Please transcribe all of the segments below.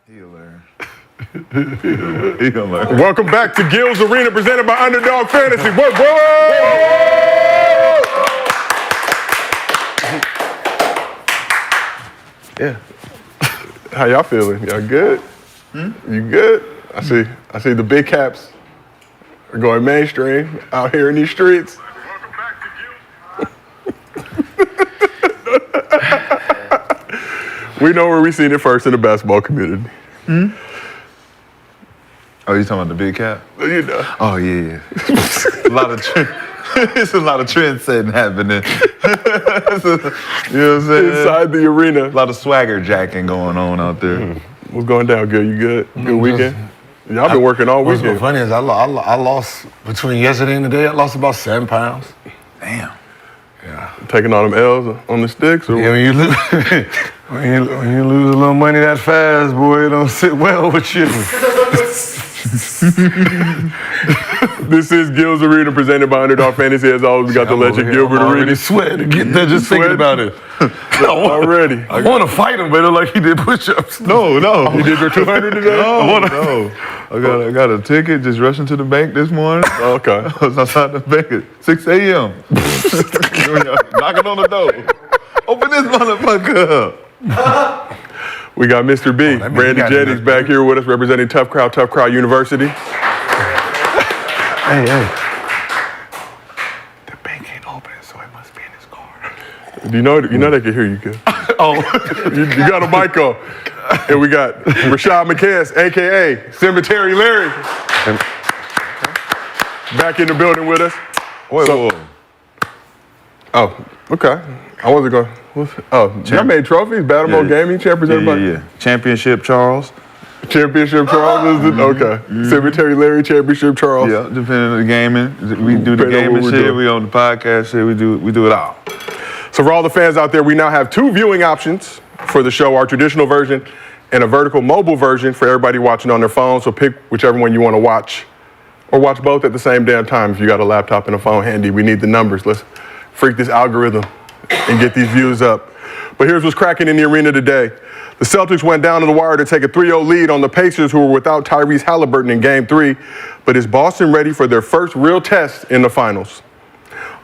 He'll learn. Welcome back to Gil's Arena, presented by Underdog Fantasy. Whoa! Yeah. How y'all feeling? Y'all good? You good? I see the big caps are going mainstream out here in these streets. We know where we seen it first in the basketball community. Oh, you talking about the big cap? You know. Oh yeah. It's a lot of trend setting happening. You know what I'm saying? Inside the arena. A lot of swagger jacking going on out there. What's going down, Gil? You good? Good weekend? Y'all been working all weekend. What's funny is I lost between yesterday and today. I lost about 7 pounds. Damn. Yeah. Taking all them L's on the sticks? Or Yeah, when you lose, when you lose a little money that fast, boy, it don't sit well with you. This is Gil's Arena, presented by Underdog Fantasy. As always, we got the legend Gilbert I'm Arena. already sweating to get there just thinking about it. Already. I want to fight him, but it look like he did push-ups. No. You did your 200 today? No. I got a ticket, just rushing to the bank this morning. Okay. I was outside the bank at 6 a.m. Knocking on the door. Open this motherfucker up. We got Mr. B, that means Brandon you got Jennings, it. back here with us, representing Tough Crowd University. Hey. The bank ain't open, so it must be in his car. You know they can hear you, Gil. Oh. You got a mic on. And we got Rashad McCants, a.k.a. Cemetery Larry, back in the building with us. Whoa. Oh, okay. I wasn't going. Y'all made trophies, Battlefield Gaming, champions, everybody? Yeah. Championship Charles. Championship Charles is it? Okay. Cemetery Larry, Championship Charles. Yeah, depending on the gaming. We do the Depending on what gaming we're shit, doing. we on the podcast shit, we do it all. So for all the fans out there, we now have 2 viewing options for the show, our traditional version and a vertical mobile version for everybody watching on their phone. So pick whichever one you want to watch, or watch both at the same damn time if you got a laptop and a phone handy. We need the numbers. Let's freak this algorithm and get these views up. But here's what's cracking in the arena today. The Celtics went down to the wire to take a 3-0 lead on the Pacers, who were without Tyrese Haliburton in Game 3. But is Boston ready for their first real test in the finals?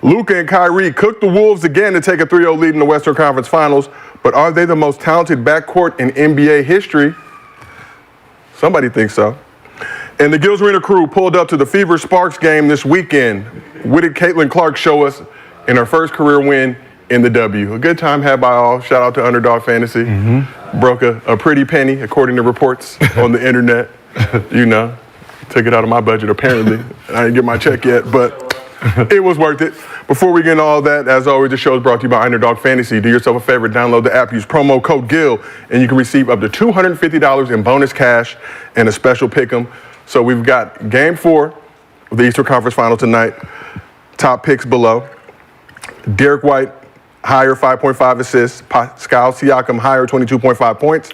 Luka and Kyrie cooked the Wolves again to take a 3-0 lead in the Western Conference Finals. But are they the most talented backcourt in NBA history? Somebody thinks so. And the Gil's Arena crew pulled up to the Fever Sparks game this weekend. What did Caitlin Clark show us in her first career win in the W? A good time had by all. Shout out to Underdog Fantasy. Broke a pretty penny, according to reports on the internet. You know, took it out of my budget, apparently. I didn't get my check yet, but it was worth it. Before we get into all that, as always, the show is brought to you by Underdog Fantasy. Do yourself a favor, download the app, use promo code GIL, and you can receive up to $250 in bonus cash and a special pick'em. So we've got Game 4 of the Eastern Conference Final tonight. Top picks below. Derek White, higher 5.5 assists. Pascal Siakam, higher 22.5 points.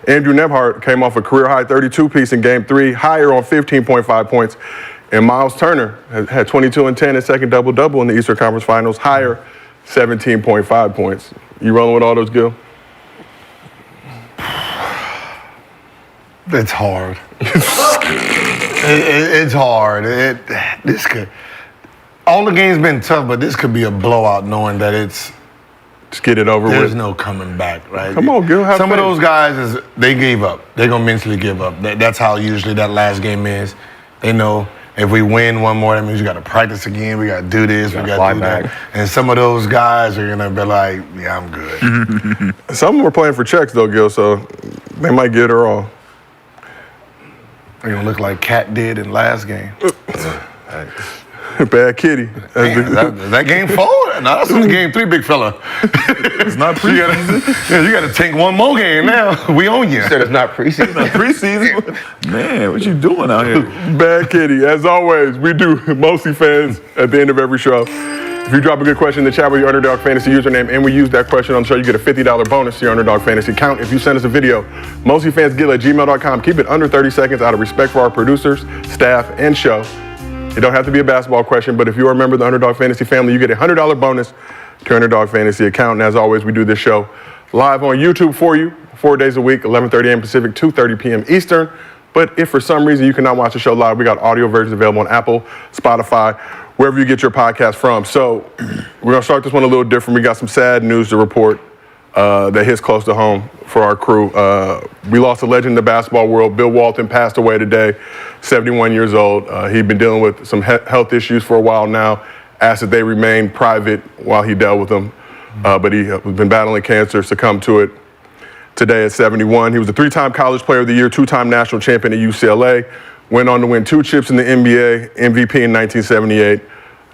Andrew Nembhard came off a career-high 32-piece in Game 3, higher on 15.5 points. And Miles Turner had 22 and 10 and second double-double in the Eastern Conference Finals, higher 17.5 points. You rolling with all those, Gil? It's hard. It's hard. This could. All the games been tough, but this could be a blowout, knowing that it's. Just get it over There's with. no coming back, right? Come on, Gil. Have Some faith. of those guys they gave up. They're gonna mentally give up. That's how usually that last game is. They know if we win one more, that means we got to practice again. We got to do this. We got to do that. And some of those guys are gonna be like, "Yeah, I'm good." Some of them were playing for checks though, Gil, so they might get her all. They're gonna look like Cat did in last game. Bad kitty. Man, is that game 4? No, that's only game 3, big fella. It's not preseason. You got to take one more game now. We own you. Said it's not preseason. Preseason? Man, what you doing out here? Bad kitty. As always, we do MostlyFans at the end of every show. If you drop a good question in the chat with your Underdog Fantasy username and we use that question on the show, you get a $50 bonus to your Underdog Fantasy account. If you send us a video, mostlyfansgil@gmail.com. Keep it under 30 seconds out of respect for our producers, staff, and show. It don't have to be a basketball question, but if you are a member of the Underdog Fantasy family, you get a $100 bonus to your Underdog Fantasy account. And as always, we do this show live on YouTube for you. 4 days a week, 11:30 a.m. Pacific, 2:30 p.m. Eastern. But if for some reason you cannot watch the show live, we got audio versions available on Apple, Spotify, wherever you get your podcast from. So we're going to start this one a little different. We got some sad news to report that hits close to home for our crew. We lost a legend in the basketball world. Bill Walton passed away today, 71 years old. He'd been dealing with some health issues for a while now, asked that they remain private while he dealt with them. But he has been battling cancer, succumbed to it today at 71. He was a 3-time College Player of the Year, 2-time national champion at UCLA, went on to win 2 chips in the NBA, MVP in 1978,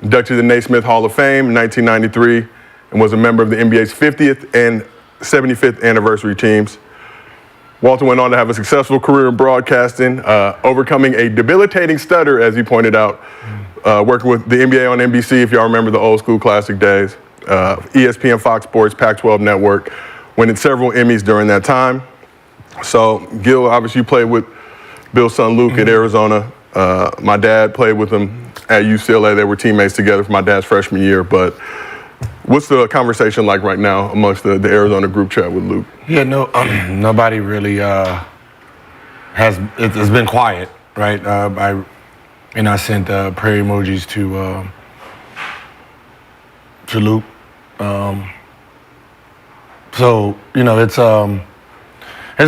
inducted to the Naismith Hall of Fame in 1993, and was a member of the NBA's 50th and 75th anniversary teams. Walton went on to have a successful career in broadcasting, overcoming a debilitating stutter, as he pointed out, working with the NBA on NBC, if y'all remember the old school classic days, ESPN, Fox Sports, Pac-12 Network, winning several Emmys during that time. So Gil, obviously you played with Bill's son Luka at Arizona. My dad played with him at UCLA. They were teammates together for my dad's freshman year. But what's the conversation like right now amongst the Arizona group chat with Luke? Yeah, nobody really it's been quiet, right? I sent prayer emojis to Luke. So it's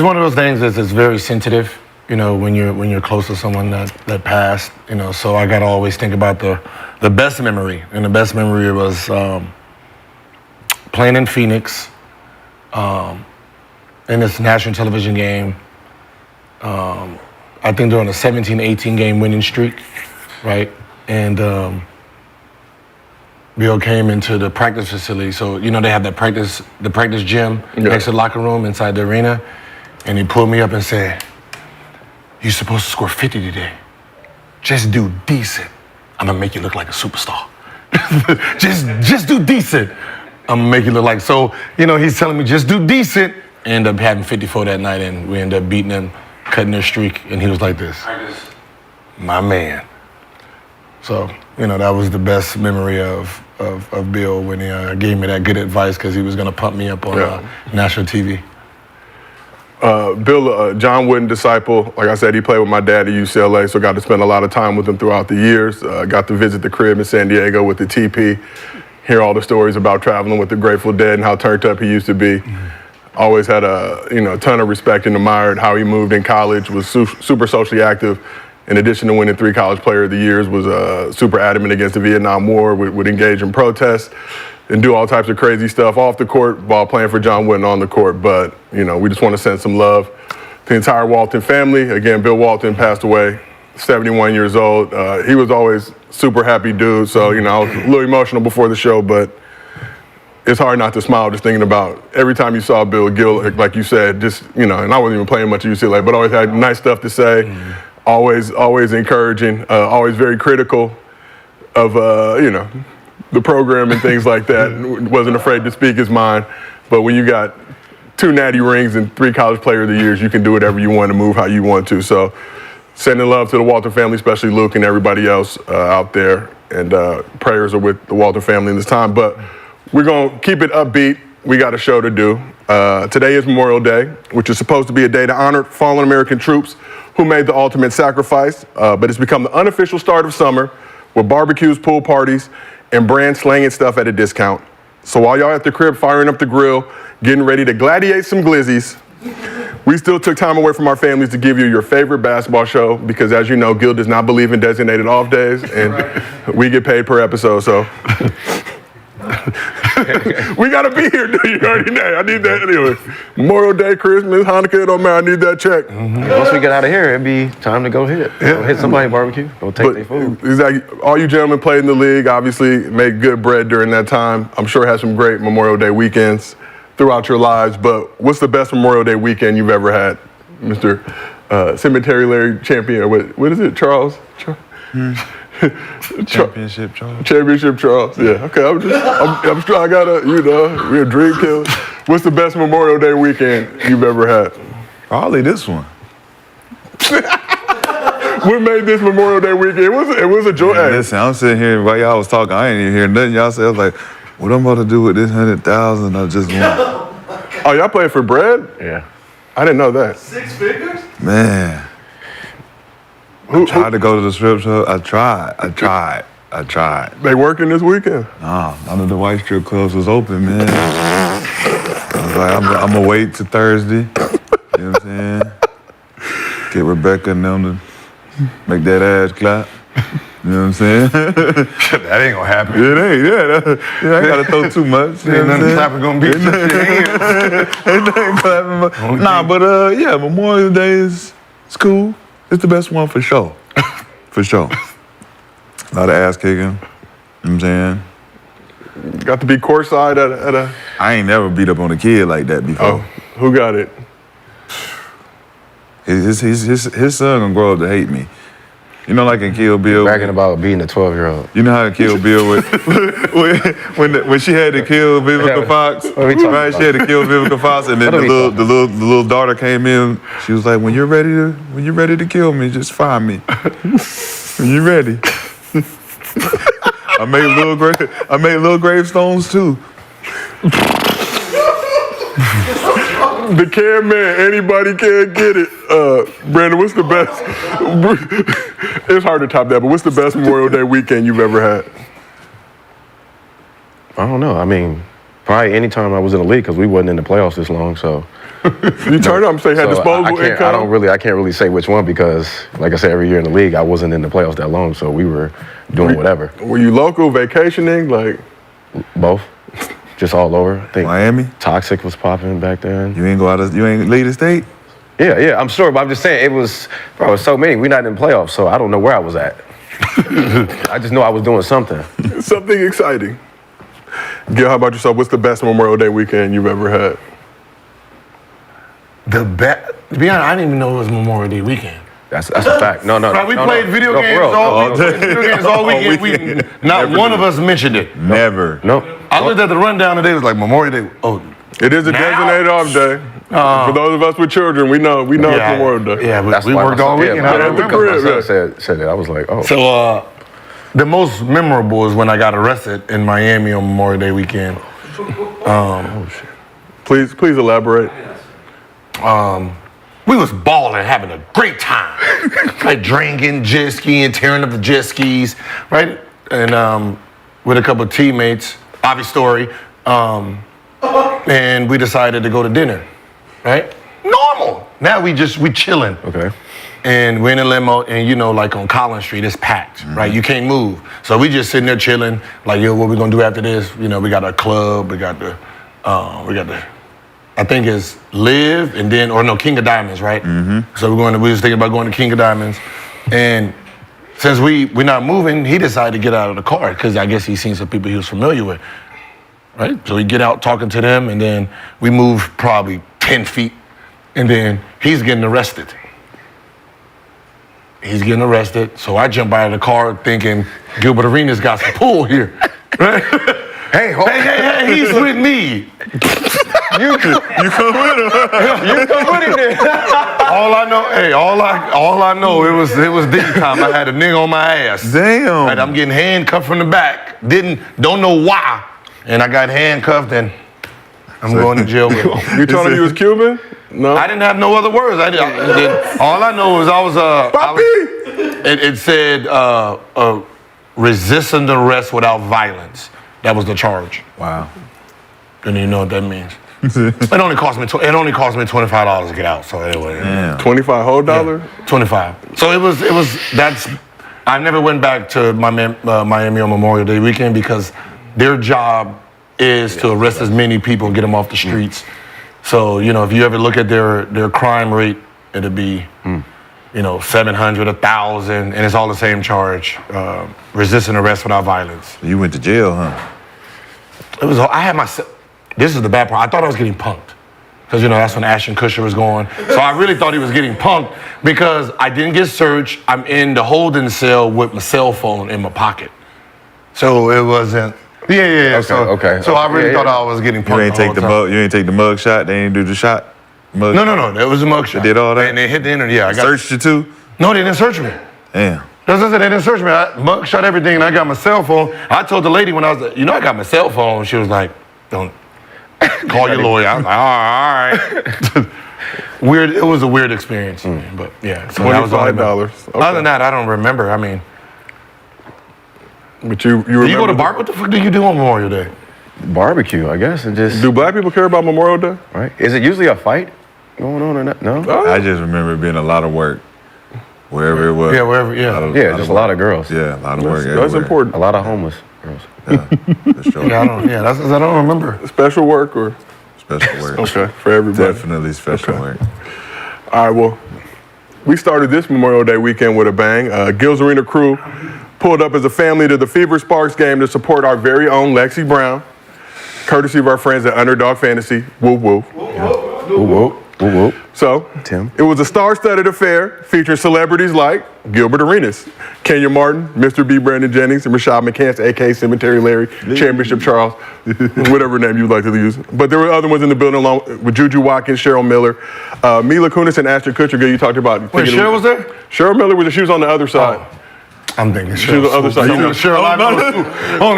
one of those things that's very sensitive. When you're close to someone that passed. So I gotta always think about the best memory, and the best memory was playing in Phoenix in this national television game. I think during a 17-18 game winning streak, right? And Bill came into the practice facility. So, they have the practice gym next to the locker room inside the arena. And he pulled me up and said, "You're supposed to score 50 today. Just do decent. I'm gonna make you look like a superstar. just do decent. I'm gonna make you look like," so, he's telling me just do decent. End up having 54 that night, and we ended up beating them, cutting their streak, and he was like this. My man. So, that was the best memory of Bill when he gave me that good advice, because he was going to pump me up on national TV. Bill, John Wooden disciple. Like I said, he played with my dad at UCLA, so got to spend a lot of time with him throughout the years. Got to visit the crib in San Diego with the TP, hear all the stories about traveling with the Grateful Dead and how turned up he used to be. Always had a ton of respect and admired how he moved in college, was super socially active. In addition to winning 3 College Player of the Years, was super adamant against the Vietnam War, would engage in protests and do all types of crazy stuff off the court while playing for John Wooden on the court. But, we just want to send some love to the entire Walton family. Again, Bill Walton passed away, 71 years old. He was always super happy dude. So, I was a little emotional before the show, but it's hard not to smile just thinking about every time you saw Bill, Gil, like you said, just, and I wasn't even playing much at UCLA, but always had nice stuff to say. Always encouraging, always very critical of, the program and things like that. Wasn't afraid to speak his mind. But when you got 2 natty rings and 3 College Player of the Years, you can do whatever you want to move how you want to. So sending love to the Walton family, especially Luke and everybody else out there. And prayers are with the Walton family in this time. But we're going to keep it upbeat. We got a show to do. Today is Memorial Day, which is supposed to be a day to honor fallen American troops who made the ultimate sacrifice, but it's become the unofficial start of summer with barbecues, pool parties, and brand slanging stuff at a discount. So while y'all at the crib firing up the grill, getting ready to gladiate some glizzies, we still took time away from our families to give you your favorite basketball show, because as you know, Gil does not believe in designated off days, and we get paid per episode, so. We gotta be here, dude. You already know. I need that anyway. Memorial Day, Christmas, Hanukkah, it don't matter. I need that check. Once we get out of here, it'd be time to go hit. Go hit somebody barbecue. Go take their food. Exactly. All you gentlemen played in the league, obviously made good bread during that time. I'm sure had some great Memorial Day weekends throughout your lives. But what's the best Memorial Day weekend you've ever had, Mr. Cemetery Larry Champion? What is it, Charles? Championship Charles. Championship Charles. Yeah. Okay. I'm sure I gotta. We're a dream killer. What's the best Memorial Day weekend you've ever had? Probably this one. What made this Memorial Day weekend? It was a joy. Man, listen, I'm sitting here while y'all was talking. I ain't even hear nothing y'all said. I was like, what I'm about to do with this 100,000 I just won? Oh, y'all playing for bread? Yeah. I didn't know that. 6 figures? Man. I tried to go to the strip club. I tried. They working this weekend? Nah, none of the white strip clubs was open, man. I was like, I'm gonna wait till Thursday. You know what I'm saying? Get Rebecca and them to make that ass clap. You know what I'm saying? That ain't gonna happen. It ain't, I gotta throw too much. You Ain't know what I'm nothing saying? clapping gonna beat your Ain't nothing clapping much. Nah, but yeah, Memorial Day is cool. It's the best one for sure. For sure. A lot of ass kicking. You know what I'm saying? Got to be courtside at a. I ain't never beat up on a kid like that before. Oh, who got it? His son gonna grow up to hate me. You know, like in Kill Bill. Bragging about being a 12-year-old. You know how in Kill Bill when she had to kill Vivica Fox, What are we talking right? about? She had to kill Vivica Fox, and then What are we the talking little daughter came in. She was like, "When you're ready to kill me, just find me. When you're ready." I made little gravestones too. The can man, anybody can get it. Brandon, what's the best? It's hard to top that, but what's the best Memorial Day weekend you've ever had? I don't know. I mean, probably any time I was in the league because we wasn't in the playoffs this long. So You turned up and say had So disposable income. I can't really say which one because, like I said, every year in the league, I wasn't in the playoffs that long, so we were doing whatever. Were you local, vacationing, like? Both, just all over. I think Miami? Toxic was popping back then. You ain't leave the state? Yeah, I'm sure, but I'm just saying it was so many. We're not in the playoffs, so I don't know where I was at. I just know I was doing something. Something exciting. Gil, how about yourself? What's the best Memorial Day weekend you've ever had? To be honest, I didn't even know it was Memorial Day weekend. That's a fact. No. Right, we played video No, games for real. all weekend. Video games all weekend. Not one of us mentioned it. Never. No. I looked at the rundown today. It was like Memorial Day. Oh, It is a Now? designated off day. For those of us with children, we know it's Memorial Day. Yeah, but That's we why worked my all son- weekend. yeah, I at the remember. crib. My son said that. I was like, oh. So the most memorable is when I got arrested in Miami on Memorial Day weekend. Please elaborate. We was balling, having a great time. Like drinking, jet skiing, tearing up the jet skis, right? And with a couple of teammates, obvious story. And we decided to go to dinner, right? Normal. Now we chilling. Okay. And we're in a limo, and you know, like on Collins Street, it's packed, right? You can't move. So we just sitting there chilling, like, yo, what we gonna do after this? You know, we got a club, we got the, I think it's Live, and then, King of Diamonds, right? So we was thinking about going to King of Diamonds. And since we're not moving, he decided to get out of the car, because I guess he seen some people he was familiar with, right? So we get out talking to them, and then we move probably 10 feet, and then he's getting arrested. He's getting arrested, so I jump out of the car thinking Gilbert Arenas got some pull here. Right? Hey, he's with me. You come with him. All I know, it was D time. I had a nigga on my ass. Damn. Right, I'm getting handcuffed from the back. Don't know why. And I got handcuffed and I'm going to jail with him. You told him you was Cuban? No. I didn't have no other words. All I know is it said resisting arrest without violence. That was the charge. Wow. Don't even know what that means. It only cost me $25 to get out. So anyway, Damn. $25 whole dollar? 25. So I never went back to Miami on Memorial Day weekend because their job is to arrest as many people and get them off the streets. So, you know, if you ever look at their crime rate, it'll be, 700, 1,000, and it's all the same charge. Resisting arrest without violence. You went to jail, huh? This is the bad part. I thought I was getting punked. Because, that's when Ashton Kutcher was going. So I really thought he was getting punked because I didn't get searched. I'm in the holding cell with my cell phone in my pocket. So it wasn't. Yeah. Okay. So I really thought I was getting punked. You ain't take the mug shot? They ain't do the shot? No. That was a mug shot. They did all that? And they hit the internet. Yeah, I got Searched you too? No, they didn't search me. Damn. That's what I said. They didn't search me. I mug shot everything, and I got my cell phone. I told the lady when I was like, I got my cell phone. She was like, don't call your lawyer. I was like, all right. weird. It was a weird experience, but yeah. So that was all I remember. $25. Other than that, I don't remember. I mean, but you do you go to bar? What the fuck do you do on Memorial Day? Barbecue, I guess, and just Do black people care about Memorial Day? right. Is it usually a fight going on or not? No. I just remember it being a lot of work, wherever it was. Yeah, wherever. Yeah. Yeah, just a lot of girls. Yeah, a lot of work. That's everywhere. important. A lot of homeless girls. For sure. Yeah, I don't. Yeah, that's I don't remember. Special work or Special work. okay for everybody. Definitely special work. All right, well, we started this Memorial Day weekend with a bang. Gil's Arena crew pulled up as a family to the Fever Sparks game to support our very own Lexi Brown, courtesy of our friends at Underdog Fantasy. Whoop, whoop. Whoop, whoop, whoop, whoop. So, Tim. it was a star-studded affair featuring celebrities like Gilbert Arenas, Kenya Martin, Mr. B. Brandon Jennings, and Rashad McCants, a.k.a. Cemetery Larry, Championship Charles, whatever name you'd like to use. But there were other ones in the building along with Juju Watkins, Cheryl Miller, Mila Kunis, and Ashton Kutcher. You talked about. Wait, Cheryl was there? Cheryl Miller was there. She was on the other side. I'm thinking She was on the other side. You know, Only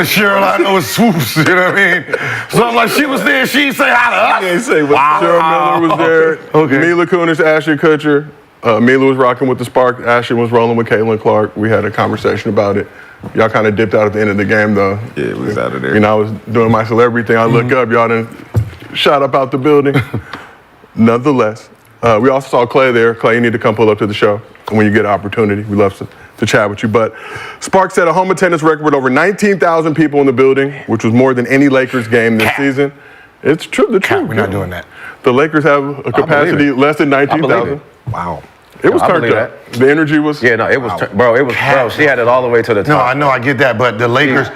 Cheryl I know is swoops. You know what I mean? So I'm like, she was there. She say hi to us. can't say, but Cheryl Miller was there. Okay. Mila Kunis, Ashton Kutcher. Mila was rocking with the Spark. Ashton was rolling with Caitlin Clark. We had a conversation about it. Y'all kind of dipped out at the end of the game, though. Yeah, it was out of there. You know, I was doing my celebrity thing. I look up, y'all done shot up out the building. Nonetheless, we also saw Clay there. Clay, you need to come pull up to the show when you get an opportunity. We love to chat with you. But Sparks set a home attendance record with over 19,000 people in the building, which was more than any Lakers game this season. It's true. The truth. We're not doing that. The Lakers have a capacity less than 19,000. Wow. It was I turned believe up. The energy was. Yeah, no, it was, bro. It was, bro. She had it all the way to the top. No, I know, I get that, but the Lakers,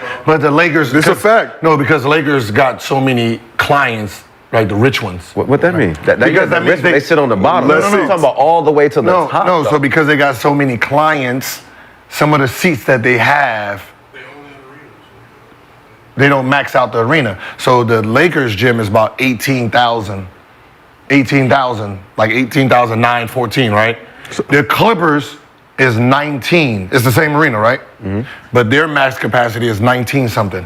It's a fact. No, because the Lakers got so many clients, like the rich ones. What that mean? Because that means they sit on the bottom. Let's I'm see. talking about all the way to the top. No, though. so because they got so many clients, some of the seats that they have, they don't max out the arena. So the Lakers gym is about 18,000, like 18,009, 14, right? The Clippers is 19. It's the same arena, right? Mm-hmm. But their max capacity is 19 something.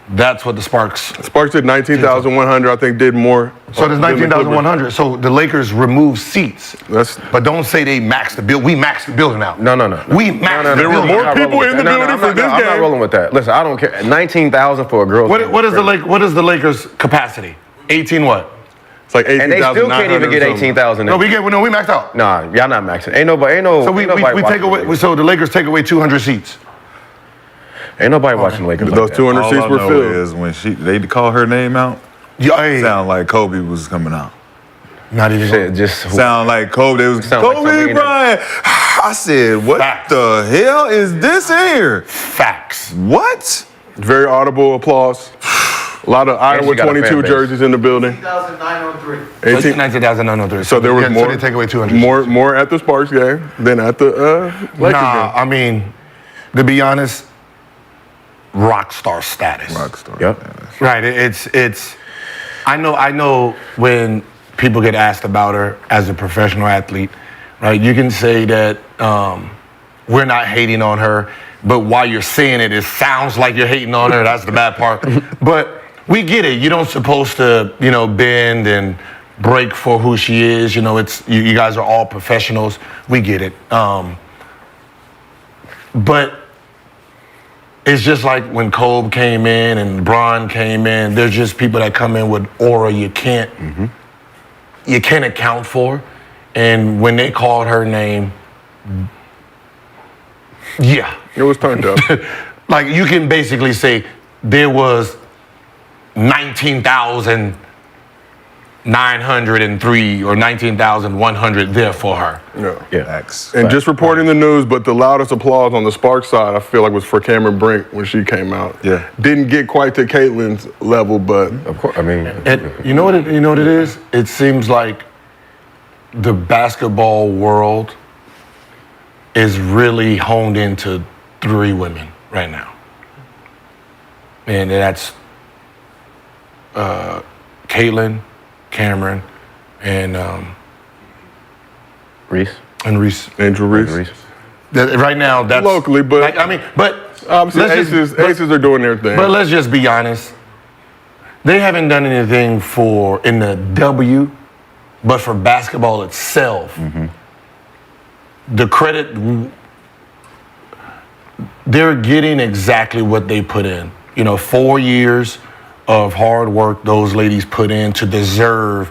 That's what the Sparks did 19,100. I think did more. So there's 19,100. So the Lakers remove seats. But don't say they maxed the building. We maxed the building out. No. We maxed the There were building. more people in the building for this I'm not game. rolling with that. Listen, I don't care. 19,000 for a girl. What is the Lakers capacity? 18 what? It's like 18,000. And they still can't even get 18,000. No, we maxed out. Nah, y'all not maxing. Ain't nobody. So we take away. So the Lakers take away 200 seats. Ain't nobody watching Lakers. Those like 200 All seats I were know filled. is when they call her name out, sound like Kobe was coming out. Not even. Shit, just Sound like Kobe. It was Sound like Kobe something Bryant. I said, what Facts. the hell is this here? Facts. What? Very audible applause. A lot of Iowa she got a fan 22 base. jerseys in the building. 19,903. 19,903. So there was So they take away 200. more at the Sparks game than at the Lakers game. I mean, to be honest, Rockstar status. Rockstar. Yep. Right. It's. I know when people get asked about her as a professional athlete, right? You can say that we're not hating on her, but while you're saying it, it sounds like you're hating on her. That's the bad part. But we get it. You don't supposed to, bend and break for who she is. It's you guys are all professionals. We get it. But it's just like when Kobe came in and Bron came in. There's just people that come in with aura you can't account for. And when they called her name, yeah. It was turned up. Like you can basically say there was 19,903 or 19,100 there for her. Yeah. Facts. And just reporting the news, but the loudest applause on the Sparks side, I feel like was for Cameron Brink when she came out. Yeah. Didn't get quite to Caitlin's level, but Of course. I mean, And you know what it is? It seems like the basketball world is really honed into 3 women right now. And that's Caitlin, Cameron, and Reese. Reese. Angel Reese. Reese. Right now, that's Locally, but- Obviously, let's just- Aces are doing their thing. But let's just be honest. They haven't done anything in the but for basketball itself, the credit, they're getting exactly what they put in. 4 years of hard work those ladies put in to deserve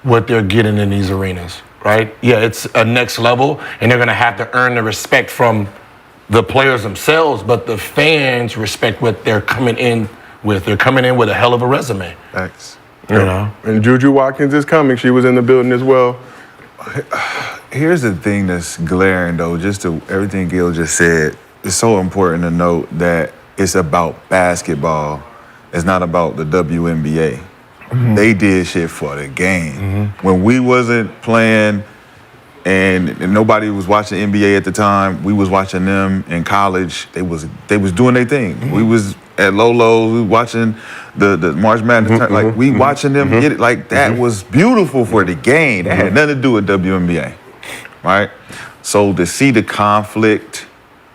what they're getting in these arenas, right? Yeah, it's a next level, and they're going to have to earn the respect from the players themselves, but the fans respect what they're coming in with. They're coming in with a hell of a resume. Thanks. And Juju Watkins is coming. She was in the building as well. Here's the thing that's glaring, though, just to everything Gil just said. It's so important to note that it's about basketball. It's not about the WNBA. They did shit for the game. When we wasn't playing and nobody was watching NBA at the time, we was watching them in college. They was doing their thing. We was at Lolo's, we watching the March Madness. Like, we watching them get it. Like, that was beautiful for the game. That had nothing to do with WNBA, right? So to see the conflict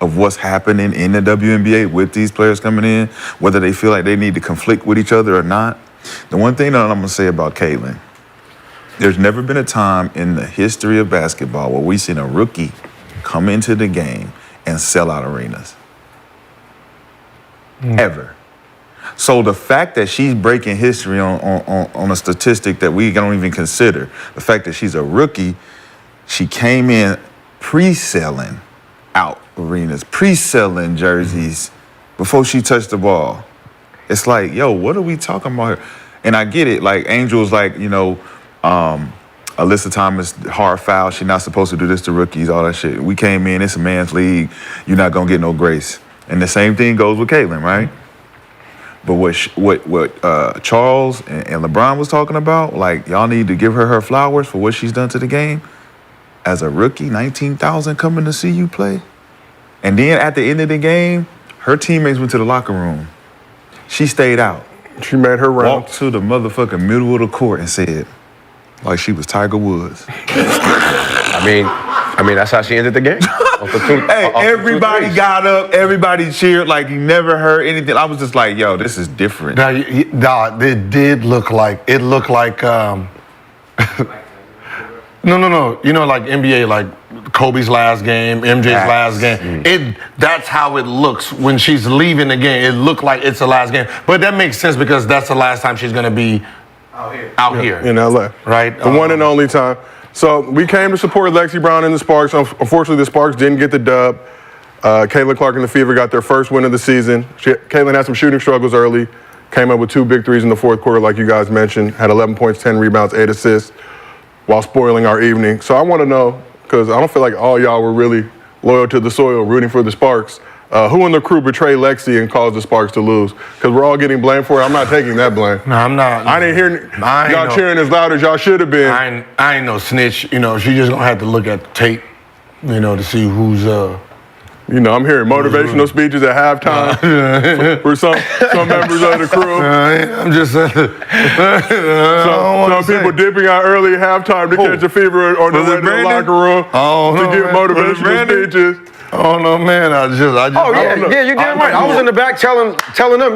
of what's happening in the WNBA with these players coming in, whether they feel like they need to conflict with each other or not, the one thing that I'm gonna say about Caitlin, there's never been a time in the history of basketball where we've seen a rookie come into the game and sell out arenas. Ever. So the fact that she's breaking history on a statistic that we don't even consider, the fact that she's a rookie, she came in pre-selling out arenas, pre-selling jerseys before she touched the ball. It's like, yo, what are we talking about here? And I get it, like Angel's like, Alyssa Thomas, hard foul, she's not supposed to do this to rookies, all that shit. We came in, it's a man's league, you're not gonna get no grace. And the same thing goes with Caitlin, right? But what Charles and LeBron was talking about, like, y'all need to give her flowers for what she's done to the game. As a rookie, 19,000 coming to see you play. And then at the end of the game, her teammates went to the locker room. She stayed out. She made her round. Walked to the motherfucking middle of the court and said, like she was Tiger Woods. I mean, that's how she ended the game. Everybody got up, everybody cheered like you never heard anything. I was just like, yo, this is different. Now, it did look like, No. Like NBA, like Kobe's last game, MJ's last game. That's how it looks when she's leaving the game. It looked like it's the last game. But that makes sense because that's the last time she's gonna be out here. In LA. Right? The one and only time. So we came to support Lexi Brown and the Sparks. Unfortunately, the Sparks didn't get the dub. Caitlin Clark and the Fever got their first win of the season. Caitlin had some shooting struggles early. Came up with 2 big threes in the fourth quarter, like you guys mentioned. Had 11 points, 10 rebounds, 8 assists, while spoiling our evening. So I want to know, because I don't feel like all y'all were really loyal to the soil, rooting for the Sparks. Who in the crew betrayed Lexi and caused the Sparks to lose? Because we're all getting blamed for it. I'm not taking that blame. No, I'm not. I didn't hear y'all cheering as loud as y'all should have been. I ain't no snitch. She just gonna have to look at the tape, to see who's. I'm hearing motivational speeches at halftime for some members of the crew. I'm just. Some people dipping out early at halftime to catch a fever on the way to the locker room to give motivational speeches. Oh no, man! I just. Oh yeah, you're damn right. I was in the back telling them,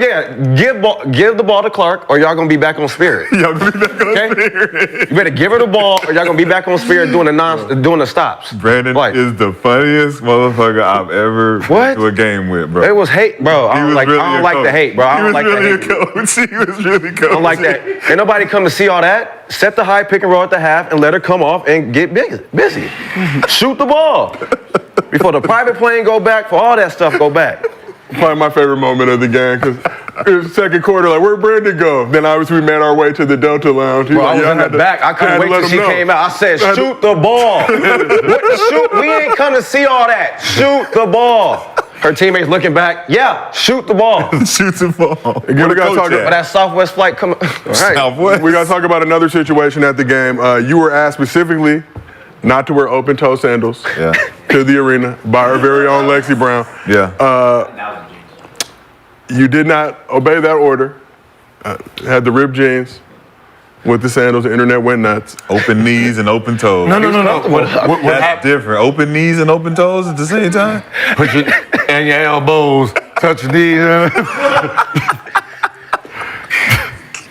give the ball to Clark, or y'all gonna be back on Spirit. Y'all gonna be back on Spirit. You better give her the ball, or y'all gonna be back on Spirit doing the stops. Brandon is the funniest motherfucker I've ever been to a game with, bro. It was hate, bro. I don't like the hate, bro. I don't like the hate. He was really coach. I don't like that. Ain't nobody come to see all that. Set the high pick and roll at the half and let her come off and get busy. Shoot the ball. Before the private plane go back, for all that stuff go back. Probably my favorite moment of the game, because it was the second quarter, like, where'd Brandon go? Then obviously we made our way to the Delta Lounge. Bro, I was in the back. I couldn't wait till she came out. I said, shoot the ball. Shoot. We ain't come to see all that. Shoot the ball. Her teammates looking back, shoot the ball. Shoot the ball. We gotta talk about that Southwest flight coming. Right. Southwest. We gotta talk about another situation at the game. You were asked specifically not to wear open-toe sandals to the arena by our very own Lexi Brown. You did not obey that order. Had the ripped jeans with the sandals. The internet went nuts. Open knees and open toes. No. That's different. Open knees and open toes at the same time? Put your and your elbows touch your knees.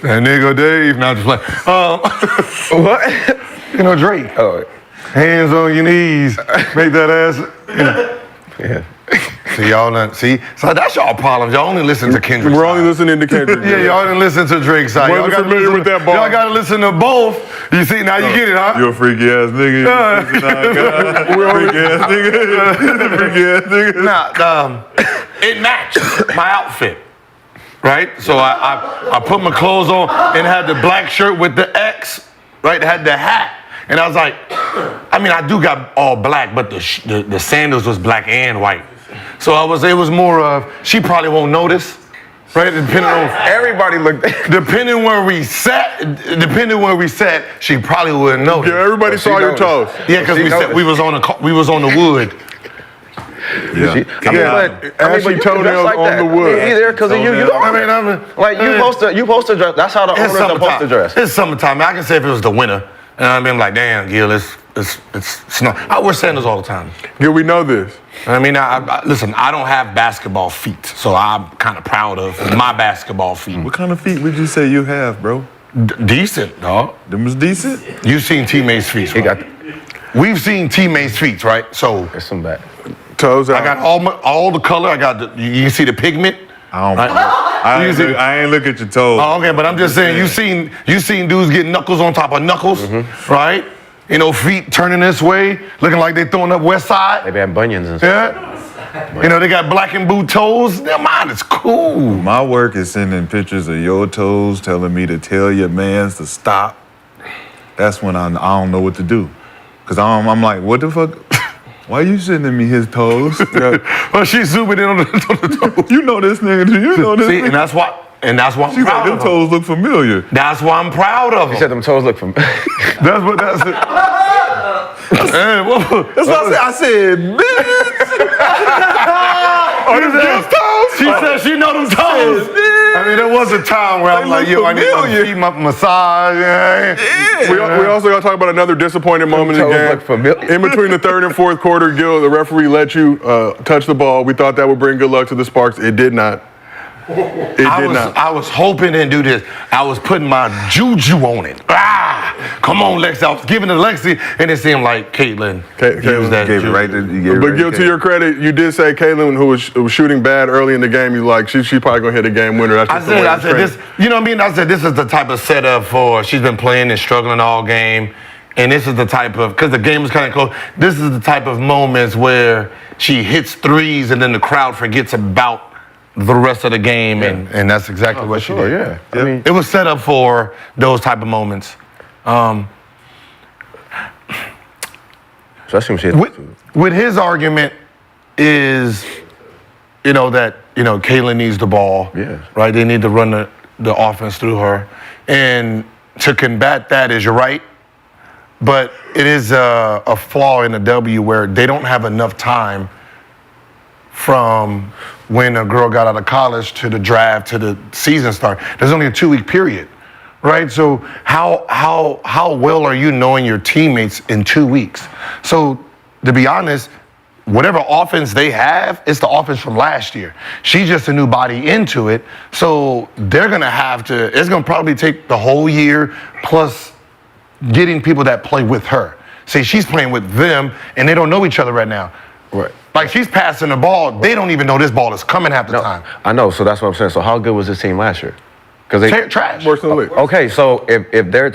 That nigga Dave, not just play. What? You know, Drake. Oh, Hands on your knees. Make that ass. yeah. See, y'all not, see? So that's y'all problems. Y'all only listen to Kendrick. We're only listening to Kendrick. Yeah, y'all didn't listen to Drake's side. Wasn't familiar with that bar. Y'all got to listen to both. You see, now you get it, huh? You a freaky ass nigga. Freaky ass nigga. Freaky ass nigga. Nah, it matched my outfit, right? So I put my clothes on and had the black shirt with the X, right? Had the hat. And I was like, I mean, I do got all black, but the sandals was black and white. So it was more of, she probably won't notice, right? Depending on Everybody looked. depending where we sat, she probably wouldn't notice. Yeah, everybody saw your toes. Yeah, because we was on the wood. Yeah. Ashy toenails like on the wood. Either because of you. You I mean, like you supposed to dress. That's how the owners are supposed to dress. It's summertime. I can say if it was the winter, and I'm like, damn, Gil, it's snow. I wear sandals all the time. Yeah, we know this. I mean, listen, I don't have basketball feet, so I'm kind of proud of my basketball feet. What kind of feet would you say you have, bro? Decent, dog. Them was decent? You've seen teammates' feet, right? We've seen teammates' feet, right? So There's some back. Toes out. I got all the color. I got you can see the pigment. I ain't look at your toes. Oh, okay, but I'm just saying, you seen dudes get knuckles on top of knuckles, right? You know, feet turning this way, looking like they throwing up West Side. Maybe have bunions and stuff. Yeah. You know, they got black and blue toes. Their mind is cool. My work is sending pictures of your toes, telling me to tell your mans to stop. That's when I don't know what to do. Because I'm like, what the fuck? Why you sending me his toes? Well, she's zooming in on the toes. You know this nigga. You know this See, nigga. and that's why I'm She's like, proud them of her. toes look familiar. That's why I'm proud of He said them. them toes look from. That's it. Hey, what? That's what I said, bitch. Oh, them toes? She said she know them toes. I mean, there was a time where I'm like, yo, I need to feet massage. Yeah. We also got to talk about another disappointing moment in the toes look game. familiar. In between the third and fourth quarter, Gil, the referee let you touch the ball. We thought that would bring good luck to the Sparks. It did not. I was hoping to do this. I was putting my juju on it. Come on, Lex. I was giving it to Lexi, and it seemed like Caitlin used that Gave it juju. right to you. But Gil, to your credit, you did say Caitlin, who was shooting bad early in the game, you like, she's probably going to hit a game winner. That's just the way I it's said trained. this, you know what I mean? I said this is the type of setup for, she's been playing and struggling all game. And this is the type of, because the game was kind of close, this is the type of moments where she hits threes and then the crowd forgets about the rest of the game, and that's exactly what she did. Yeah. I mean, It was set up for those type of moments. especially when she. With his argument is, that Caitlin needs the ball. Yeah. Right. They need to run the offense through her, and to combat that is you're right, but it is a flaw in the W where they don't have enough time from when a girl got out of college to the draft to the season start. There's only a 2-week period, right? So how well are you knowing your teammates in 2 weeks? So to be honest, whatever offense they have, it's the offense from last year. She's just a new body into it. So they're gonna have to, it's gonna probably take the whole year plus getting people that play with her. See, she's playing with them and they don't know each other right now. Right. Like she's passing the ball, they don't even know this ball is coming half the time. I know, so that's what I'm saying. So how good was this team last year? Because they Trash. Worse than the league. Okay, so if they're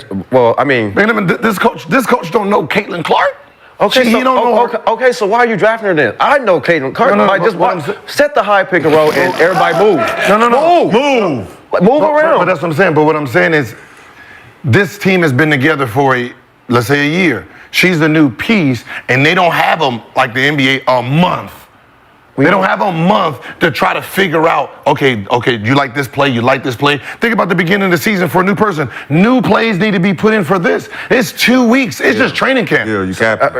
I mean, Man, this coach don't know Caitlin Clark. okay, He so, don't know her. okay, so why are you drafting her then? I know Caitlin Clark. No, Like, just what I'm set the high pick and roll and everybody move. No. Move. Like, move But around. that's what I'm saying. But what I'm saying is, this team has been together for let's say a year. She's the new piece, and they don't have them like the NBA a month. They don't have a month to try to figure out, okay, you like this play, you like this play. Think about the beginning of the season for a new person. New plays need to be put in for this. It's 2 weeks. It's just training camp. Yeah, you cap.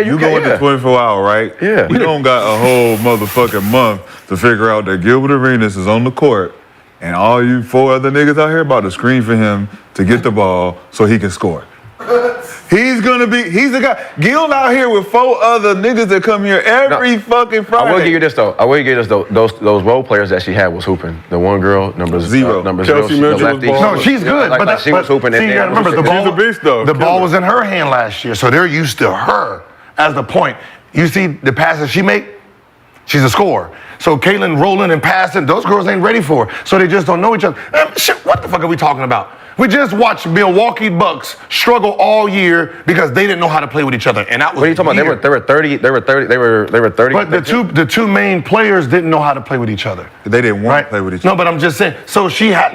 You go into 24 hour, right? Yeah. We don't got a whole motherfucking month to figure out that Gilbert Arenas is on the court and all you 4 other niggas out here about to screen for him to get the ball so he can score. He's a guy. Gil out here with 4 other niggas that come here every fucking Friday. I will give you this though. Those role players that she had was hooping. The one girl, number zero, Chelsea the Mitchell lefty. was balling. No, she's good, Like she was hooping. See, you gotta remember the ball. She's a beast, though. The ball was in her hand last year, so they're used to her as the point. You see the passes she make, she's a scorer. So Caitlin rolling and passing, those girls ain't ready for her. So they just don't know each other. Shit, what the fuck are we talking about? We just watched Milwaukee Bucks struggle all year because they didn't know how to play with each other, and that was. What are you talking about? They were 30. They were 30. But the two main players didn't know how to play with each other. They didn't want to play with each other. No, but I'm just saying. So she had.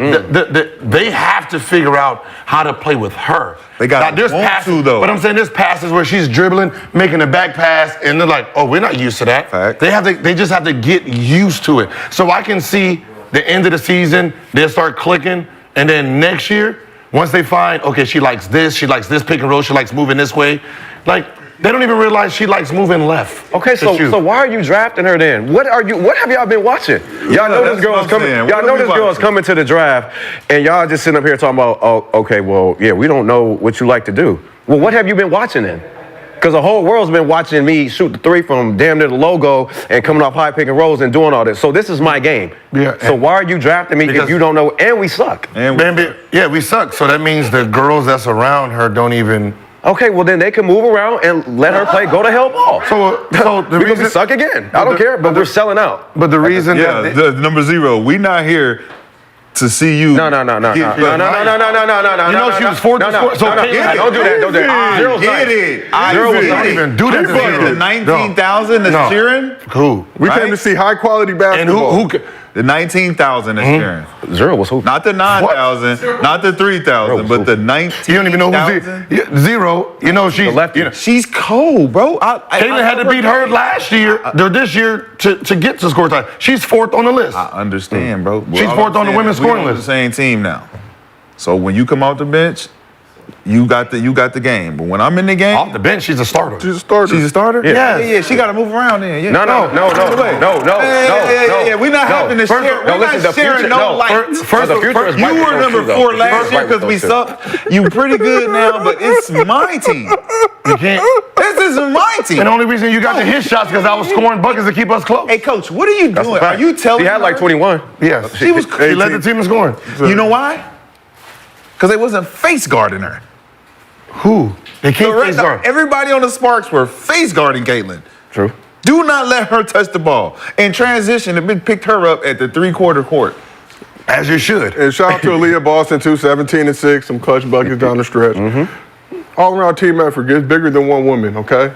They have to figure out how to play with her. They got to though. But I'm saying there's passes where she's dribbling, making a back pass, and they're like, "Oh, we're not used to that." Fact. They just have to get used to it. So I can see the end of the season, they'll start clicking, and then next year, once they find, okay, she likes this pick and roll, she likes moving this way, like they don't even realize she likes moving left. Okay, so why are you drafting her then? What have y'all been watching? Y'all know this girl is coming. Y'all know this girl is coming to the draft, and y'all just sitting up here talking about, oh, okay, well, yeah, we don't know what you like to do. Well, what have you been watching then? Because the whole world's been watching me shoot the 3 from damn near the logo and coming off high pick and rolls and doing all this. So this is my game. Yeah. So why are you drafting me if you don't know? And we suck. We suck. So that means the girls that's around her don't even. Okay, well then they can move around and let her play. Go to hell ball. So the reason we suck again. I don't care, but we're selling out. But the reason, the number 0, we not here to see you. No. You know she was 4 to 4. So don't do that. Don't do that. Zero's get it. Zero was not even do that. The 19,000 that's cheering. Who? We came to see high quality basketball. And who the 19,000 that's cheering. Zero was hooping. Not the 9,000, not the 3,000, but the 19,000. You don't even know who's Zero. You know she's lefty. She's cold, bro. Caitlin had to beat her last year, or this year, to get to score time. She's 4th on the list. I understand, bro. She's 4th on the women's scoring list. The same team now. So when you come off the bench, you got the game. But when I'm in the game, off the bench, she's a starter. She's a starter. She's a starter. Yeah. She got to move around then. Yeah. No. We're not having to share. No, listen. The future. The future is you were number 4 last year because we suck. You pretty good now, but it's my team. You can't. This is my team. And the only reason you got the hit shots because I was scoring buckets to keep us close. Hey, coach, what are you doing? Are you telling me? She had like 21. Yeah. She led the team in scoring. You know why? Because they wasn't face guarding her. Who? They can't face guard. Everybody on the Sparks were face guarding Caitlin. True. Do not let her touch the ball. In transition, the big picked her up at the 3/4 court. As you should. And shout out to Aaliyah Boston, too, 17-6, some clutch buckets down the stretch. All around team effort gets bigger than one woman, okay?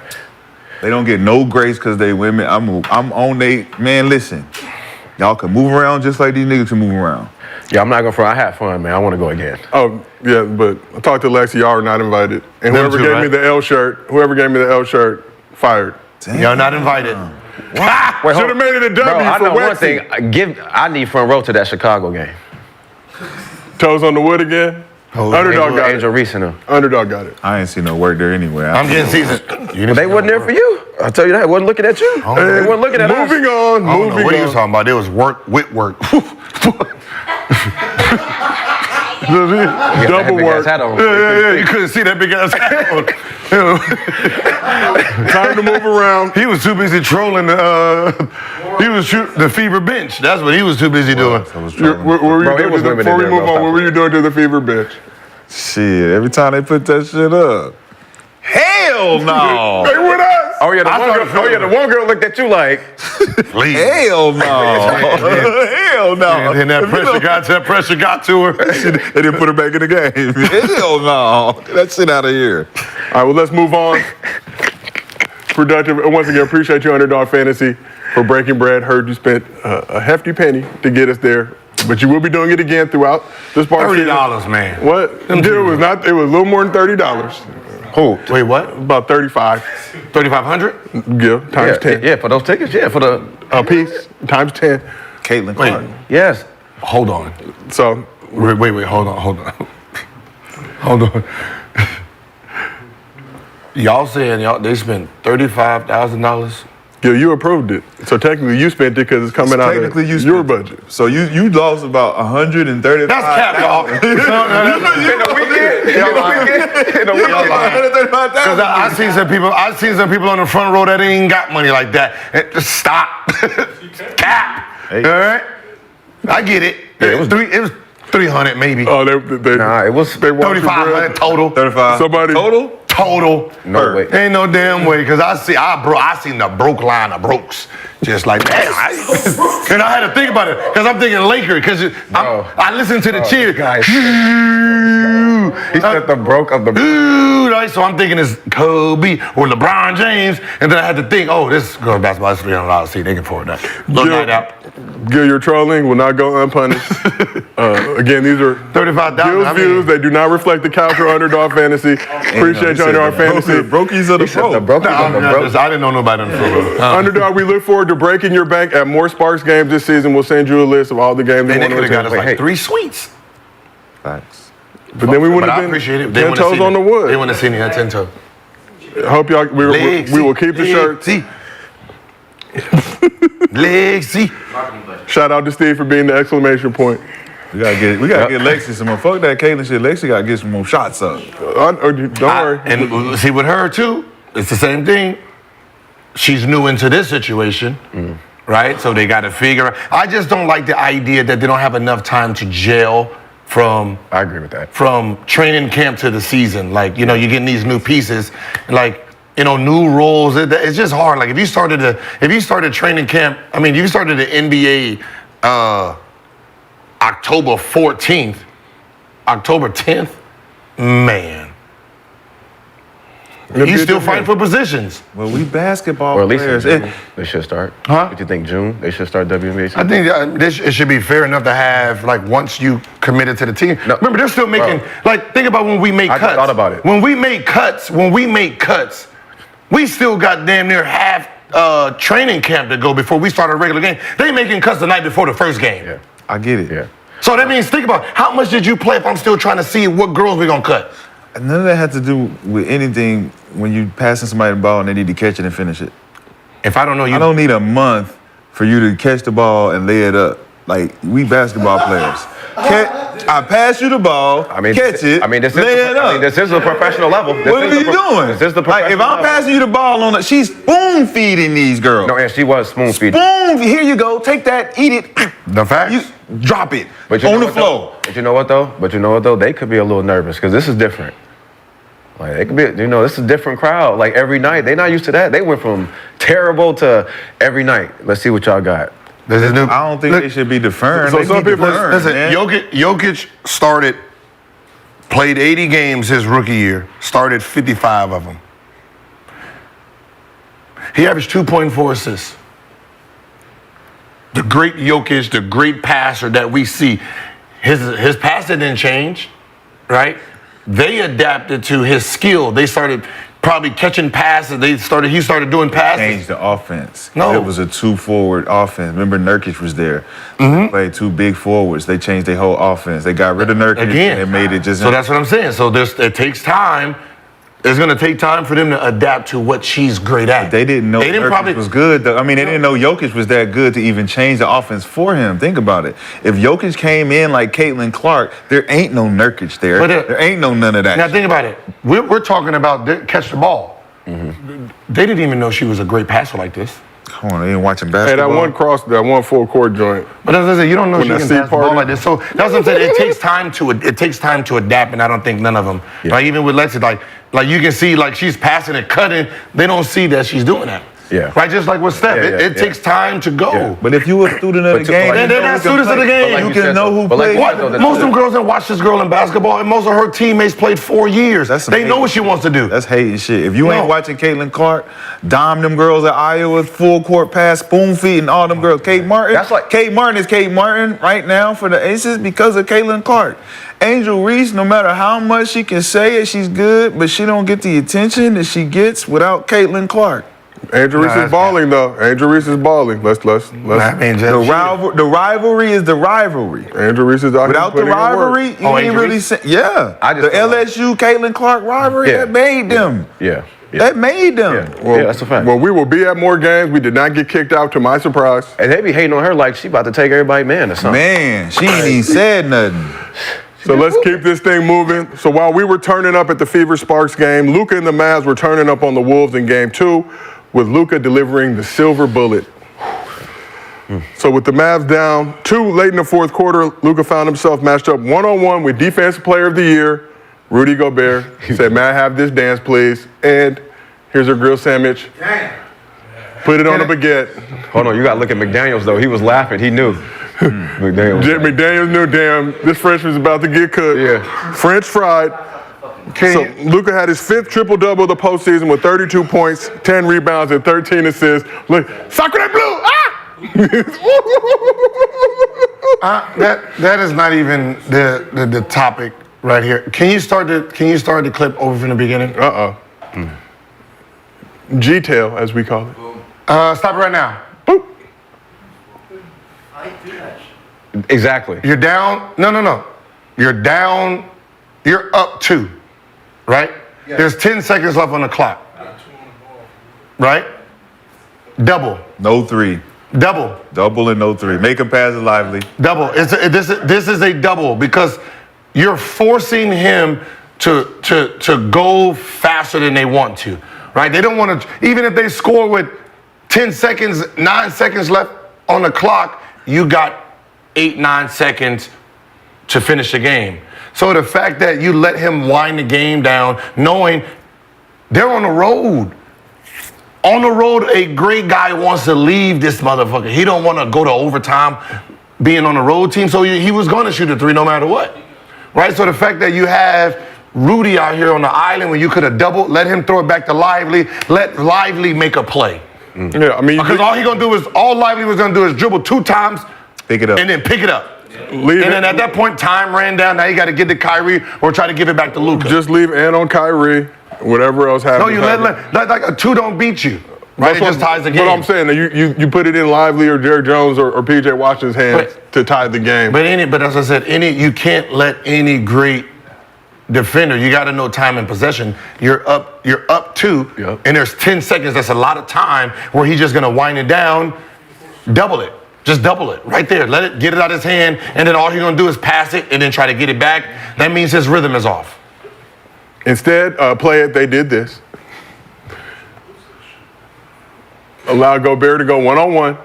They don't get no grace because they women. I'm on they, man, listen. Y'all can move around just like these niggas can move around. Yeah, I'm not going to front. I had fun, man. I want to go again. Oh, yeah, but I talked to Lexi. Y'all are not invited. And whoever gave me the L shirt, fired. Damn. You're not invited. Should have made it a W Bro, I for know one Wexy. thing. I need front row to that Chicago game. Toes on the wood again? Underdog got Angel it. Reese and them. Underdog got it. I ain't seen no work there anyway. I'm getting seasoned. They wasn't there for you. I'll tell you that. They wasn't looking at you. They wasn't looking at us. Moving on. What are you talking about? It was work with work. Double work. Yeah. You couldn't see that big ass hat on. Time to move around. He was too busy trolling he was shooting the fever bench. That's what he was too busy doing. What were you doing before we move on? What were you doing to the fever bench? Shit, every time they put that shit up. Hell no. They with us. Oh yeah, the one girl looked at you like, please. Hell no. Hell no. And that pressure got to her. They didn't put her back in the game. Hell no. Get that shit out of here. All right, well, let's move on. Productive. And once again, appreciate you, Underdog Fantasy, for breaking bread. Heard you spent a hefty penny to get us there. But you will be doing it again throughout this part. $30, man. What? It was a little more than $30. Who? Wait, what? About 35. 3,500? Yeah, times 10. Yeah, for those tickets. Yeah, for the a piece times 10. Caitlin Clark. Yes. Hold on. So wait, hold on. Y'all saying they spent $35,000 Yeah, you approved it. So technically you spent it because it's coming out of your budget. So you lost about $135. That's cap, y'all. In the weekend? Because I seen some people on the front row that ain't got money like that. Just stop. Cap. Hey. All right? I get it. Yeah, it was 300 maybe. Oh, Nah, it was 3,500 total. 35. Somebody Total. No way. Ain't no damn way, because I seen the broke line of brokes. Just like that. And I had to think about it, because I'm thinking Laker, because I listened to the cheer. He said the broke of the Right? So I'm thinking it's Kobe or LeBron James, and then I had to think, oh, this girl basketball is $300 seat. They can afford that. Little night out. Gil, your trolling will not go unpunished. Again, these are $35. Gil's views. They do not reflect the couch or underdog fantasy. Appreciate you, underdog fantasy. Brokies of the broke. I didn't know nobody on the floor. Underdog, we look forward to breaking your bank at more Sparks games this season. We'll send you a list of all the games Man, you they want could have got to us like 3 suites. Facts. But then we would But have I been appreciate it. 10 toes on the wood. They want to see me at 10 toes. Hope y'all, we will keep the shirts. Legacy. Shout out to Steve for being the exclamation point. We gotta get Lexi some more. Fuck that Caitlyn shit. Lexi gotta get some more shots up. Don't worry. And see, with her too, it's the same thing. She's new into this situation, right? So they got to figure out. I just don't like the idea that they don't have enough time to gel from. I agree with that. From training camp to the season. Like, you're getting these new pieces, like, new roles. It's just hard. Like, if you started training camp, if you started the NBA October 14th, October 10th, man. He's still fighting for positions. Well, we basketball Or at least in players. June, they should start. Huh? What you think, June? They should start WNBA season? I think it should be fair enough to have, like, once you committed to the team. No. Remember, they're still making, think about when we make cuts. I thought about it. When we make cuts, we still got damn near half training camp to go before we start a regular game. They making cuts the night before the first game. Yeah. I get it. Yeah. So that means, think about how much did you play if I'm still trying to see what girls we gonna cut? None of that had to do with anything when you passing somebody the ball and they need to catch it and finish it. If I don't know you, I don't need a month for you to catch the ball and lay it up. Like, we basketball players. I pass you the ball, catch it, lay it up. This is a professional level. What are you doing? This is the Like, if I'm passing you the ball on she's spoon feeding these girls. No, and she was spoon feeding. Here you go, take that, eat it. the facts. You drop it But on the floor. But you know what though? They could be a little nervous because this is different. Like, they could be, this is a different crowd. Like, every night, they're not used to that. They went from terrible to every night. Let's see what y'all got. I don't think they should be deferring. So some people, Listen, Jokic played 80 games his rookie year, started 55 of them. He averaged 2.4 assists. The great Jokic, the great passer that we see, his passing didn't change, right? They adapted to his skill. They started probably catching passes. He started doing passes. Changed the offense. No. It was a 2-forward offense. Remember, Nurkic was there. They played 2 big forwards. They changed their whole offense. They got rid of Nurkic and they made it just. So that's what I'm saying. So it takes time. It's going to take time for them to adapt to what she's great at. They didn't know Nurkic was good, though. They didn't know Jokic was that good to even change the offense for him. Think about it. If Jokic came in like Caitlin Clark, there ain't no Nurkic there. There ain't none of that. Now think about it. We're talking about catch the ball. Mm-hmm. They didn't even know she was a great passer like this. Come on, they ain't watching Hey, basketball. that one full court joint. But as I said, you don't know When she that can Steve pass the ball party- like this. So that's what I'm saying. It takes time to adapt, and I don't think none of them. Yeah. Like, even with Lexi, like you can see, like, she's passing and cutting. They don't see that she's doing that. Yeah. Right, just like with Steph. It takes time to go. Yeah. But if you a student of the game, They're not students of the game. You can know who plays. Most of them girls that watch this girl in basketball, and most of her teammates played 4 years. They know what she wants to do. That's hating shit. If you ain't watching Caitlin Clark, dime them girls at Iowa, full court pass, spoon feeding all them girls. Kate Martin. Kate Martin is Kate Martin right now for the Aces because of Caitlin Clark. Angel Reese, no matter how much she can say it, she's good, but she don't get the attention that she gets without Caitlin Clark. Andrew Reese is balling, though. Andrew Reese is balling. Let's. The rivalry is the rivalry. Andrew Reese is out Without here the putting in work. rivalry, you ain't really. The LSU Caitlin Clark rivalry that made them. Yeah. That made them. Well, that's a fact. Well, we will be at more games. We did not get kicked out, to my surprise. And they be hating on her like she about to take everybody man or something. Man, she ain't even said nothing. So let's keep this thing moving. So while we were turning up at the Fever Sparks game, Luka and the Mavs were turning up on the Wolves in game 2, with Luka delivering the silver bullet. So with the Mavs down 2 late in the fourth quarter, Luka found himself matched up one-on-one with Defensive Player of the Year, Rudy Gobert. He said, "May I have this dance, please?" And here's a grilled sandwich. Put it on a baguette. Hold on, you gotta look at McDaniels though. He was laughing, he knew. McDaniels knew, damn, this French was about to get cooked. Yeah. French fried. So Luka had his 5th triple-double of the postseason with 32 points, 10 rebounds, and 13 assists. Look, Sacre Blue! That is not even the topic right here. Can you start the clip over from the beginning? G-tail, as we call it. Stop it right now. Boop. Exactly. You're down. No. You're down. You're up 2, right? Yeah. There's 10 seconds left on the clock. Right? Double. No 3. Double. Double and no 3. Make him pass it lively. Double. This is a double because you're forcing him to go faster than they want to, right? They don't want to, even if they score with 10 seconds, 9 seconds left on the clock, you got 8, 9 seconds to finish the game. So the fact that you let him wind the game down, knowing they're on the road. On the road, a great guy wants to leave this motherfucker. He don't want to go to overtime being on the road team, so he was going to shoot a 3 no matter what. Right? So the fact that you have Rudy out here on the island when you could have doubled, let him throw it back to Lively, let Lively make a play. Yeah, I mean, because all Lively was going to do is dribble 2 times, pick it up, and then pick it up. And then at that point, time ran down. Now you got to get to Kyrie or try to give it back to Luka. Just leave and on Kyrie. Whatever else happens. No, you like a 2 don't beat you. Right? It just ties the game. But I'm saying that you put it in Lively or Jerry Jones or PJ Washington's hands to tie the game. But as I said, you can't let any great defender. You got to know time and possession. You're up 2, and there's 10 seconds. That's a lot of time where he's just gonna wind it down, double it. Just double it right there. Get it out of his hand, and then all he's gonna do is pass it and then try to get it back. That means his rhythm is off. Instead, they did this. Allow Gobert to go one-on-one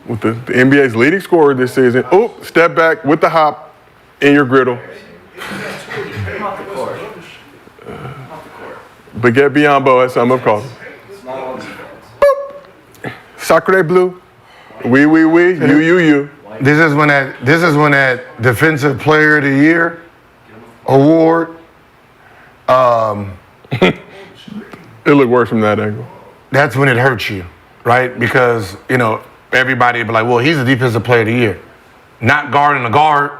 with the NBA's leading scorer this season. Oop, step back with the hop in your griddle. Baguette Biombo, as some have called it. Sacre Bleu. Oui, you. This is when that Defensive Player of the Year award. It looked worse from that angle. That's when it hurts you, right? Because, everybody would be like, well, he's a Defensive Player of the Year. Not guarding a guard,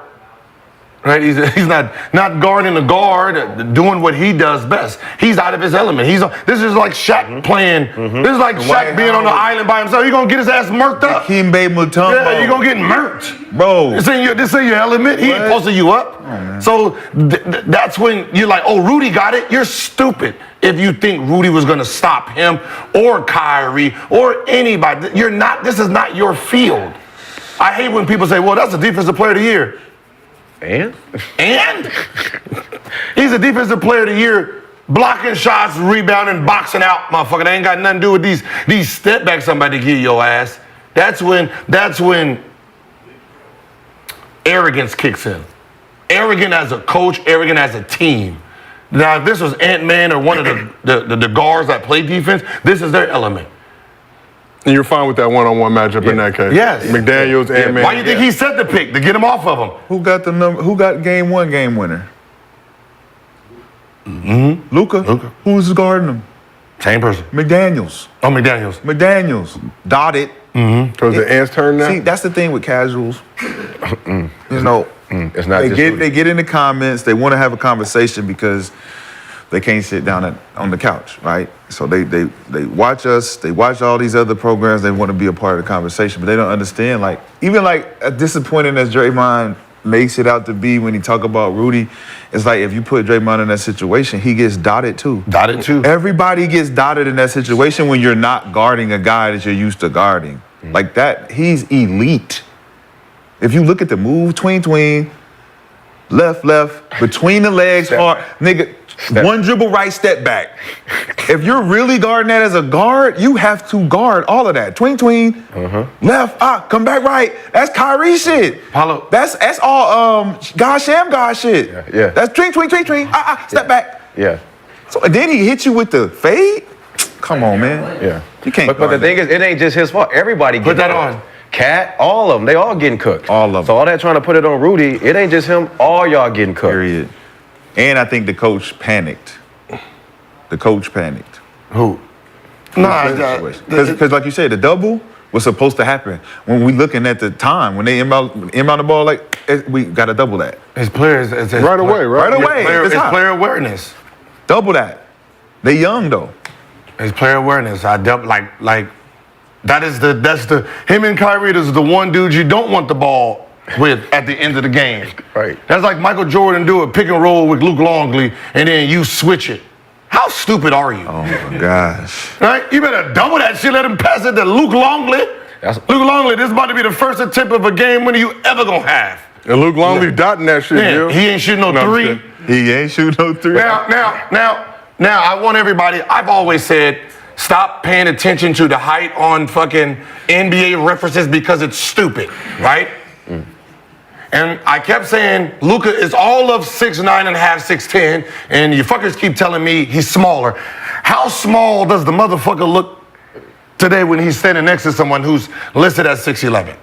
right? He's not guarding a guard, doing what he does best. He's out of his element. This is like Shaq playing. This is like Shaq being on the island by himself. You're going to get his ass murked up. Kimbe Mutombo. Yeah, you're going to get murked. Bro. This ain't your element. He ain't posting you up. So that's when you're like, oh, Rudy got it. You're stupid if you think Rudy was going to stop him or Kyrie or anybody. This is not your field. I hate when people say, well, that's a Defensive Player of the Year. And? He's a Defensive Player of the Year, blocking shots, rebounding, boxing out, motherfucker. They ain't got nothing to do with these step backs somebody give your ass. That's when arrogance kicks in. Arrogant as a coach, arrogant as a team. Now, if this was Ant-Man or one of the guards that play defense, this is their element. And you're fine with that one-on-one matchup in that case? Yes. McDaniels, Ant-Man. Why do you think he set the pick? To get him off of him. Who got the number? Who got game 1 game winner? Luka. Who was guarding him? Same person. McDaniels. Oh, McDaniels. Dotted. So the ants turn now? See, that's the thing with casuals. It's not they get in the comments. They want to have a conversation because they can't sit down on the couch, right? So they watch us. They watch all these other programs. They want to be a part of the conversation, but they don't understand. Even as disappointing as Draymond makes it out to be when he talk about Rudy, it's like if you put Draymond in that situation, he gets dotted too. Dotted too. Everybody gets dotted in that situation when you're not guarding a guy that you're used to guarding. Like that, he's elite. If you look at the move, tween, left, between the legs, hard, nigga, one dribble right, step back. If you're really guarding that as a guard, you have to guard all of that. Tween, left, come back right. That's Kyrie shit. Paulo. That's all God shit. Yeah. That's tween, step back. Yeah. So and then he hit you with the fade? Come on, man. Yeah. You can't But the guard thing is, it ain't just his fault. Everybody Put getting that cooked. Cat, all of them. They all getting cooked. All of them. So all that trying to put it on Rudy, it ain't just him. All y'all getting cooked. Period. And I think the coach panicked. Who? Because like you said, the double was supposed to happen. When we looking at the time, when they inbound the ball, like, we got to double that. His players. It's Right away, right? Right away. It's player awareness. Double that. They young, though. His player awareness. Like that's the him and Kyrie is the one dude you don't want the ball with at the end of the game. Right. That's like Michael Jordan do a pick and roll with Luke Longley and then you switch it. How stupid are you? Oh, my gosh. Right? You better double that shit. Let him pass it to Luke Longley. Luke Longley, this is about to be the first attempt of a game winner you ever gonna have. And Luke Longley dotting that shit, Man, Gil. he ain't shooting no three. He ain't shooting no three. Now, I want everybody, I've always said, stop paying attention to the height on fucking NBA references because it's stupid, right? And I kept saying, Luka is all of 6'9 and a half, 6'10, and you fuckers keep telling me he's smaller. How small does the motherfucker look today when he's standing next to someone who's listed as 6'11"?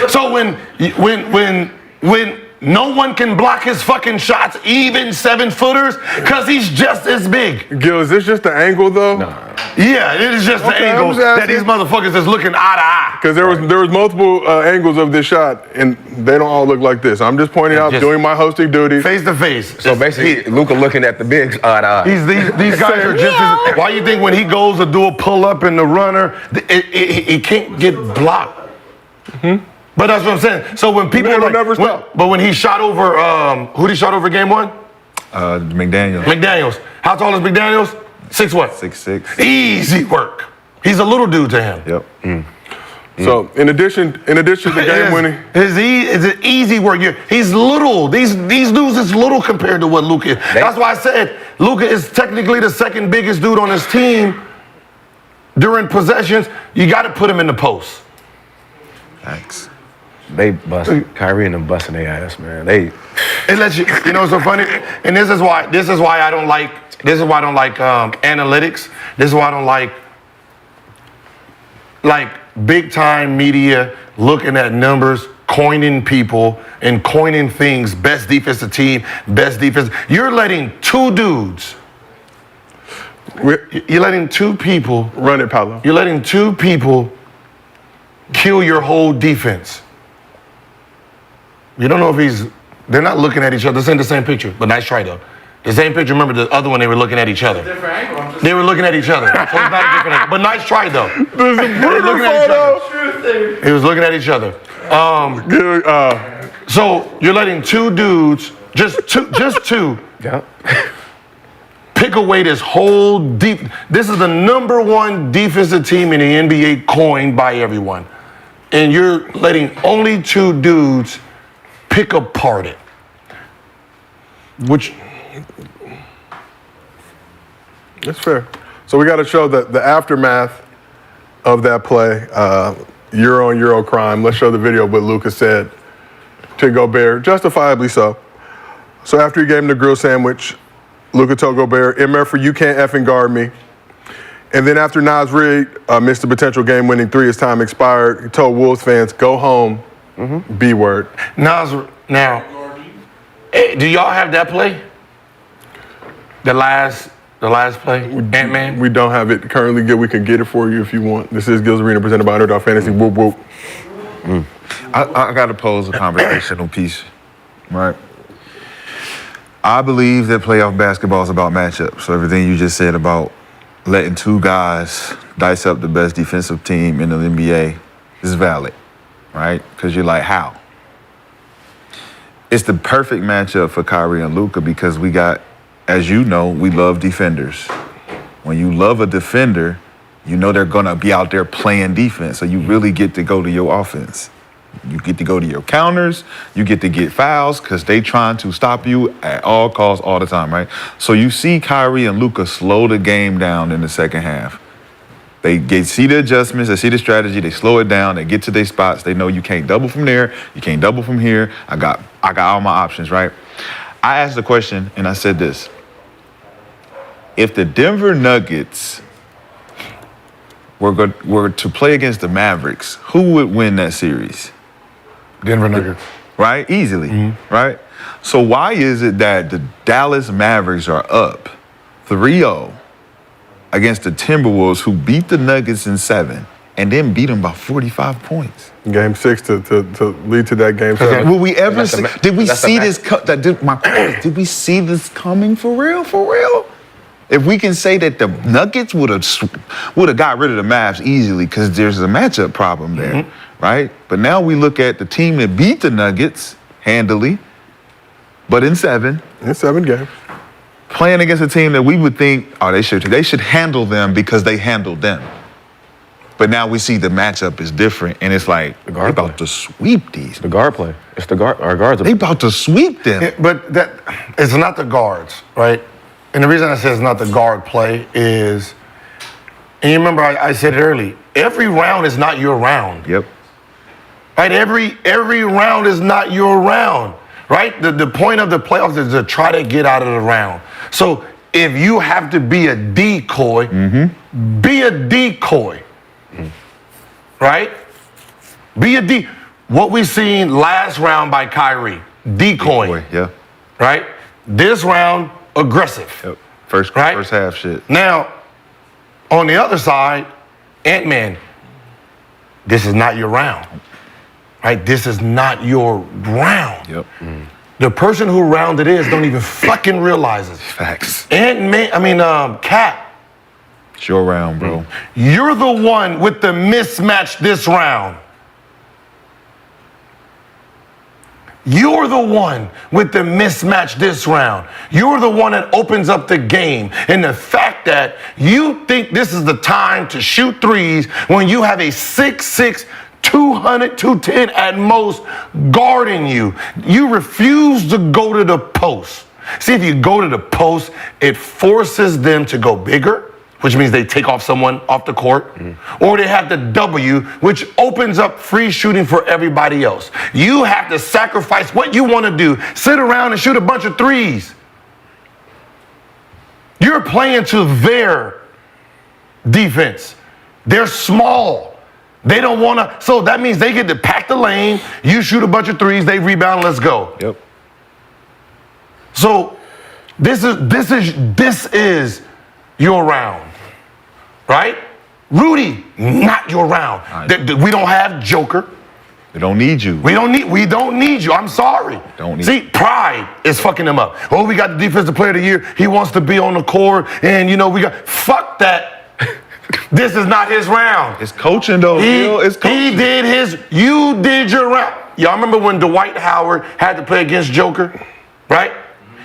So when no one can block his fucking shots, even 7-footers, because he's just as big. Gil, is this just the angle, though? Yeah, it is just the Okay, angle I'm just that these motherfuckers is looking eye to eye. Because there was multiple angles of this shot, and they don't all look like this. I'm just pointing out, just doing my hosting duty. Face to face. So basically, Luka looking at the bigs eye to eye. These guys are just as, why you think when he goes to do a pull-up in the runner, he can't get blocked? But that's what I'm saying. So when people Man, are like, never stop. but when he shot over, who did he shot over game one? McDaniels. How tall is McDaniels? 6 what? 6'6". Easy work. He's a little dude to him. Yep. So in addition to the game winning, It's an easy work. He's little. These dudes is little compared to what Luka is. That's why I said Luka is technically the second biggest dude on his team. During possessions, you got to put him in the post. Thanks. They bust Kyrie and them busting their ass, man. It lets you. You know what's so funny? And this is why I don't like analytics. This is why I don't like big time media looking at numbers, coining people and coining things. Best defensive team, best defense. You're letting two dudes. You're letting two people. Run it, Paolo. You're letting two people kill your whole defense. You don't know if they're not looking at each other. This ain't the same picture, but nice try though. The same picture, remember the other one, they were looking at each other. Different angle. They were looking at each other. So it's not a different angle, but nice try though. There's a brutal photo. He was looking at each other. So you're letting two dudes, just two, pick away this whole deep. This is the #1 defensive team in the NBA coined by everyone. And you're letting only two dudes pick apart it. Which, That's fair. So we got to show the aftermath of that play, Euro on Euro crime. Let's show the video of what Luka said to Gobert, justifiably so. So after he gave him the grill sandwich, Luka told Gobert, MF, you can't effing guard me. And then after Nas Reed missed the potential game-winning three, his time expired, he told Wolves fans, go home, B-word. Nas, now, hey, do y'all have that play? The last play, Ant-Man? We don't have it currently. We can get it for you if you want. This is Gil's Arena presented by Underdog Fantasy. Whoop, whoop. I got to pose a conversational piece, right? I believe that playoff basketball is about matchups. So everything you just said about letting two guys dice up the best defensive team in the NBA is valid, right? Because you're like, how? it's the perfect matchup for Kyrie and Luka because we got, as you know, we love defenders. When you love a defender, you know they're gonna be out there playing defense, so you really get to go to your offense. You get to go to your counters, you get to get fouls because they trying to stop you at all costs all the time, right? So you see Kyrie and Luka slow the game down in the second half. They see the adjustments, they see the strategy, they slow it down, they get to their spots, they know you can't double from there, you can't double from here. I got all my options, right? I asked the question and I said this. If the Denver Nuggets were to play against the Mavericks, who would win that series? Denver Nuggets. Right? Easily, right? So why is it that the Dallas Mavericks are up 3-0 against the Timberwolves who beat the Nuggets in 7 and then beat them by 45 points? Game 6 to lead to that game 7. Will we ever see, did we see this, did we see this coming for real, for real? If we can say that the Nuggets would have got rid of the Mavs easily because there's a matchup problem there, right? But now we look at the team that beat the Nuggets handily, but in 7. In 7 games. Playing against a team that we would think, oh, they should handle them because they handled them. But now we see the matchup is different, and it's like, they're about to sweep these. The guard play. It's the guard. Our guards. They about to sweep them. But that it's not the guards, right? And the reason I say it's not the guard play is, and you remember I said it early, every round is not your round. Yep. Right? Every round is not your round. Right? The point of the playoffs is to try to get out of the round. So if you have to be a decoy, be a decoy. Right? What we seen last round by Kyrie, decoying. Yeah. Right? This round, aggressive. Yep. First half shit. Now, on the other side, Ant-Man, this is not your round. Right? This is not your round. Yep. The person who round it is don't even fucking realize it. Facts. Cat. It's your round, bro. You're the one with the mismatch this round. You're the one with the mismatch this round. You're the one that opens up the game. And the fact that you think this is the time to shoot threes when you have a 6'6", 200, 210 at most guarding you. You refuse to go to the post. See, if you go to the post, it forces them to go bigger, which means they take off someone off the court, or they have the W, which opens up free shooting for everybody else. You have to sacrifice what you want to do. Sit around and shoot a bunch of threes. You're playing to their defense. They're small. They don't want to, so that means they get to pack the lane, you shoot a bunch of threes, they rebound, let's go. Yep. So this is your round, right? Rudy, not your round. We don't have Joker. They don't need you. We don't need you. I'm sorry. See, pride is fucking them up. Oh, we got the defensive player of the year. He wants to be on the court, and fuck that. This is not his round. It's coaching though. It's coaching. He did his. You did your round. Y'all remember when Dwight Howard had to play against Joker, right?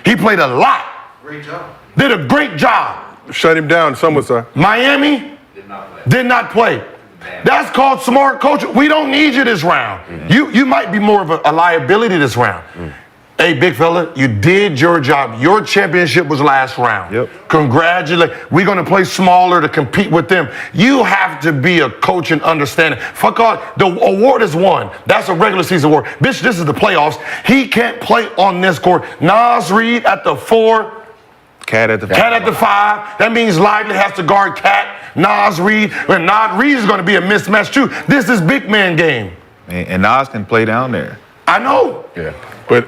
He played a lot. Great job. Did a great job. Shut him down, some would say. Miami did not play. That's called smart coaching. We don't need you this round. You might be more of a liability this round. Hey, big fella, you did your job. Your championship was last round. Yep. Congratulations. We're going to play smaller to compete with them. You have to be a coach and understand it. Fuck off. The award is won. That's a regular season award. Bitch, this is the playoffs. He can't play on this court. Nas Reed at the 4. Cat at the 5. Cat at the 5. That means Lively has to guard Cat. Nas Reed. And Nas Reed is going to be a mismatch too. This is big man game. And Nas can play down there. I know. Yeah.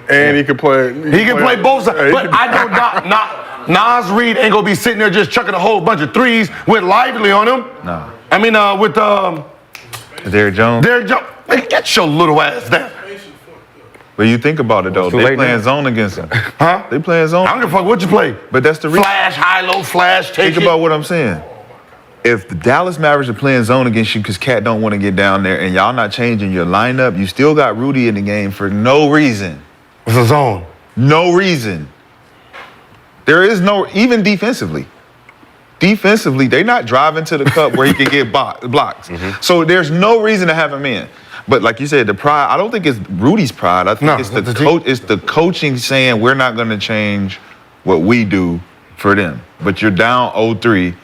And he can play. He can play both sides. But I know Nas Reed ain't gonna be sitting there just chucking a whole bunch of threes with Lively on him. No. I mean, with Derrick Jones. Hey, get your little ass down. But you think about it though, they playing zone against him. Huh? They playing zone. I don't give a fuck what you play. But that's the reason. Flash, high-low, flash, take Think about what I'm saying. If the Dallas Mavericks are playing zone against you because Cat don't want to get down there and y'all not changing your lineup, you still got Rudy in the game for no reason. It's a zone. No reason. There is no, even defensively. Defensively, they're not driving to the cup where he can get blocks. So there's no reason to have him in. But like you said, the pride, I don't think it's Rudy's pride. I think it's the coaching saying we're not going to change what we do for them. But you're down 0-3,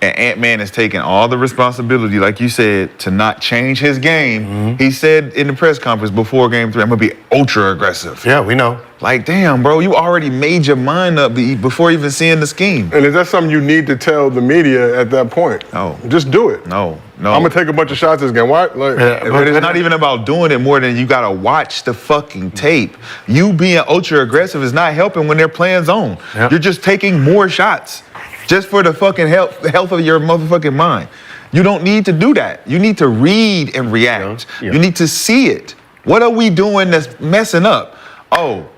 and Ant-Man is taking all the responsibility, like you said, to not change his game. He said in the press conference before Game 3, I'm going to be ultra aggressive. Yeah, we know. Like, damn, bro, you already made your mind up before even seeing the scheme. And is that something you need to tell the media at that point? No. Just do it. No. I'm going to take a bunch of shots this game. Why? Like, But it's not even about doing it more than you got to watch the fucking tape. You being ultra aggressive is not helping when they're playing zone. Yep. You're just taking more shots just for the fucking health of your motherfucking mind. You don't need to do that. You need to read and react. Yeah. You need to see it. What are we doing that's messing up? Oh,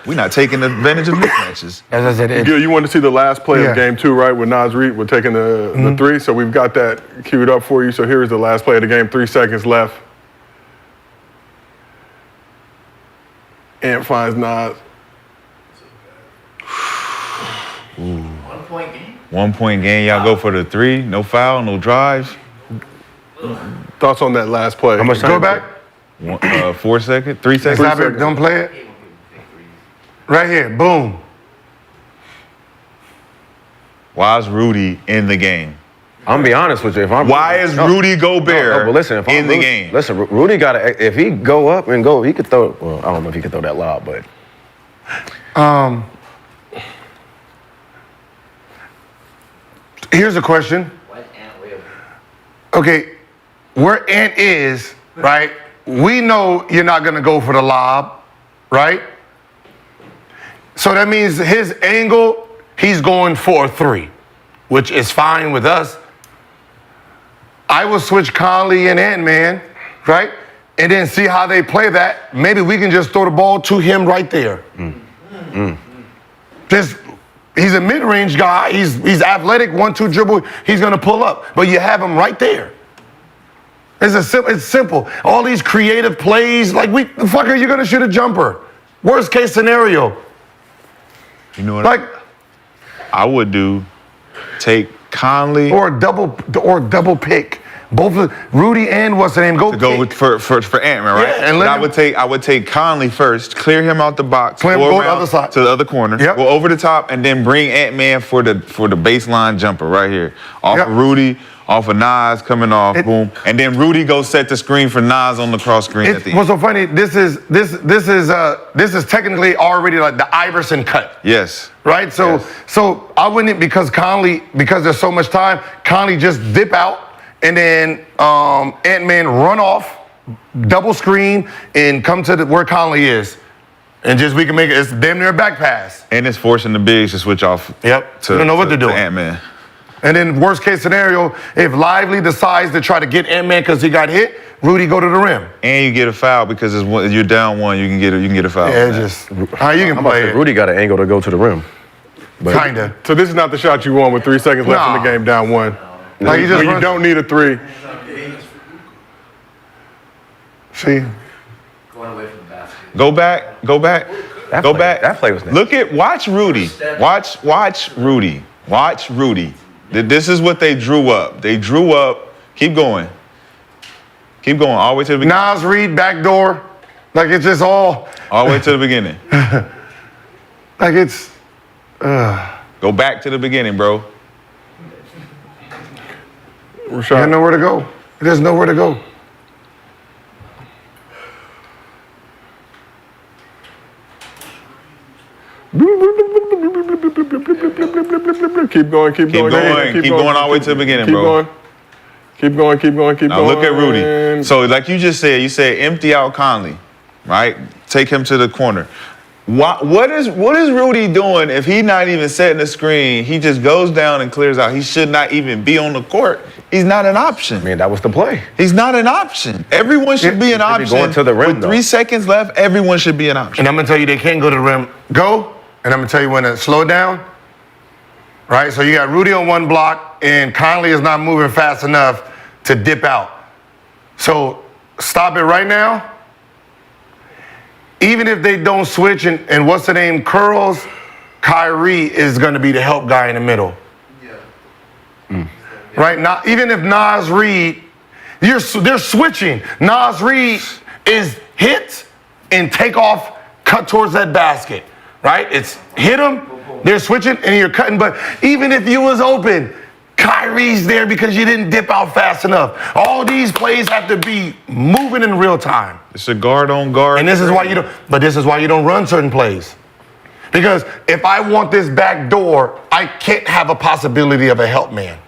we're not taking advantage of mismatches. As I said, Gil, you wanted to see the last play Yeah. of Game 2, right? With Nas Reed, we're taking the three. So we've got that queued up for you. So here's the last play of the game. 3 seconds left. Ant finds Nas. 1 point game. 1 point game, y'all go for the 3. No foul, no drives. Thoughts on that last play? How much time? go back. 4 seconds, 3 seconds. Elaborate, don't play it. Right here, boom. Why is Rudy in the game? I'm gonna be honest with you. Why is Rudy Gobert but listen, if in the Rudy, game? Listen, Rudy got to. If he go up and go, he could throw. Well, I don't know if he could throw that loud, but Here's a question. What Ant will? Okay, where Ant is, right? We know you're not gonna go for the lob, right? So that means his angle, he's going for a 3, which is fine with us. I would switch Conley and Ant-Man, right? And then see how they play that. Maybe we can just throw the ball to him right there. Just, he's a mid-range guy. He's athletic, 1-2 dribble. He's gonna pull up, but you have him right there. It's simple. All these creative plays, like the fucker, you're gonna shoot a jumper. Worst case scenario. You know what Like, I would do? Take Conley or double pick. Both of Rudy and what's the name? to go with, for Ant-Man, right? Yeah, and let I would take Conley first, clear him out the box, Clear him, go go around other side. to the other corner, Yep. go over the top, and then bring Ant-Man for the baseline jumper right here. Off Yep. of Rudy, off of Nas coming off, boom. And then Rudy goes set the screen for Nas on the cross screen at the end. What's so funny? This is technically already like the Iverson cut. Yes. Right? So I wouldn't, because there's so much time, Conley just dip out and then Ant-Man run off, double screen, and come to where Conley is. And just we can make it's damn near a back pass. And it's forcing the bigs to switch off. Yep. To, They don't know what to- they're doing. to Ant-Man. And then worst case scenario, if Lively decides to try to get Ant-Man because he got hit, Rudy go to the rim. And you get a foul because you're down 1. You can get a foul. Yeah, it's just how you can play it. Rudy got an angle to go to the rim. But Kinda. So this is not the shot you want with 3 seconds left in Nah. the game, down 1. Like you just When you run- don't need a 3. See, Going away from the basket. Go back. That play was nasty. Watch Rudy. Watch Rudy. Watch Rudy. This is what they drew up. They drew up. Keep going. All the way to the beginning. Nas Reed back door, like it's just all All the way to the beginning. like it's. Go back to the beginning, bro. There's Rashad. nowhere to go. There's nowhere to go. Keep going. Keep going all the way to the beginning, bro. Keep going. Now look at Rudy. So like you just said, you said empty out Conley, right? Take him to the corner. What is Rudy doing if he's not even setting the screen? He just goes down and clears out. He should not even be on the court. He's not an option. I mean, that was the play. He's not an option. Everyone should be an should be option. going to the rim, With though. 3 seconds left, everyone should be an option. And I'm gonna tell you they can't go to the rim. Go, and I'm gonna tell you when to slow down. Right? So you got Rudy on one block, and Conley is not moving fast enough to dip out. So stop it right now. even if they don't switch and what's the name, curls, Kyrie is going to be the help guy in the middle. Right? Now, even if Nas Reed, they're switching. Nas Reed is hit and take off, cut towards that basket. Right? It's hit him, they're switching, and you're cutting. But even if you was open, Kyrie's there because you didn't dip out fast enough. All these plays have to be moving in real time. It's a guard on guard. And this is why you don't run certain plays. Because if I want this back door, I can't have a possibility of a help man.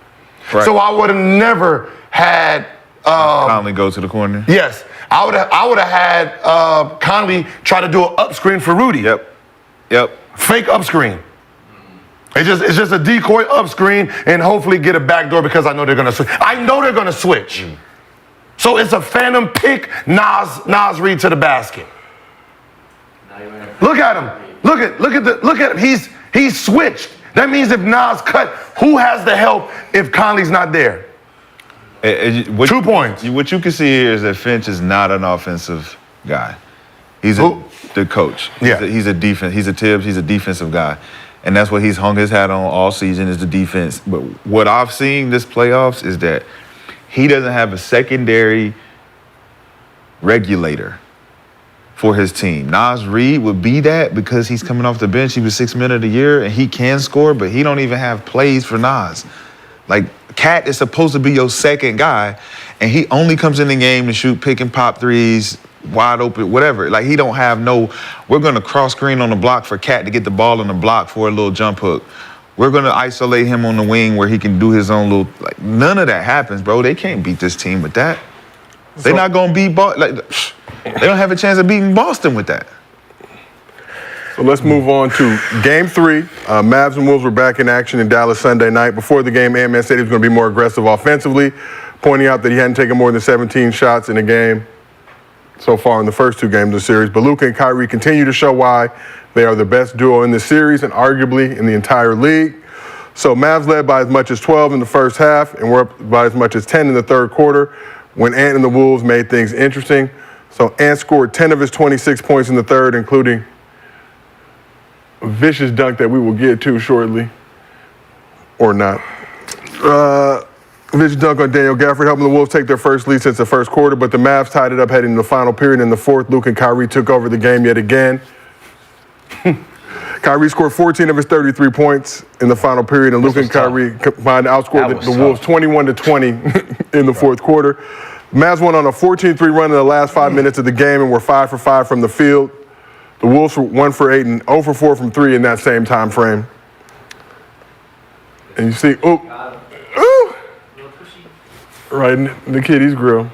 Right. So I would have never had Conley go to the corner. Yes. I would have had Conley try to do an up screen for Rudy. Yep. Fake up screen. It's just a decoy up screen and hopefully get a back door because I know they're gonna switch. So it's a phantom pick, Nas Reed to the basket. Look at him. Look at him. He's switched. That means if Nas cut, who has the help if Conley's not there? 2 points. What you can see here is that Finch is not an offensive guy. He's the coach. He's a defense. He's a Tibbs. He's a defensive guy, and that's what he's hung his hat on all season is the defense. But what I've seen this playoffs is that he doesn't have a secondary regulator for his team. Nas Reed would be that because he's coming off the bench. He was 6th man of the year, and he can score, but he don't even have plays for Nas. Like, Cat is supposed to be your second guy, and he only comes in the game to shoot pick and pop threes, wide open, whatever. Like, he don't have we're going to cross screen on the block for Cat to get the ball in the block for a little jump hook. We're going to isolate him on the wing where he can do his own little, like, none of that happens, bro. They can't beat this team with that. They're not going to beat Boston. Like, they don't have a chance of beating Boston with that. So let's move on to Game 3. Mavs and Wolves were back in action in Dallas Sunday night. Before the game, Ant-Man said he was going to be more aggressive offensively, pointing out that he hadn't taken more than 17 shots in a game so far in the first 2 games of the series. But Luka and Kyrie continue to show why they are the best duo in this series and arguably in the entire league. So Mavs led by as much as 12 in the first half and were up by as much as 10 in the third quarter when Ant and the Wolves made things interesting. So Ant scored 10 of his 26 points in the third, including a vicious dunk that we will get to shortly, or not. Vicious dunk on Daniel Gafford, helping the Wolves take their first lead since the first quarter, but the Mavs tied it up heading into the final period. In the fourth, Luka and Kyrie took over the game yet again. Kyrie scored 14 of his 33 points in the final period, and Luka and Kyrie combined to outscore the Wolves 21-20 in the fourth quarter. Mavs went on a 14-3 run in the last 5 minutes of the game and were 5 for 5 from the field. The Wolves were 1 for 8 and 0 for 4 from 3 in that same time frame. And you see, right in the kiddies' grill.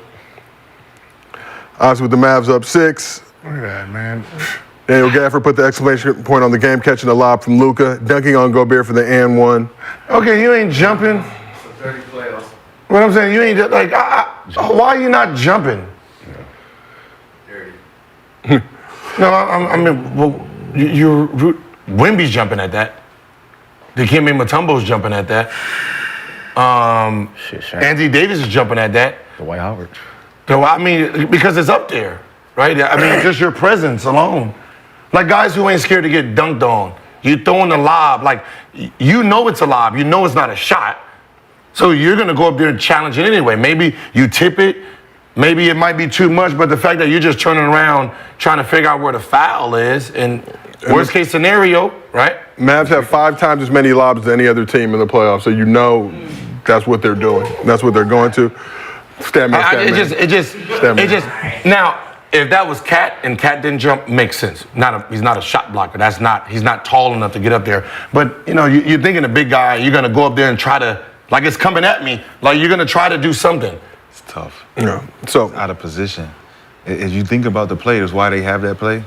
Obviously with the Mavs up 6. Look at that, man. Daniel Gafford put the exclamation point on the game, catching a lob from Luka, dunking on Gobert for the and one. Okay, you ain't jumping. 30 playoffs. What I'm saying, you ain't just like, why are you not jumping? 30. No, I mean, well, Wemby's jumping at that. Dikembe Mutombo's jumping at that. Anthony Davis is jumping at that. Dwight Howard. So, I mean, because it's up there, right? I mean, just your presence alone. Like guys who ain't scared to get dunked on. You throwing the lob, like, you know it's a lob. You know it's not a shot. So you're going to go up there and challenge it anyway. Maybe you tip it. Maybe it might be too much, but the fact that you're just turning around trying to figure out where the foul is, and worst case scenario, right? Mavs have 5 times as many lobs as any other team in the playoffs, so you know that's what they're doing. That's what they're going to. Now, if that was Cat and Cat didn't jump, makes sense. He's not a shot blocker. He's not tall enough to get up there. But, you know, you're thinking a big guy, you're going to go up there and try to, like it's coming at me, like you're going to try to do something. It's tough. Yeah. So out of position. As you think about the players, why they have that play?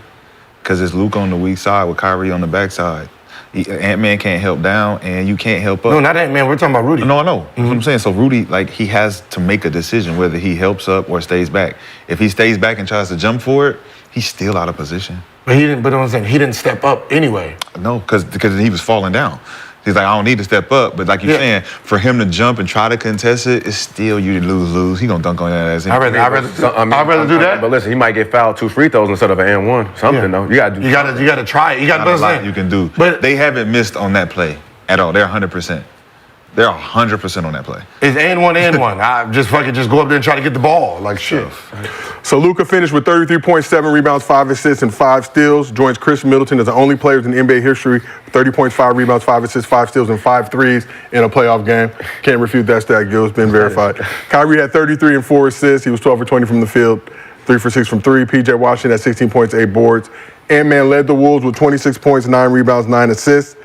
Because it's Luka on the weak side with Kyrie on the backside. Ant-Man can't help down, and you can't help up. No, not Ant-Man. We're talking about Rudy. No, I know. That's what I'm saying. So Rudy, like, he has to make a decision whether he helps up or stays back. If he stays back and tries to jump for it, he's still out of position. But he didn't. But I'm saying he didn't step up anyway. No, because he was falling down. He's like, I don't need to step up, but like you're saying, for him to jump and try to contest it, it's still you lose. He gonna dunk on that ass. I'd rather do that. But listen, he might get fouled 2 free throws instead of an and one. Something though. You gotta try it. You gotta do something you can do. But they haven't missed on that play at all. They're 100%. They're 100% on that play. It's and one. I just go up there and try to get the ball. Like shit. So Luka finished with 33.7 rebounds, 5 assists, and 5 steals. Joins Chris Middleton as the only players in NBA history with 30 points, 5 rebounds, 5 assists, 5 steals, and 5 threes in a playoff game. Can't refute that stat, Gil. It's been verified. Kyrie had 33 and 4 assists. He was 12 for 20 from the field, 3 for 6 from 3. PJ Washington had 16 points, 8 boards. Ant-Man led the Wolves with 26 points, 9 rebounds, 9 assists.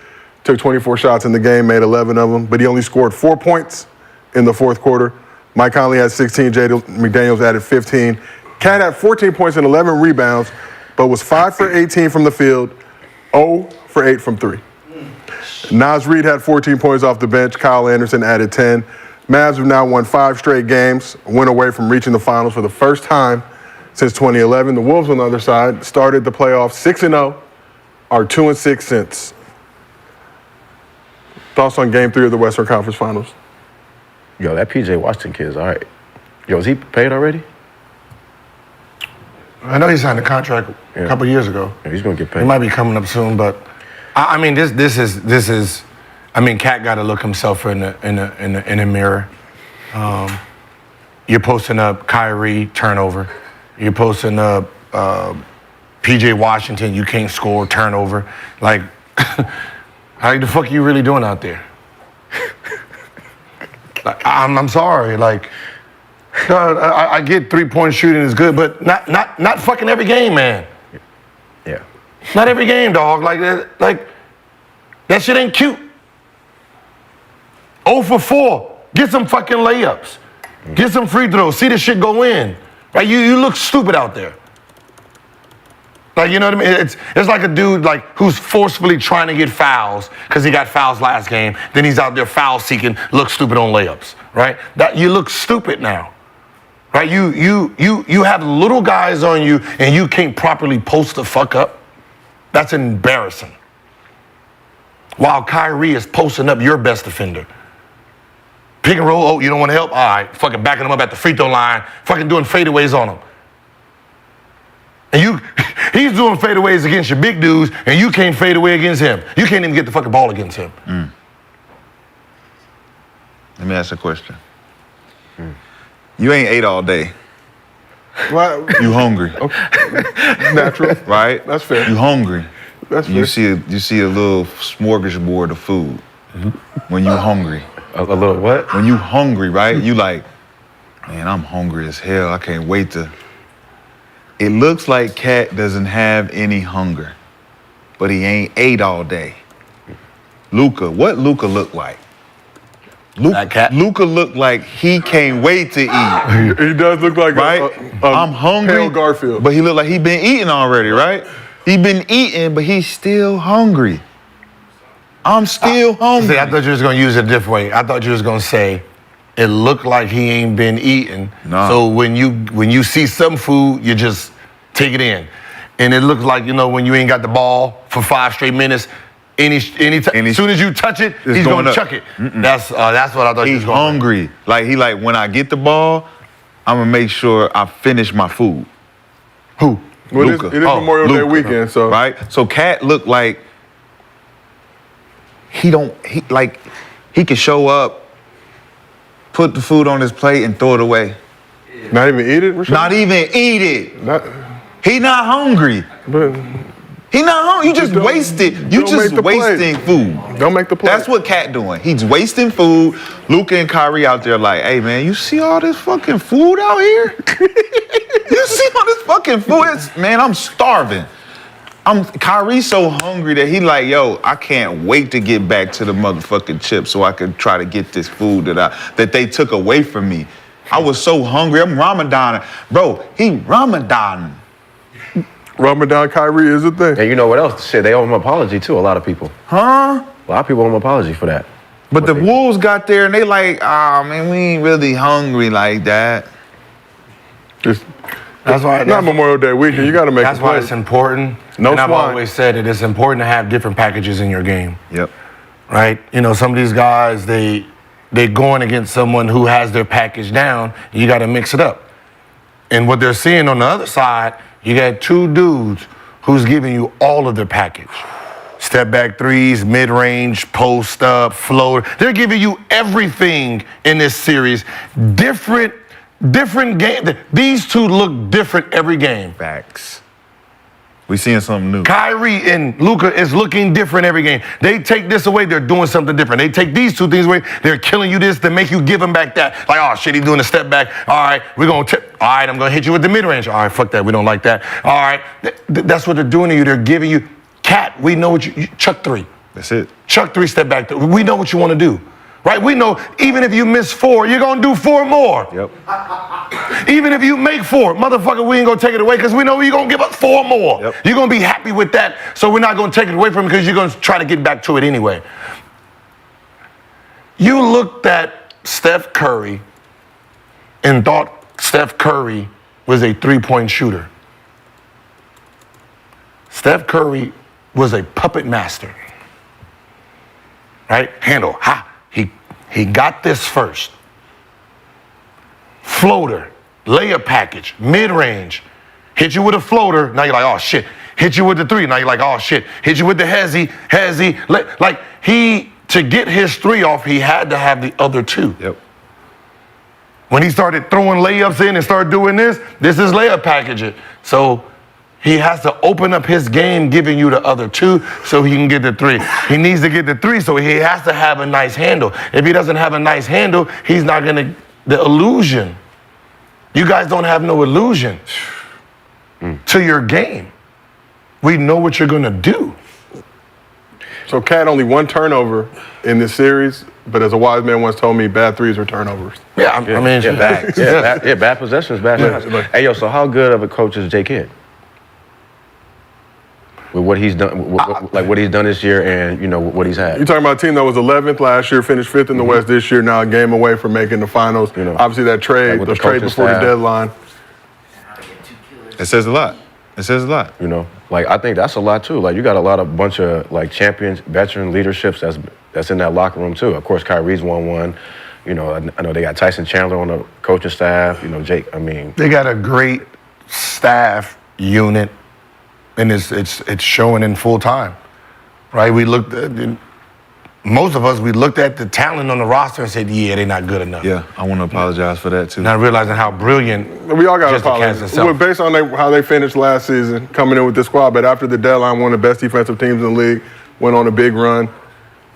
Took 24 shots in the game, made 11 of them, but he only scored 4 points in the fourth quarter. Mike Conley had 16, Jaden McDaniels added 15. Cat had 14 points and 11 rebounds, but was 5 for 18 from the field, 0 for 8 from 3. Naz Reid had 14 points off the bench. Kyle Anderson added 10. Mavs have now won 5 straight games, went away from reaching the finals for the first time since 2011. The Wolves on the other side started the playoffs 6-0, are 2-6 since. Thoughts on Game 3 of the Western Conference Finals? Yo, that PJ Washington kid is all right. Yo, is he paid already? I know he signed a contract a couple years ago. Yeah, he's gonna get paid. He might be coming up soon, but I mean, this is. I mean, Cat got to look himself in the mirror. You're posting up Kyrie turnover. You're posting up PJ Washington. You can't score turnover. Like, how the fuck are you really doing out there? Like, I'm sorry. Like, I get 3-point shooting is good, but not fucking every game, man. Yeah. Not every game, dog. Like that shit ain't cute. 0 for 4. Get some fucking layups. Get some free throws. See the shit go in. Right? You look stupid out there. Like, you know what I mean? It's like a dude like who's forcefully trying to get fouls because he got fouls last game. Then he's out there foul seeking, look stupid on layups. Right? That you look stupid now. Right? You have little guys on you and you can't properly post the fuck up. That's embarrassing. While Kyrie is posting up your best defender. Pick and roll, oh, you don't want to help? All right, fucking backing him up at the free throw line, fucking doing fadeaways on him. And he's doing fadeaways against your big dudes, and you can't fade away against him. You can't even get the fucking ball against him. Let me ask a question. You ain't ate all day. Well, You hungry, natural. right? That's fair. You hungry. That's fair. You see a little smorgasbord of food when you hungry. A little what? When you hungry, right? You like, man, I'm hungry as hell. I can't wait to. It looks like Cat doesn't have any hunger, but he ain't ate all day. Luka, what Luka look like? Luka looked like he can't wait to eat. He does look like right? I'm hungry. Pale Garfield. But he look like he been eating already, right? He been eating, but he's still hungry. I'm still hungry. See, I thought you was gonna use it a different way. I thought you was gonna say, it looked like he ain't been eating. No. So when you see some food, you just take it in. And it looks like, when you ain't got the ball for 5 straight minutes, as soon as you touch it, he's gonna chuck it. That's what I thought he was He's going hungry. Like when I get the ball, I'm gonna make sure I finish my food. Who? Well, Luka. it is Memorial Day weekend, so. Right? So Cat looked like he can show up, put the food on his plate and throw it away. Not even eat it, Rashad? Not even eat it. He not hungry. But He not hungry. You just wasted. You don't just make the play. wasting food. Don't make the play. That's what Cat doing. He's wasting food. Luka and Kyrie out there like, hey man, you see all this fucking food out here? You see all this fucking food? Man, I'm starving. Kyrie's so hungry that he like, yo, I can't wait to get back to the motherfucking chip so I can try to get this food that they took away from me. I was so hungry. I'm Ramadan. Bro, he Ramadan. Ramadan Kyrie is a thing. And you know what else? Shit, they owe him an apology too, a lot of people. Huh? A lot of people owe him an apology for that. But the Wolves got there and they like, man, we ain't really hungry like that. That's why not Memorial Day weekend. You got to make. That's why it's important. No and I've swine. always said it's important to have different packages in your game. Yep. right? You know, some of these guys, they're going against someone who has their package down. You got to mix it up. And what they're seeing on the other side, you got two dudes who's giving you all of their package. Step back threes, mid-range, post up, floater. They're giving you everything in this series. Different game. These two look different every game. Facts. We seeing something new. Kyrie and Luka is looking different every game. They take this away, they're doing something different. They take these two things away, they're killing you this to make you give them back that. Like, oh shit, he's doing a step back. All right, we're gonna tip. All right, I'm gonna hit you with the mid-range. All right, fuck that, we don't like that. All right, that's what they're doing to you. They're giving you, Cat, we know what you chuck three. That's it. Chuck three, step back. We know what you want to do. Right? We know even if you miss 4, you're going to do 4 more. Yep. Even if you make 4, motherfucker, we ain't going to take it away because we know you're going to give us 4 more. Yep. You're going to be happy with that, so we're not going to take it away from you because you're going to try to get back to it anyway. You looked at Steph Curry and thought Steph Curry was a 3-point shooter. Steph Curry was a puppet master. Right? Handle. Ha! He got this first. Floater, layup package, mid-range. Hit you with a floater, now you're like, oh shit. Hit you with the 3, now you're like, oh shit. Hit you with the hezzy. Like, to get his 3 off, he had to have the other 2. Yep. When he started throwing layups in and started doing this is layup package. So he has to open up his game, giving you the other 2 so he can get the 3. He needs to get the 3, so he has to have a nice handle. If he doesn't have a nice handle, he's not gonna, the illusion. You guys don't have no illusion to your game. We know what you're gonna do. So Cat, only 1 turnover in this series, but as a wise man once told me, bad threes are turnovers. Yeah, I mean, bad possessions, bad shots. Hey, yo, so how good of a coach is J. Kidd? With what he's done, what he's done this year, and what he's had. You're talking about a team that was 11th last year, finished 5th in the West this year, now a game away from making the finals. Obviously, that trade, those trades before the deadline. It says a lot. It says a lot. I think that's a lot too. Like, you got a bunch of champions, veteran leaderships that's in that locker room too. Of course, Kyrie's won one. I know they got Tyson Chandler on the coaching staff. Jake. They got a great staff unit. And it's showing in full time, right? Most of us, we looked at the talent on the roster and said, yeah, they're not good enough. Yeah, I want to apologize for that too. Not realizing how brilliant. We all got to apologize. Based on how they finished last season, coming in with the squad, but after the deadline, one of the best defensive teams in the league, went on a big run.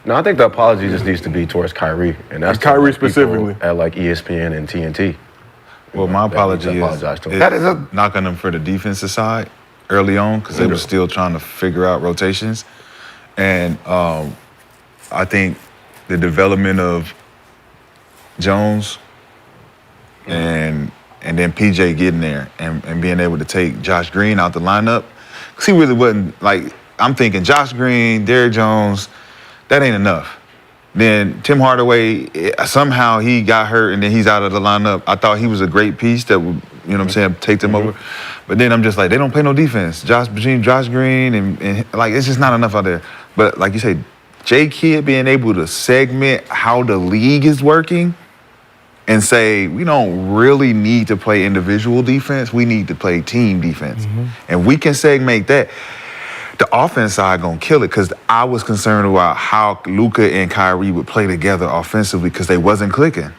No, I think the apology just needs to be towards Kyrie, and that's Kyrie specifically at ESPN and TNT. Well, my apology is knocking them for the defensive side early on because they were still trying to figure out rotations. And I think the development of Jones and then PJ getting there and being able to take Josh Green out the lineup, because he really wasn't, I'm thinking Josh Green, Derrick Jones, that ain't enough. Then Tim Hardaway, somehow he got hurt and then he's out of the lineup. I thought he was a great piece that would, take them over. But then I'm just like, they don't play no defense. Between Josh Green and it's just not enough out there. But like you say, J. Kidd being able to segment how the league is working and say, we don't really need to play individual defense, we need to play team defense. And we can segment that. The offense side gonna kill it because I was concerned about how Luka and Kyrie would play together offensively because they wasn't clicking.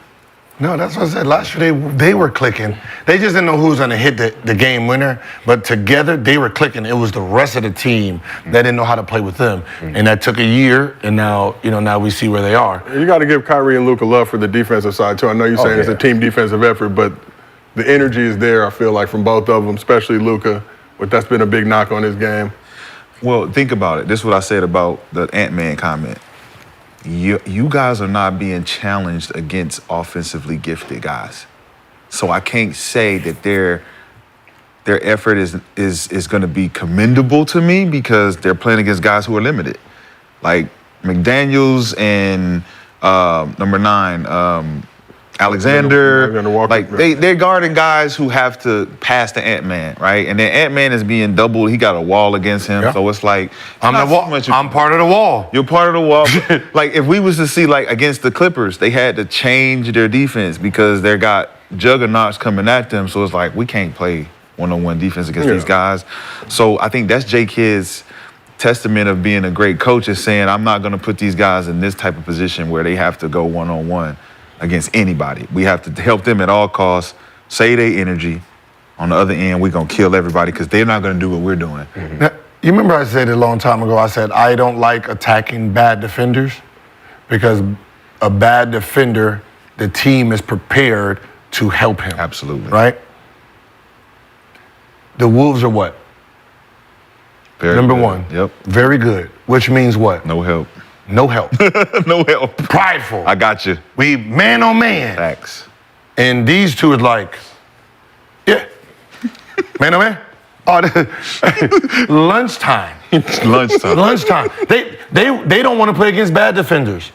No, that's what I said. Last year, they were clicking. They just didn't know who was going to hit the game winner. But together, they were clicking. It was the rest of the team that didn't know how to play with them. And that took a year, and now we see where they are. You got to give Kyrie and Luka love for the defensive side, too. I know you're saying it's a team defensive effort, but the energy is there, I feel like, from both of them, especially Luka. But that's been a big knock on his game. Well, think about it. This is what I said about the Ant-Man comment. You guys are not being challenged against offensively gifted guys. So I can't say that their effort is going to be commendable to me because they're playing against guys who are limited. Like McDaniels and number 9, Alexander. Walker. Like they're guarding guys who have to pass the Ant-Man, right? And then Ant-Man is being doubled. He got a wall against him, so it's like I'm the wall. I'm part of the wall. You're part of the wall. Like if we was to see like against the Clippers, they had to change their defense because they got juggernauts coming at them. So it's like we can't play one-on-one defense against these guys. So I think that's J. Kidd's testament of being a great coach is saying I'm not going to put these guys in this type of position where they have to go one-on-one against anybody. We have to help them at all costs, save their energy. On the other end, we're going to kill everybody because they're not going to do what we're doing. Now, you remember I said a long time ago, I said I don't like attacking bad defenders because a bad defender, the team is prepared to help him. Absolutely. Right? The Wolves are what? Very Number good. one. Yep. Very good. Which means what? No help. No help. No help. Prideful. I got you. We man on man. Facts. And these two is like, yeah. Man on man. Oh, lunchtime. Lunchtime. Lunchtime. They don't want to play against bad defenders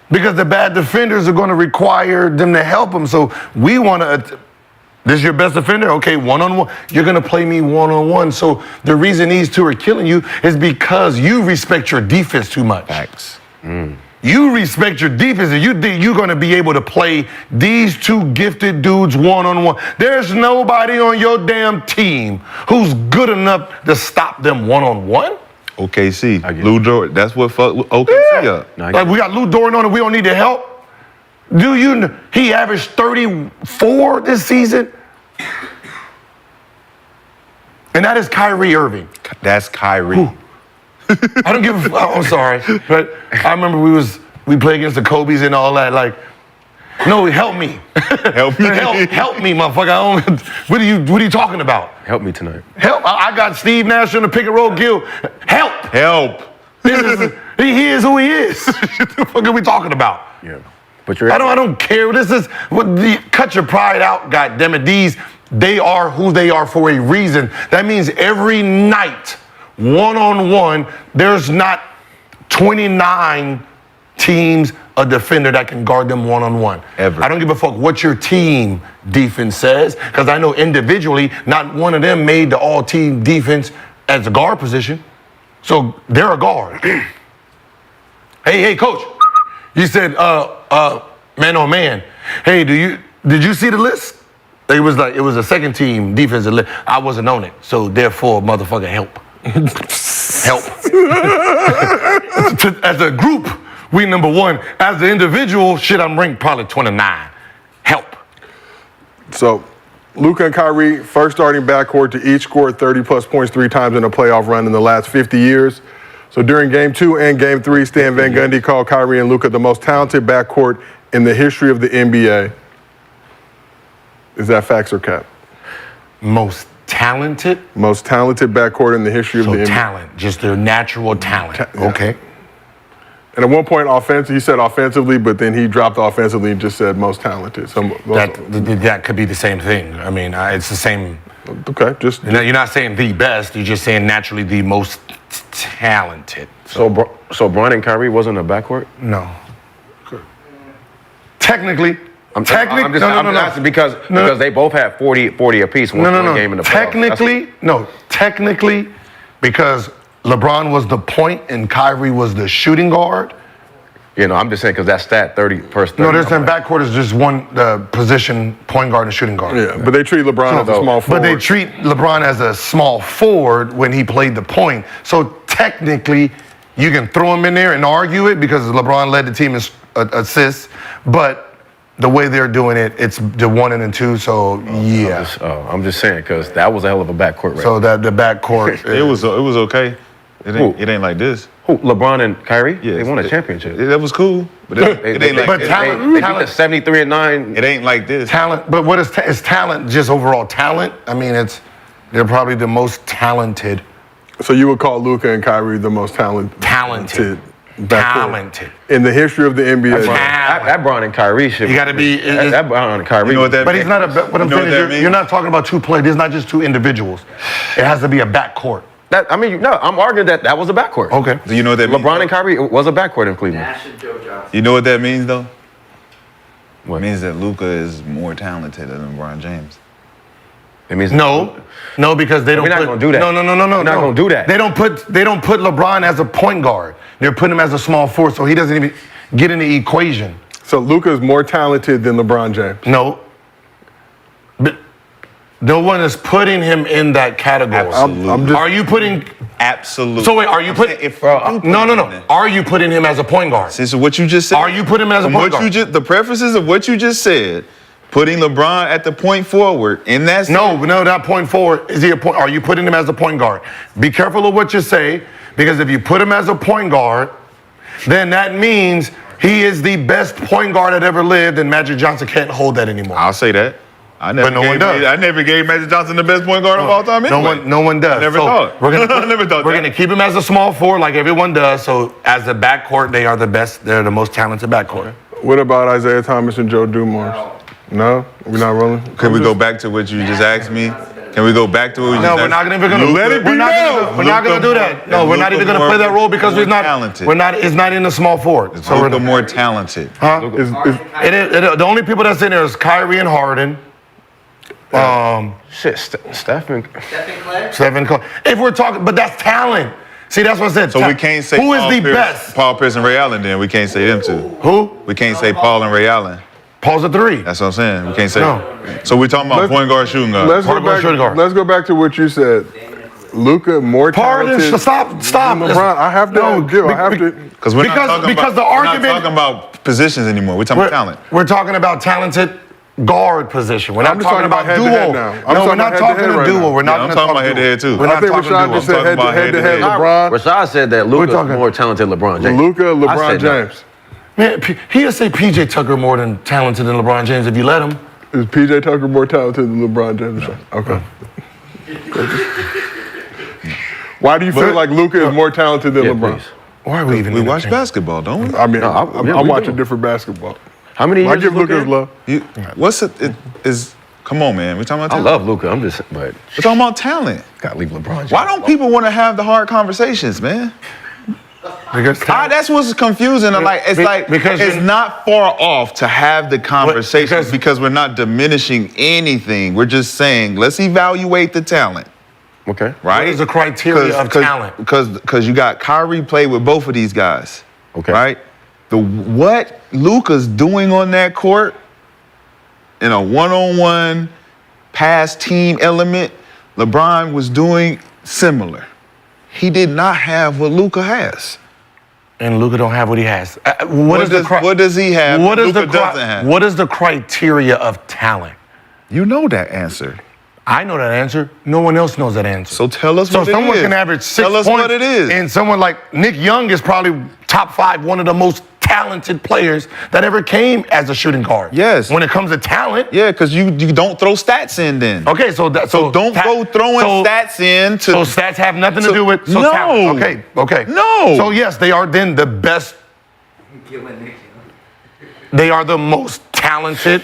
because the bad defenders are going to require them to help them. So we want to. This is your best defender? Okay, one-on-one. You're going to play me one-on-one. So the reason these two are killing you is because you respect your defense too much. Facts. You respect your defense, and you're going to be able to play these two gifted dudes one-on-one. There's nobody on your damn team who's good enough to stop them one-on-one. OKC. Lou Dort. That's what fucked OKC up. Like we got Lou Dort on and we don't need the help. Do you know he averaged 34 this season? And that is Kyrie Irving. That's Kyrie. I don't give a I'm sorry. But I remember we played against the Kobe's and all that. Like, no, help me. Help me. help me, motherfucker. What are you talking about? Help me tonight. Help. I got Steve Nash on the pick and roll Gil. Help. Help. He is who he is. What the fuck are we talking about? Yeah. But you're I don't care. This is cut your pride out, goddammit. They are who they are for a reason. That means every night, one-on-one, there's not 29 teams a defender that can guard them one-on-one. Ever. I don't give a fuck what your team defense says, because I know individually, not one of them made the all-team defense as a guard position. So they're a guard. Hey, coach. You said, man on man. Hey, did you see the list? It was a second team defensive list. I wasn't on it, so therefore, motherfucker, help. Help. As a group, we number one. As an individual, I'm ranked probably 29. Help. So, Luka and Kyrie, first starting backcourt to each score 30-plus points 3 times in a playoff run in the last 50 years. So during Game 2 and Game 3, Stan Van Gundy called Kyrie and Luka the most talented backcourt in the history of the NBA. Is that facts or cap? Most talented? Most talented backcourt in the history of the NBA. Talent, just their natural talent. Okay. And at one point, he said offensively, but then he dropped offensively and just said most talented. So That could be the same thing. I mean, it's the same. Okay, just You're not saying the best. You're just saying naturally the most talented. So Bron and Kyrie wasn't a backcourt? No. Technically. I'm just asking because they both had 40 apiece one game in the playoffs. Technically, because LeBron was the point and Kyrie was the shooting guard. I'm just saying because that stat 30 first. No, there's backcourt is just one position, point guard and shooting guard. Yeah, but they treat LeBron as a small forward. But they treat LeBron as a small forward when he played the point. So technically, you can throw him in there and argue it because LeBron led the team in assists, but the way they're doing it, it's the 1 and 2. So yeah. I'm just saying because that was a hell of a backcourt. Right? So that the backcourt, it was okay. It ain't like this. Who? LeBron and Kyrie? Yeah, they won a championship. That was cool, but it ain't like. But this. talent, They beat the 73-9. It ain't like this. talent. But what is talent? Just overall talent. I mean, they're probably the most talented. So you would call Luka and Kyrie the most talented Talented in the history of the NBA. That Bron and Kyrie shit. You got to be. That Bron and Kyrie. You know what that But means? he's not a. What I'm saying is, you're not talking about two players. There's not just two individuals. It has to be a backcourt. I'm arguing that was a backcourt. Okay. Do you know what that means? LeBron and Kyrie was a backcourt in Cleveland. Nash and Joe Johnson. You know what that means, though? It means that Luka is more talented than LeBron James. It means No, because they don't. We're not gonna do that. No. We're not gonna do that. They don't put LeBron as a point guard. They're putting him as a small forward, so he doesn't even get in the equation. So Luka is more talented than LeBron James. No. But no one is putting him in that category. Absolutely. Are you putting? Absolutely. So wait, are you putting? No. Are you putting him as a point guard? Since what you just said. Are you putting him as a point guard? The prefaces of what you just said, putting LeBron at the point forward, and that's No, not point forward. Is he a point? Are you putting him as a point guard? Be careful of what you say, because if you put him as a point guard, then that means he is the best point guard that ever lived, and Magic Johnson can't hold that anymore. I'll say that. I never gave Magic Johnson the best point guard of all time anyway. No one does. I never thought. We're gonna never thought We're that. gonna keep him as a small forward like everyone does. So as a backcourt, they are the best. They're the most talented backcourt. What about Isiah Thomas and Joe Dumars? No, we're not rolling. Can we go back to what you just asked me? Can we go back to what you just No, asked we're not even gonna. Let it be known. We're not gonna do that. No, we're not even gonna play that role because more we're not. talented. We're not. It's not in the small forward. So we're more talented. Huh? The only people that's in there is Kyrie and Harden. Stephen Stephen. If we're talking, but that's talent. See, that's what I said. So we can't say who is Paul the Pierce, best. Paul Pierce and Ray Allen. Then we can't say them two. Who? We can't say Paul and Ray Allen. Paul's a three. That's what I'm saying. We can't say. No. So we're talking about point guard, shooting guard. Let's go back to what you said. Luka more talented. Stop. than LeBron. I have to. Because we're not talking because about, the we're argument. not talking about positions anymore. We're talking about talent. We're talking about talented guard position. We're not I'm just talking about talking duo. about head-to-head now. No, we're not talking head-to-head a right duo. now. We're not I'm going to talking talk about head-to-head too. We're I not think talking Rashad duo. just said head-to-head LeBron. Rashad said that Luka's more talented than LeBron James. Luka, I LeBron said no. James. Man, he'll say PJ Tucker more than talented than LeBron James if you let him. Is PJ Tucker more talented than LeBron James? Okay. Why do you feel like Luka is more talented than LeBron? Please. Why are we even We watch entertaining? basketball, don't we? I mean, No, I'm we watching do. different basketball. How many years I give Luka his love. What's it? Come on, man. We're talking about I talent. love Luka. I'm just, but We're talking about talent. gotta leave LeBron James. Why don't people want to have the hard conversations, man? Because That's what's confusing. Because it's you're- not far off to have the conversations because we're not diminishing anything. We're just saying let's evaluate the talent, Okay. right? What is the criteria of talent? Because you got Kyrie played with both of these guys, Okay. right? What Luka's doing on that court in a one-on-one pass team element, LeBron was doing similar. He did not have what Luka has. And Luka don't have what he has. What does he have? What is Luka doesn't have. What is the criteria of talent? You know that answer. I know that answer. No one else knows that answer. So tell us So what it is. someone can average 6 Tell us points. what it is. And someone like Nick Young is probably top 5, one of the most talented players that ever came as a shooting guard. Yes. When it comes to talent. Yeah, because you don't throw stats in then. Okay, so Don't go throwing stats in to. So stats have nothing to do with No. talent. Okay. No. So yes, they are then the best. They are the most talented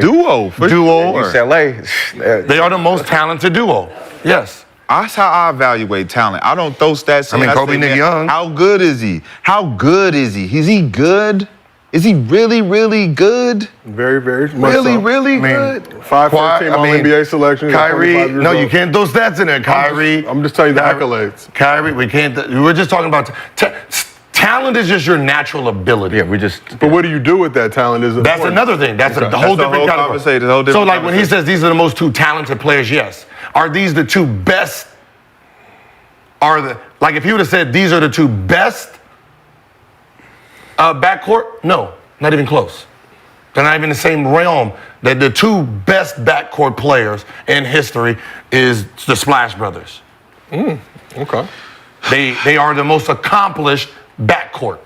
duo. For duo. sure. UCLA. They are the most talented duo. Yes. That's how I evaluate talent. I don't throw stats in. I mean, Kobe say, Nick man, Young. How good is he? How good is he? Is he good? Is he really, really good? Very, very much Really, so. really I mean, good? 5 first-team All-NBA selections. at 25 Kyrie, years no, you old. can't throw stats in there. Kyrie. I'm just telling you the accolades. Kyrie, we can't. We're just talking about talent is just your natural ability. Yeah, we just. But what do you do with that talent? That's another thing. That's a whole different category. conversation, the whole So different like when he conversation. says these are the most 2 talented players, yes. Are these the 2 best? Like if he would have said these are the 2 best backcourt? No, not even close. They're not even in the same realm. That the 2 best backcourt players in history is the Splash Brothers. Okay. They are the most accomplished backcourt.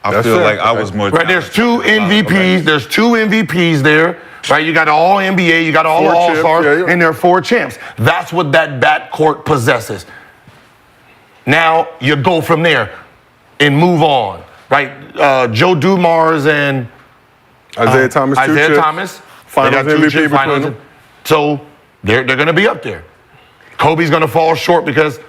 I feel like I was more. Right, there's 2 MVPs. There's 2 MVPs there. Right, you got all NBA, you got all 4 All champs, Stars, yeah. and there are 4 champs. That's what that backcourt possesses. Now you go from there and move on. Right, Joe Dumars and Isiah Thomas, 2 Isiah chips. Thomas. Finals they got 2 MVP chips, between them. So they're going to be up there. Kobe's going to fall short because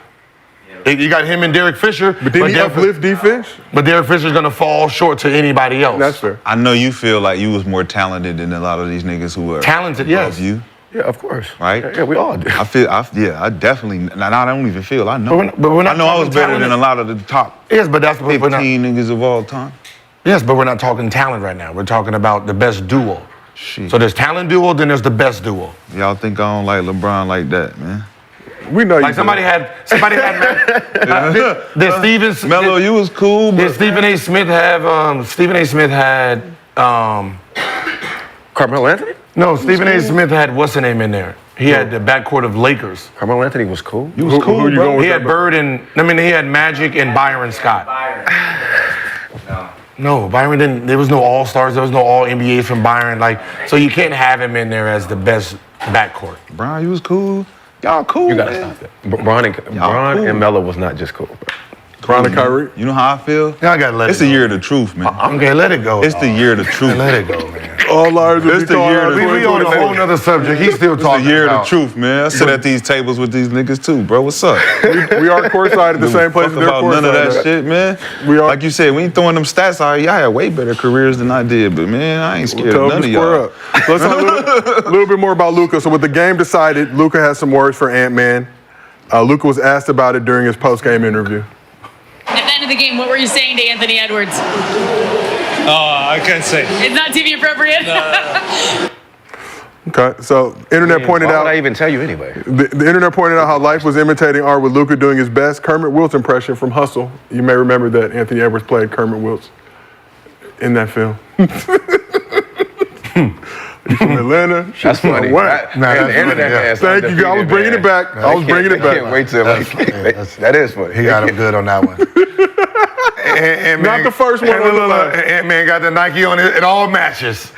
You got him and Derek Fisher. But then he uplift defense. But Derek Fisher's gonna fall short to anybody else. That's fair. I know you feel like you was more talented than a lot of these niggas who were Talented, yes. above you, Yeah, of course. right? Yeah, we all do. I definitely. And I don't even feel. I know. But we're not I know I was talking better than a talented. lot of the top Yes, but that's what 15 we're not. niggas of all time. Yes, but we're not talking talent right now. We're talking about the best duo. Shit. So there's talent duo, then there's the best duo. Y'all think I don't like LeBron like that, man? We know Like you. somebody had did Stevens Melo, you was cool, did but Stephen A. Smith have Carmelo Anthony? no, Stephen A. Smith had what's the name in there? He had the backcourt of Lakers. Carmelo Anthony was cool. you was Who cool, you bro. going with? He had Bird and he had Magic and Byron Scott. No, Byron didn't. There was no All Stars. There was no All NBAs from Byron. Like, so you can't have him in there as the best backcourt. Brian, you was cool. Y'all cool, You gotta man. stop it. Bron cool. and Melo was not just cool. Bro. Bron and Kyrie. You know how I feel? Y'all gotta let It's it the go. year of the truth, man. Okay, let it go. It's the year of the truth. Let it go, man. All liars will It's be the called year out. of We on a whole nother subject. He's still It's the talking year of the about. truth, man. I sit at these tables with these niggas too, bro. What's up? We are courtside at the same place as Fuck they're about none of that courtside. shit, man. We are- Like you said, we ain't throwing them stats out. Y'all had way better careers than I did, but man, I ain't scared Tell of them none to of square y'all. up. Let's talk a little bit more about Luka. So with the game decided, Luka has some words for Ant-Man. Luka was asked about it during his post-game interview. At the end of the game, what were you saying to Anthony Edwards? I can't say. It's not TV appropriate. Okay, so internet pointed Why out would I even tell you anyway? the internet pointed out how life was imitating art with Luka doing his best Kermit Wilts impression from Hustle. You may remember that Anthony Edwards played Kermit Wilts in that film. He's from Atlanta. That's funny. Whack. That- and the internet has Thank you. I was undefeated, bringing man. it back. I was bringing it I can't back. wait till that is funny. He got him good on that one. And Not the first one or the last. Ant-Man got the Nike on it. It all matches.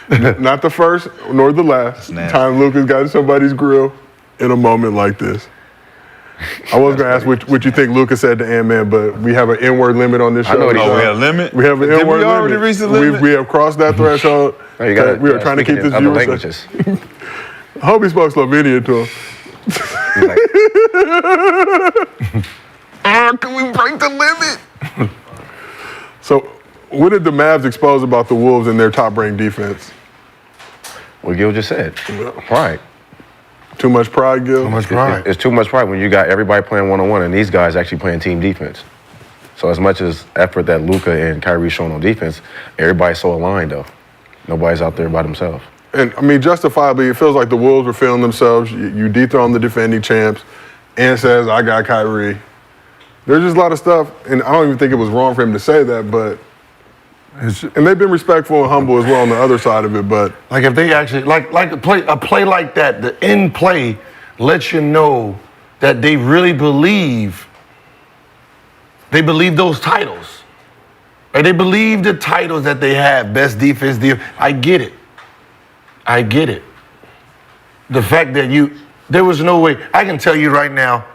Not the first nor the last nasty. time Luka's got in somebody's grill in a moment like this. I was going to ask what you think Luka said to Ant-Man, but we have an N-word limit on this show. I know what he Oh, we said. had a limit? We have an Did N-word we already limit. reach the limit? We have crossed that threshold. No, you gotta, We are trying to keep this other viewer languages. safe. I hope he spoke Slovenian to him. He's like, Can we break the limit? So, what did the Mavs expose about the Wolves and their top-ranked defense? what Gil just said. Pride. Too much pride, Gil? Too much pride. It's too much pride when you got everybody playing one-on-one and these guys actually playing team defense. So as much as effort that Luka and Kyrie showing on defense, everybody's so aligned though. Nobody's out there by themselves. And, I mean, justifiably, it feels like the Wolves were feeling themselves. You dethrone the defending champs. And says, I got Kyrie. There's just a lot of stuff, and I don't even think it was wrong for him to say that, but and they've been respectful and humble as well on the other side of it, but Like if they actually like a play like that, the end play lets you know that they really believe. They believe those titles. Right? They believe the titles that they have, best defense. I get it. I get it. The fact that there was no way. I can tell you right now.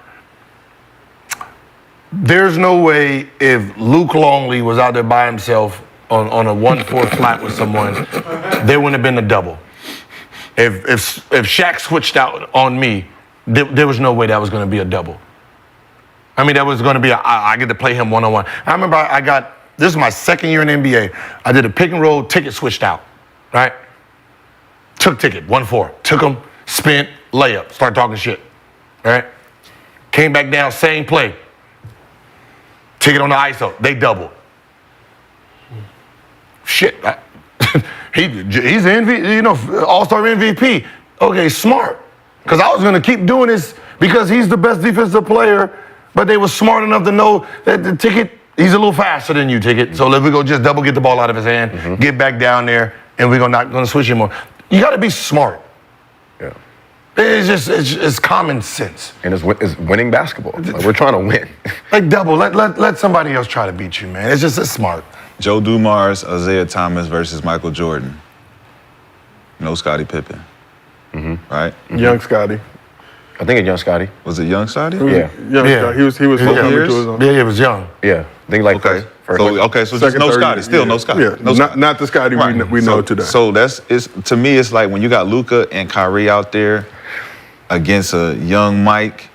There's no way if Luke Longley was out there by himself on a 1-4 flat with someone, there wouldn't have been a double. If Shaq switched out on me, there was no way that was going to be a double. I mean, that was going to be I get to play him one-on-one. I remember this is my second year in NBA. I did a pick and roll, ticket switched out, right? Took ticket, 1-4. Took him, spent, layup, start talking shit, right? Came back down, same play. Ticket on the ISO, they doubled. Shit, he's MVP, All-Star MVP. Okay, smart. Because I was going to keep doing this because he's the best defensive player, but they were smart enough to know that the ticket, he's a little faster than you, ticket. So let me go just double get the ball out of his hand, get back down there, and we're not going to switch anymore. You got to be smart. Yeah. It's common sense. And it's winning basketball. Like, we're trying to win. Like double, let somebody else try to beat you, man. It's smart. Joe Dumars, Isiah Thomas versus Michael Jordan. No Scottie Pippen. Right? young Scotty. I think it's young Scotty. Was it young Scottie? Yeah. Young Yeah. Scotty. He was Yeah. coming years? to his own. Yeah, it was young. Yeah. I think like Okay. first So just Second, no third Scottie. year. Still Yeah. no Scottie. Yeah, No Scottie. not the Scotty Right. we know today. So to me, it's like when you got Luka and Kyrie out there against a young Mike,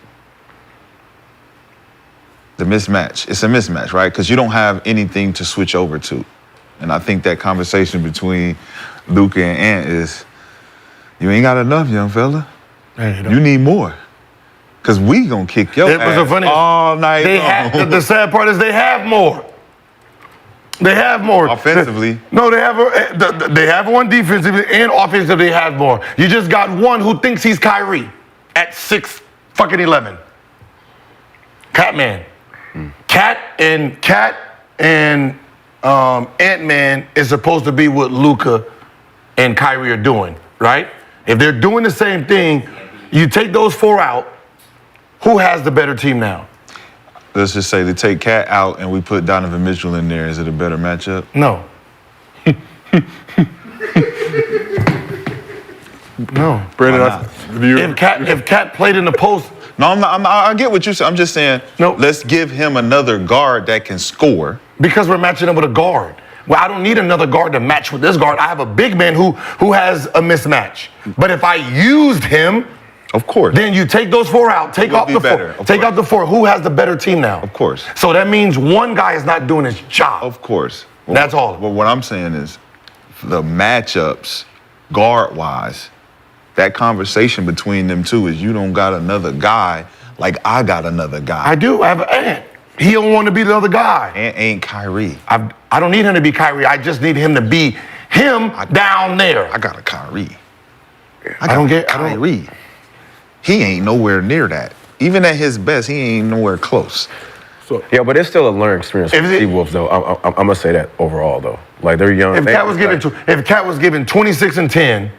the mismatch. It's a mismatch, right? Because you don't have anything to switch over to. And I think that conversation between Luka and Ant is, you ain't got enough, young fella. You need more. Because we gonna kick your ass all night long. The sad part is they have more. They have more. Offensively. No, they have one defensively and offensively they have more. You just got one who thinks he's Kyrie at 6'11". Catman. Cat and Ant-Man is supposed to be what Luka and Kyrie are doing, right? If they're doing the same thing, you take those 4 out, who has the better team now? Let's just say they take Cat out and we put Donovan Mitchell in there. Is it a better matchup? No. No. Brandon, if Cat played in the post. No, I get what you said. I'm just saying, let's give him another guard that can score. Because we're matching up with a guard. Well, I don't need another guard to match with this guard. I have a big man who has a mismatch. But if I used him, of course, then you take those 4 out, take out the 4. Take out the 4. Who has the better team now? Of course. So that means one guy is not doing his job. Of course. That's all. Well, what I'm saying is the matchups, guard-wise, that conversation between them two is you don't got another guy like I got another guy. I do. I have an Ant. He don't want to be the other guy. Ant ain't Kyrie. I don't need him to be Kyrie. I just need him to be him down there. I got a Kyrie. I don't get Kyrie. He ain't nowhere near that. Even at his best, he ain't nowhere close. So, yeah, but it's still a learning experience for the T-Wolves, though. I'm gonna say that overall, though. Like they're young. If Cat was given 26 and 10,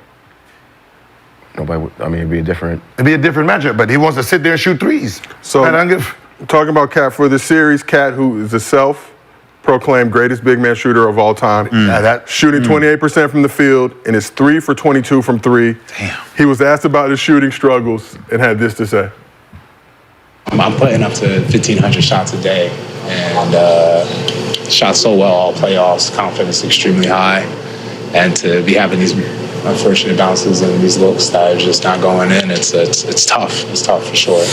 nobody would, it'd be a different matchup. But he wants to sit there and shoot threes. So talking about Cat for this series, Cat, who is the self-proclaimed greatest big man shooter of all time, shooting 28% from the field and is 3 for 22 from 3. Damn. He was asked about his shooting struggles and had this to say. I'm putting up to 1,500 shots a day and shot so well all playoffs, confidence extremely high, and to be having these unfortunate bounces and these looks that are just not going in, it's tough. It's tough for sure.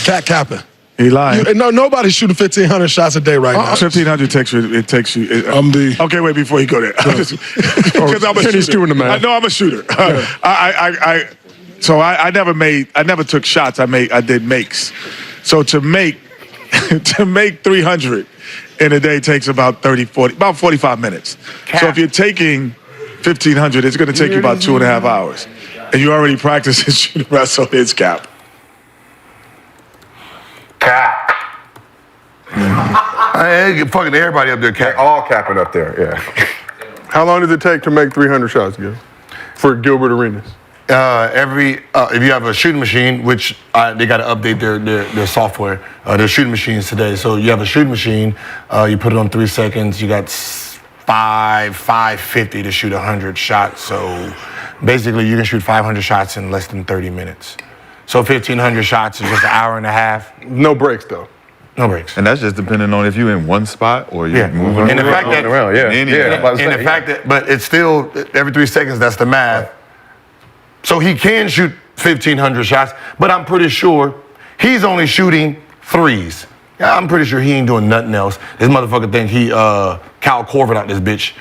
Cat Kappa. He lying. No, nobody's shooting 1,500 shots a day right now. 1,500 takes you. Okay, wait, before you go there. Because I'm a shooter. I know I'm a shooter. So I never took shots. I did makes. So to make 300 in a day takes about 45 minutes. So if you're taking 1,500, it's going to take you about 2.5 hours. And you already practicing shooting around, so it's Cap. Fucking everybody up there, Cat. All capping up there, yeah. How long does it take to make 300 shots, Gil, for Gilbert Arenas? If you have a shooting machine, which they got to update their software, their shooting machines today. So you have a shooting machine, you put it on 3 seconds, you got 550 to shoot 100 shots. So basically you can shoot 500 shots in less than 30 minutes. So 1,500 shots is just an hour and a half. No breaks, though. No breaks. And that's just depending on if you're in one spot or you're moving and the fact that, around. the fact that, but it's still every 3 seconds. That's the math. So he can shoot 1,500 shots, but I'm pretty sure he's only shooting threes. Yeah, I'm pretty sure he ain't doing nothing else. This motherfucker think he Cal Corvin out this bitch,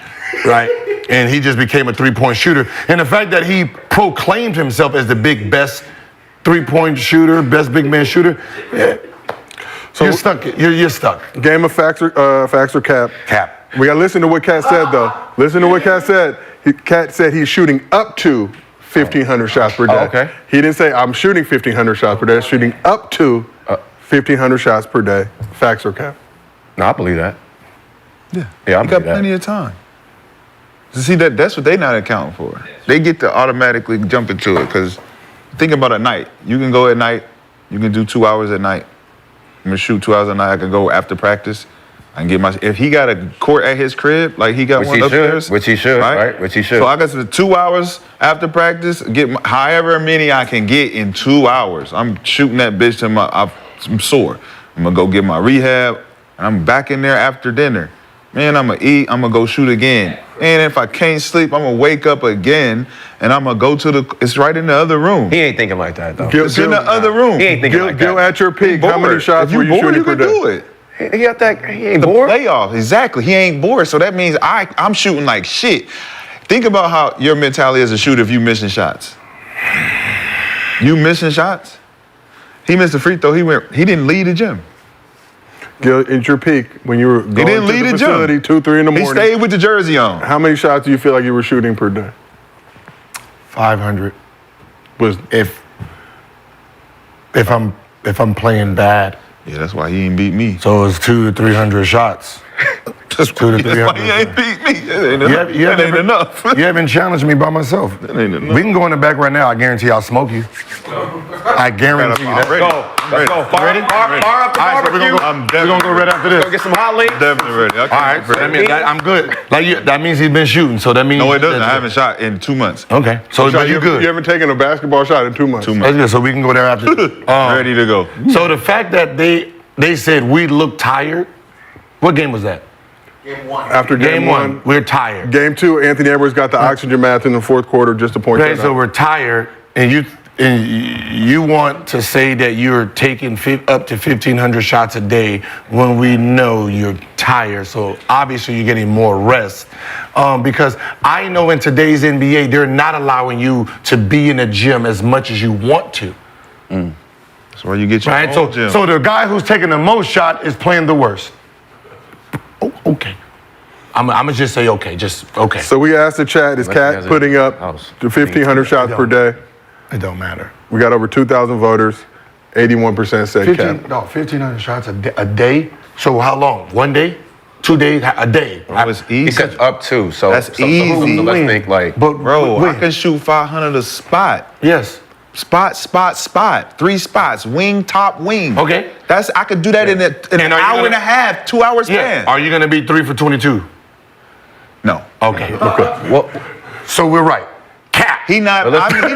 right? And he just became a 3-point shooter. And the fact that he proclaimed himself as the best 3-point shooter, best big man shooter, yeah. So you're stuck. You're stuck. Game of facts or Cap? Cap. We got to listen to what Cat said, though. Listen to what Cat said. Cat said he's shooting up to 1,500 shots per day. Oh, okay. He didn't say, I'm shooting 1,500 shots per day. Shooting up to 1,500 shots per day. Facts or Cap? No, I believe that. Yeah, I got plenty of time. See, that's what they not accounting for. They get to automatically jump into it because think about a night. You can go at night. You can do 2 hours at night. I'm gonna shoot 2 hours a night. I can go after practice. I can get if he got a court at his crib, like he got one upstairs. Which he should, right? Which he should. So I got to 2 hours after practice, get however many I can get in 2 hours. I'm shooting that bitch till I'm sore. I'm gonna go get my rehab, and I'm back in there after dinner. Man, I'm going to eat. I'm going to go shoot again. And if I can't sleep, I'm going to wake up again, and I'm going to go to it's right in the other room. He ain't thinking like that, though. It's in the other room. He ain't thinking like that. Gil, at your peak, how many shots were you shooting per day? You can do it. He got that. He ain't The bored. playoff, exactly. He ain't bored, so that means I'm shooting like shit. Think about how your mentality as a shooter if you missing shots. You missing shots? He missed a free throw. He didn't leave the gym. Gil, at your peak, when you were going didn't to leave the the facility gym. 2, 3 in the morning. He stayed with the jersey on. How many shots do you feel like you were shooting per day? 500. Was If I'm playing bad. Yeah, that's why he ain't beat me. So it's 200 to 300 shots. That's 200 to 300. why he ain't beat me. That ain't enough. You haven't challenged me by myself. That ain't enough. We can go in the back right now. I guarantee I'll smoke you. I guarantee you that. Ready. Let's go. Fire up the barbecue. We're gonna go right after this. Go get some hot links. Definitely ready. All right, so that means I'm good. That means he's been shooting. So that means No, it doesn't. I haven't shot in 2 months. Okay, so but you good. You haven't taken a basketball shot in 2 months. 2 That's months. good. So we can go there after. Ready to go. So the fact that they said we look tired. What game was that? After game one, we're tired. Game 2, Anthony Edwards got the oxygen mask in the fourth quarter just to point Okay, that so out. we're tired, and you want to say that you're taking up to 1,500 shots a day when we know you're tired. So obviously you're getting more rest. Because I know in today's NBA, they're not allowing you to be in the gym as much as you want to. That's where you get your Right? own gym. So the guy who's taking the most shot is playing the worst. Oh, okay. I'm gonna just say okay, just okay. So we asked the chat, is Cat putting up to 1,500 shots per day? It don't matter. We got over 2,000 voters. 81% said Cat. 1,500 shots a day. So how long? 1 day? 2 days? A day? It's easy. He said up to. So That's so easy. let's think like. But Bro, wait. I can shoot 500 a spot. Yes. Spot. 3 spots. Wing, top, wing. Okay. I could do that in an hour and a half, 2 hours span. Are you gonna be 3 for 22? No. Okay. Well, So we're right. Cat. He not me. He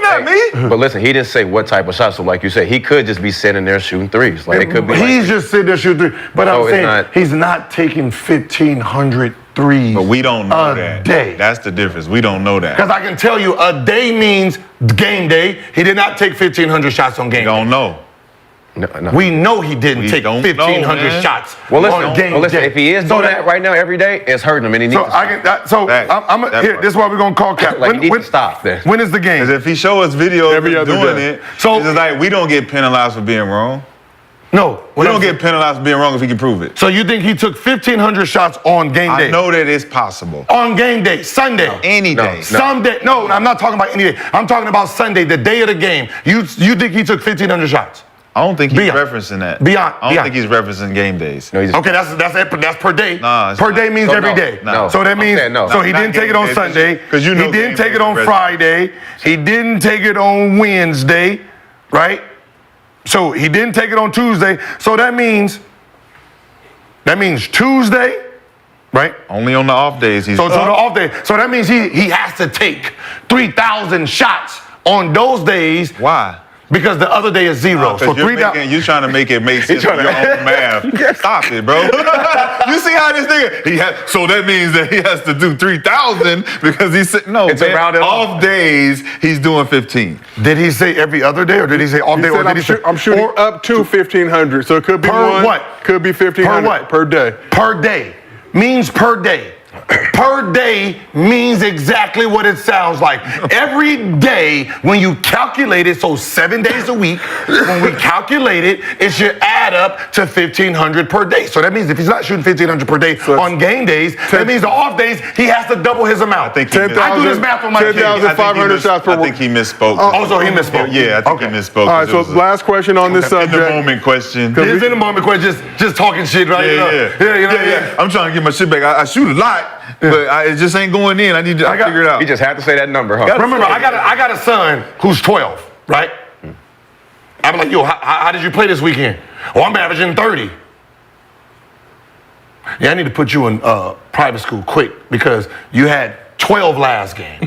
not me. but listen, he didn't say what type of shot. So like you said, he could just be sitting there shooting threes. Like it could be. He's just sitting there shooting 3. But So I'm it's saying not- he's not taking 1,500 threes. But we don't know a that. day. That's the difference. We don't know that. Because I can tell you, a day means game day. He did not take 1,500 shots on game We don't day. know. No. We know he didn't We take don't know, 1,500 man. shots Well, listen. on game Well, listen. day. If he is So doing that right now every day, it's hurting him, and he needs So to I can. Facts. I'm That here. part. This is why we're gonna call Cap. Like, you need to stop then. When is the game? Because if he show us videos Every of other doing day. it, So- it's just like we don't get penalized for being wrong. No, We don't get penalized for being wrong if he can prove it. So you think he took 1,500 shots on game day? I know that it's possible. On game day, Sunday. Any day. Someday. No, I'm not talking about any day. I'm talking about Sunday, the day of the game. You think he took 1,500 shots? I don't think he's Beyond. referencing that. Beyond. I don't think he's referencing game days. No, he just, Okay, that's per day. Nah, it's per not. day means So every no, day. no. So that I'm means saying no. so he Not didn't take it game on days, Sunday. 'cause you know he didn't game take days it on are Friday. He didn't take it on Wednesday, right? So he didn't take it on Tuesday. So that means Tuesday, right? Only on the off days he's So the off day. So that means he has to take 3,000 shots on those days. Why? Because the other day is 0. So 3,000. You're trying to make it make sense with your own math. Stop it, bro. You see how this nigga, so that means that he has to do 3,000 because he's sitting, no, It's a man, rounded off days, he's doing 15. Did he say every other day or did he say off He day? Or said, did he say I'm shooting up to 1,500. So it could be Per one. what? Could be 1,500 Per what? per day. Per day means per day. Per day means exactly what it sounds like. Every day, when you calculate it, so 7 days a week, when we calculate it, it should add up to 1,500 per day. So that means if he's not shooting 1,500 per day on game days, that means the off days, he has to double his amount. I think he I do this math on my kids. 10,500 shots per I think he misspoke. Oh, so he misspoke. Yeah, I think he misspoke. All right, so last question on this in the subject. moment question. It's in the moment, question, just talking shit, right? Yeah. I'm trying to get my shit back. I shoot a lot, but it just ain't going in. I need to figure it out. he just had to say that number, huh? Remember, I got a son who's 12, right? I'm like, yo, how did you play this weekend? Oh, I'm averaging 30. Yeah, I need to put you in private school quick because you had 12 last game.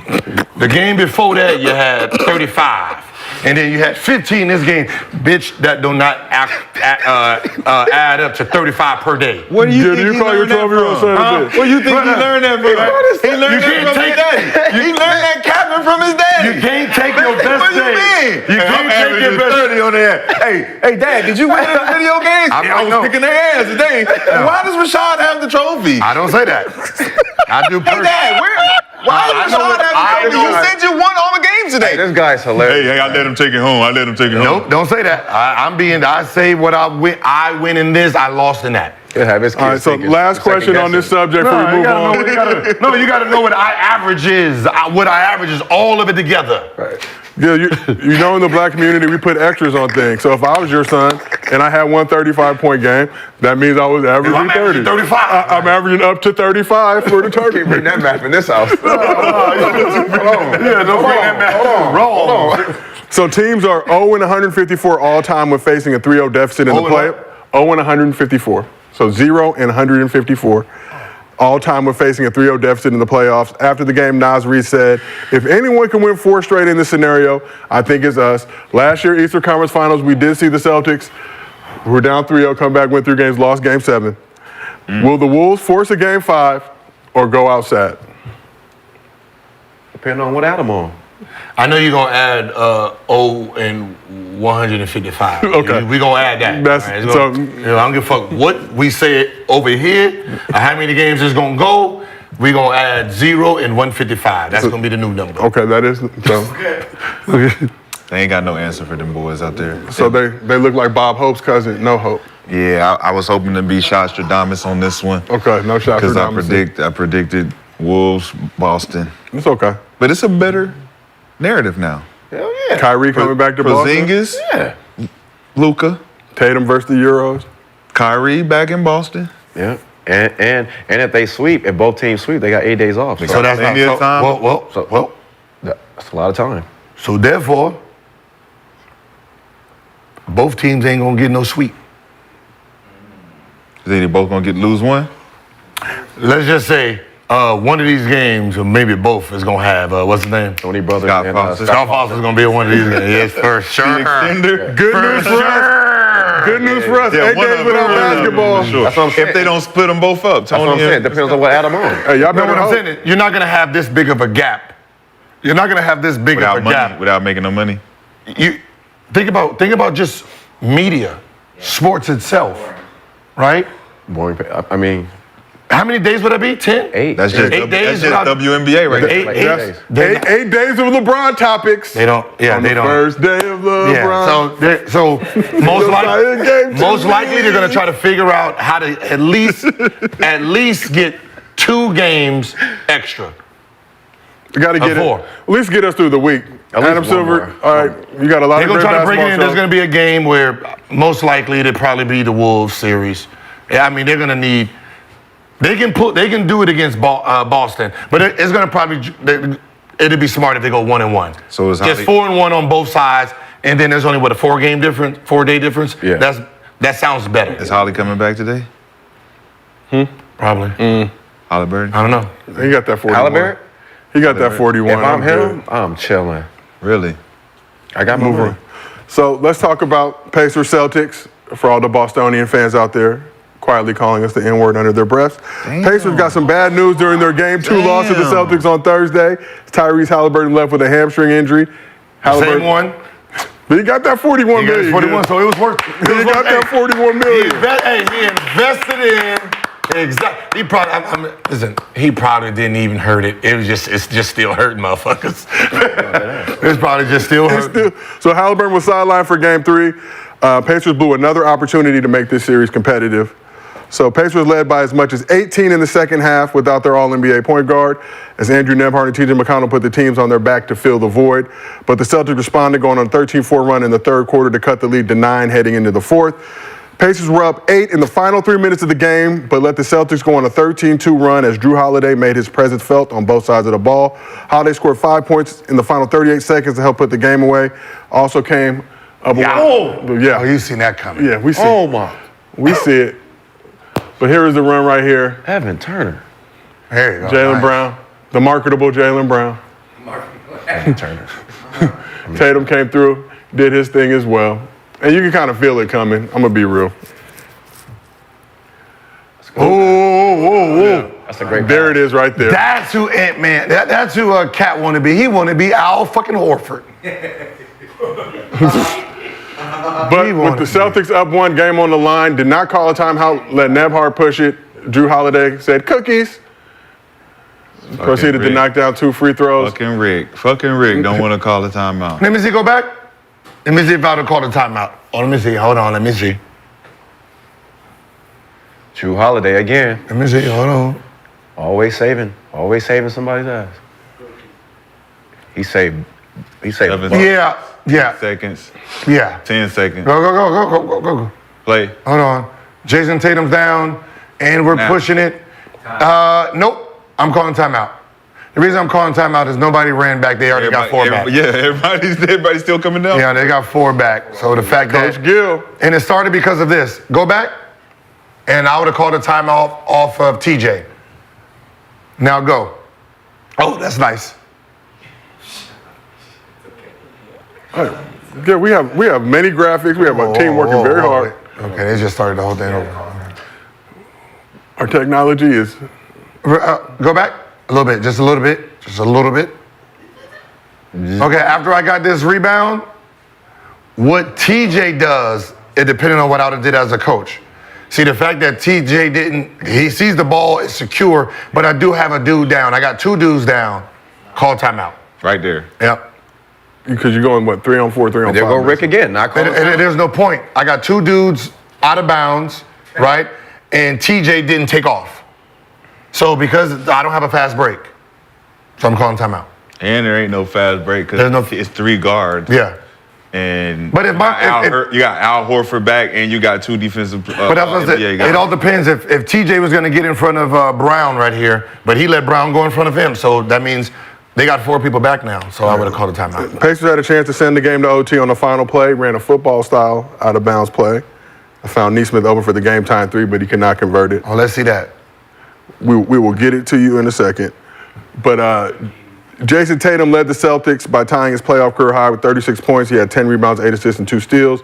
The game before that, you had 35. And then you had 15 this game, bitch, that do not add up to 35 per day. What do you think you call your 12-year-old son a bitch? What do you think he learned that from? He learned that from his daddy. He learned that capping from his daddy. You can't take your best What do you day. mean? You can't take your best 30 on there. Hey, Dad, did you win in the video games? I was kicking their ass today. Why does Rashad have the trophy? I don't say that. I do personally. Hey, Dad, why does Rashad have the trophy? You said you won all the games today. This guy's hilarious. Hey, I let him take it home. Nope, don't say that. I say what I win in this, I lost in that. He'll have his kids All right, so thinking, last question on this subject before we move on. You got to know what I average is. What I average is all of it together. Right. Yeah, you know in the black community we put extras on things. So if I was your son and I had one 35-point game, that means I was averaging I'm 30. averaging 35. I'm averaging up to 35 for the tournament. Can't bring that math in this house. Yeah, don't bring that back. Hold on. So teams are 0-154 all time when facing a 3-0 deficit in the play. 0-154. So 0 and 154. All time when facing a 3-0 deficit in the playoffs. After the game, Nas Reed said, if anyone can win 4 straight in this scenario, I think it's us. Last year, Eastern Conference Finals, we did see the Celtics, who were down 3-0, come back, win 3 games, lost game 7. Will the Wolves force a game 5 or go outside? Depending on what Adam on. I know you're going to add 0 and 155. Okay. We're going to add that. That's, right? so, I don't give a fuck what we say over here, or how many games it's going to go. We're going to add 0 and 155. That's going to be the new number. okay, that is. So, They ain't got no answer for them boys out there. so they look like Bob Hope's cousin, no hope. Yeah, I was hoping to be Shotstradamus on this one. Okay, no shot for Because I predicted Wolves, Boston. It's okay. But it's a better narrative now. Hell yeah. Kyrie coming back to Boston. Porzingis, Yeah. Luka, Tatum versus the Euros. Kyrie back in Boston. Yeah. And if they sweep, if both teams sweep, they got 8 days off. So that's not Plenty of time. Well, That's a lot of time. so therefore, both teams ain't going to get no sweep. They both gonna lose one. Let's just say one of these games, or maybe both, is going to have, what's his name? Tony Brothers Scott and Foster. Scott Foster's going to be in one of these games. Yes, for sure. Extender. Good news for us. Good news for us. 8 one days of without them. basketball. Sure. That's what I'm saying. If they don't split them both up, That's what I'm saying. Depends on what Adam on. Hey, y'all You know better what I'm hope. saying? You're not going to have this big of a gap. You're not going to have this big without of a money, gap. without making no money. You think about just media, sports itself, right? Boring. I mean, How many days would that be? 10? 8. That's just, 8 days that's just without- WNBA right there. 8 days. They 8 days of LeBron topics. They don't. Yeah, on they the don't. first day of LeBron. Yeah. So most likely they're gonna try to figure out how to at least get 2 games extra. We got to get it. 4. At least get us through the week. least Adam one Silver. more. All right, you got a lot They're of gonna great try to bring it in. basketball There's shows. gonna be a game where most likely it'll probably be the Wolves series. I mean, they're gonna need. They can do it against Boston, but it's gonna probably. It'd be smart if they go 1-1. So it's just 4-1 on both sides, and then there's only a 4-day difference. Yeah. That sounds better. Is Holly coming back today? Probably. Haliburton? I don't know. He got that 41. Haliburton? He got that 41. If I'm good. him, I'm chilling. Really? I got my money. So let's talk about Pacers Celtics for all the Bostonian fans out there quietly calling us the N-word under their breaths. Pacers got some bad news during their Game 2 loss to the Celtics on Thursday. Tyrese Haliburton left with a hamstring injury. Same one. But he got that 41 He got million. 41, so it was worth. He got that 41 million. He invested in. Exactly. Listen. He probably didn't even hurt it. It's just still hurting, motherfuckers. It's probably just still hurting. So Haliburton was sidelined for Game 3. Pacers blew another opportunity to make this series competitive. So Pacers led by as much as 18 in the second half without their All-NBA point guard, as Andrew Nembhard and TJ McConnell put the teams on their back to fill the void. But the Celtics responded, going on a 13-4 run in the third quarter to cut the lead to 9 heading into the fourth. Pacers were up 8 in the final 3 minutes of the game, but let the Celtics go on a 13-2 run as Jrue Holiday made his presence felt on both sides of the ball. Holiday scored 5 points in the final 38 seconds to help put the game away. Also came up Oh, you seen that coming. Yeah, we see Oh, my. We see it. But here is the run right here. Evan Turner. There you go. Jaylen Nice. Brown, the marketable Jaylen Brown. Evan Turner. Tatum came through. did his thing as well. And you can kind of feel it coming. I'm going to be real. Oh. That's a great There it is right there. That's who Ant-Man, that's who Cat want to be. He want to be Al fucking Horford. But with the Celtics up 1, game on the line, did not call a timeout, let Nembhard push it. Jrue Holiday said, cookies. Proceeded to knock down 2 free throws. Fucking Rick don't want to call a timeout. Let me see, go back. Let me see if I would have called a timeout. Oh, let me see. Hold on, let me see. Jrue Holiday again. Let me see, hold on. Always saving somebody's ass. He saved. 7 Yeah. seconds. Yeah. 10 seconds. Go. Play. Hold on. Jason Tatum's down, and we're pushing it. Nope. I'm calling timeout. The reason I'm calling timeout is nobody ran back. They already got 4 back. Yeah, everybody's still coming down. Yeah, they got 4 back. So the fact Coach that Gill. And it started because of this. Go back, and I would have called a timeout off of TJ. Now go. Oh, that's nice. Yeah, we have many graphics. We have our team working very hard. Okay, they just started the whole thing over. Our technology is. Go back a little bit, just a little bit. Okay, after I got this rebound, what TJ does, it depending on what I did as a coach. See, the fact that TJ he sees the ball, it's secure, but I do have a dude down. I got 2 dudes down. Call timeout. Right there. Yep. Because you're going, 3-on-4, 3-on-5. There go Rick again. Not calling. And there's no point. I got 2 dudes out of bounds, right? And TJ didn't take off. So because I don't have a fast break, so I'm calling timeout. And there ain't no fast break because it's 3 guards. Yeah. And but if you got Al Horford back and you got 2 defensive. But that's what it all depends. If TJ was going to get in front of Brown right here, but he let Brown go in front of him, so that means they got 4 people back now. So I would have called a timeout. Pacers had a chance to send the game to OT on the final play. Ran a football-style out-of-bounds play. I found Neesmith open for the game-tying 3, but he could not convert it. Oh, let's see that. We will get it to you in a second. But Jason Tatum led the Celtics by tying his playoff career high with 36 points. He had 10 rebounds, 8 assists, and 2 steals.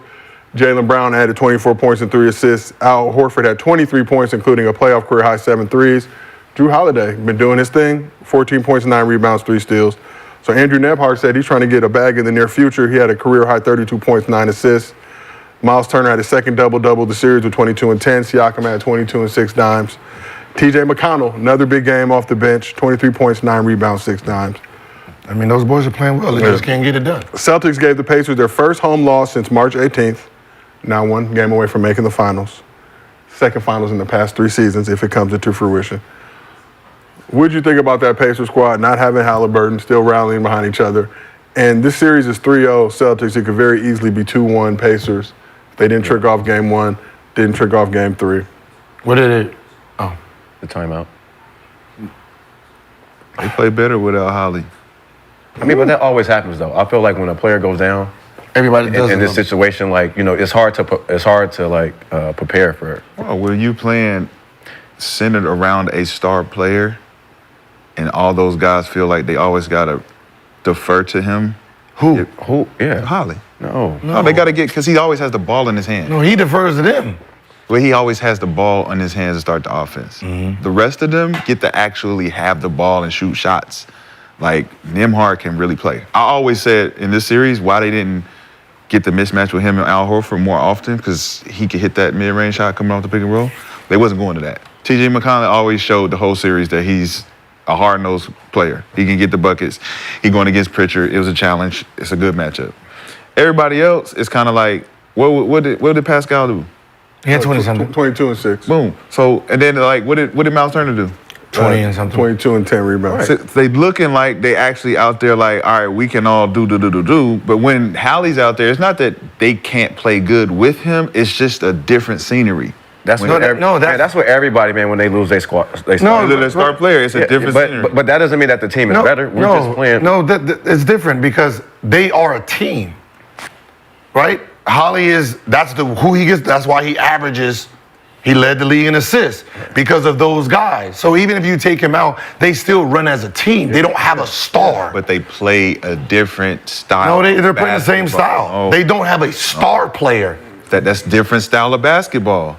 Jaylen Brown added 24 points and 3 assists. Al Horford had 23 points, including a playoff career high 7 threes. Jrue Holiday been doing his thing, 14 points, 9 rebounds, 3 steals. So Andrew Nembhard said he's trying to get a bag in the near future. He had a career high 32 points, 9 assists. Miles Turner had his second double-double of the series with 22 and 10. Siakam had 22 and 6 dimes. TJ McConnell, another big game off the bench, 23 points, 9 rebounds, 6 dimes. I mean, those boys are playing well. They just can't get it done. Celtics gave the Pacers their first home loss since March 18th. Now 1 game away from making the finals. Second finals in the past 3 seasons if it comes into fruition. What did you think about that Pacers squad not having Haliburton, still rallying behind each other? And this series is 3-0 Celtics. It could very easily be 2-1 Pacers. They didn't trick off game 1, didn't trick off game 3. What did it? Oh, The timeout. They play better without Holly. I mean, but that always happens though. I feel like when a player goes down, everybody does in this situation, like it's hard to prepare for it. Well, when you playing centered around a star player, and all those guys feel like they always gotta defer to him. Who? Yeah. Holly. No. No, they gotta get because he always has the ball in his hand. No, he defers to them. Well, he always has the ball in his hands to start the offense. The rest of them get to actually have the ball and shoot shots. Like, Nembhard can really play. I always said in this series why they didn't get the mismatch with him and Al Horford more often, because he could hit that mid-range shot coming off the pick and roll. They wasn't going to that. TJ McConnell always showed the whole series that he's a hard-nosed player. He can get the buckets. He going against Pritchard. It was a challenge. It's a good matchup. Everybody else is kind of like, what did Pascal do? He had 20-something. 22 and 6. Boom. So, and then like, what did Miles Turner do? 20 and something. 22 and 10 rebounds. So they looking like they actually out there like, all right, we can all do. But when Hallie's out there, it's not that they can't play good with him. It's just a different scenery. That's what everybody, man, when they lose their squad. They star player. It's a different scenery. But that doesn't mean that the team is better. We're just playing. No, it's different because they are a team, right? Holly is, that's who he gets, that's why he averages He led the league in assists because of those guys. So even if you take him out, they still run as a team. They don't have a star. But they play a different style. No, they're playing the same style. Oh. They don't have a star player. That's different style of basketball.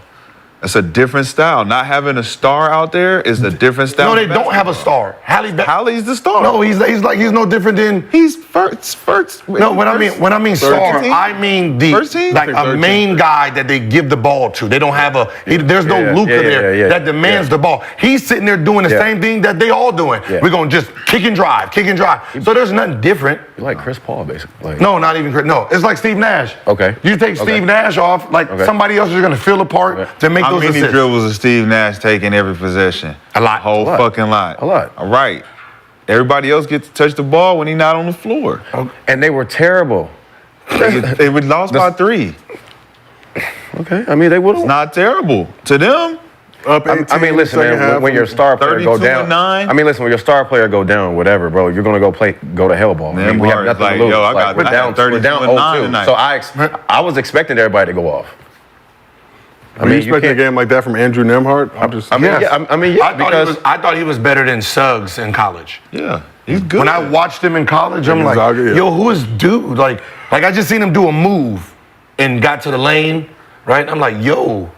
That's a different style. Not having a star out there is a different style. No, they don't have a star. Hallie's the star. No, he's no different than he's first. No, when I mean star, team? I mean First team? like a main guy that they give the ball to. They don't have there's no Luka there that demands the ball. He's sitting there doing the same thing that they all doing. Yeah. We're gonna just kick and drive. So there's nothing different. You're like Chris Paul, basically. Like, No, not even Chris. No, it's like Steve Nash. Okay. You take Steve Nash off, like somebody else is gonna fill apart to make How those many assists. dribbles is Steve Nash taking every possession? A lot. Whole fucking lot. A lot. All right. Everybody else gets to touch the ball when he's not on the floor. and they were terrible. They would lost by 3. Okay, I mean they would It's have. not terrible to them. Up 18 I mean, listen, second man. half. When your star player go 32 down, and 9. I mean, listen. When your star player go down, whatever, bro, you're gonna go to hell ball. I mean, we have nothing like, to lose. yo, Like, we're I down. got 32 We're down and 9 0-2. tonight. So I was expecting everybody to go off. I mean, you expecting a game like that from Andrew Nembhard? I thought he was better than Suggs in college. Yeah, he's good. When I watched him in college, I'm like, Gonzaga, yeah. yo, who is dude? Like I just seen him do a move and got to the lane, right? I'm like, yo,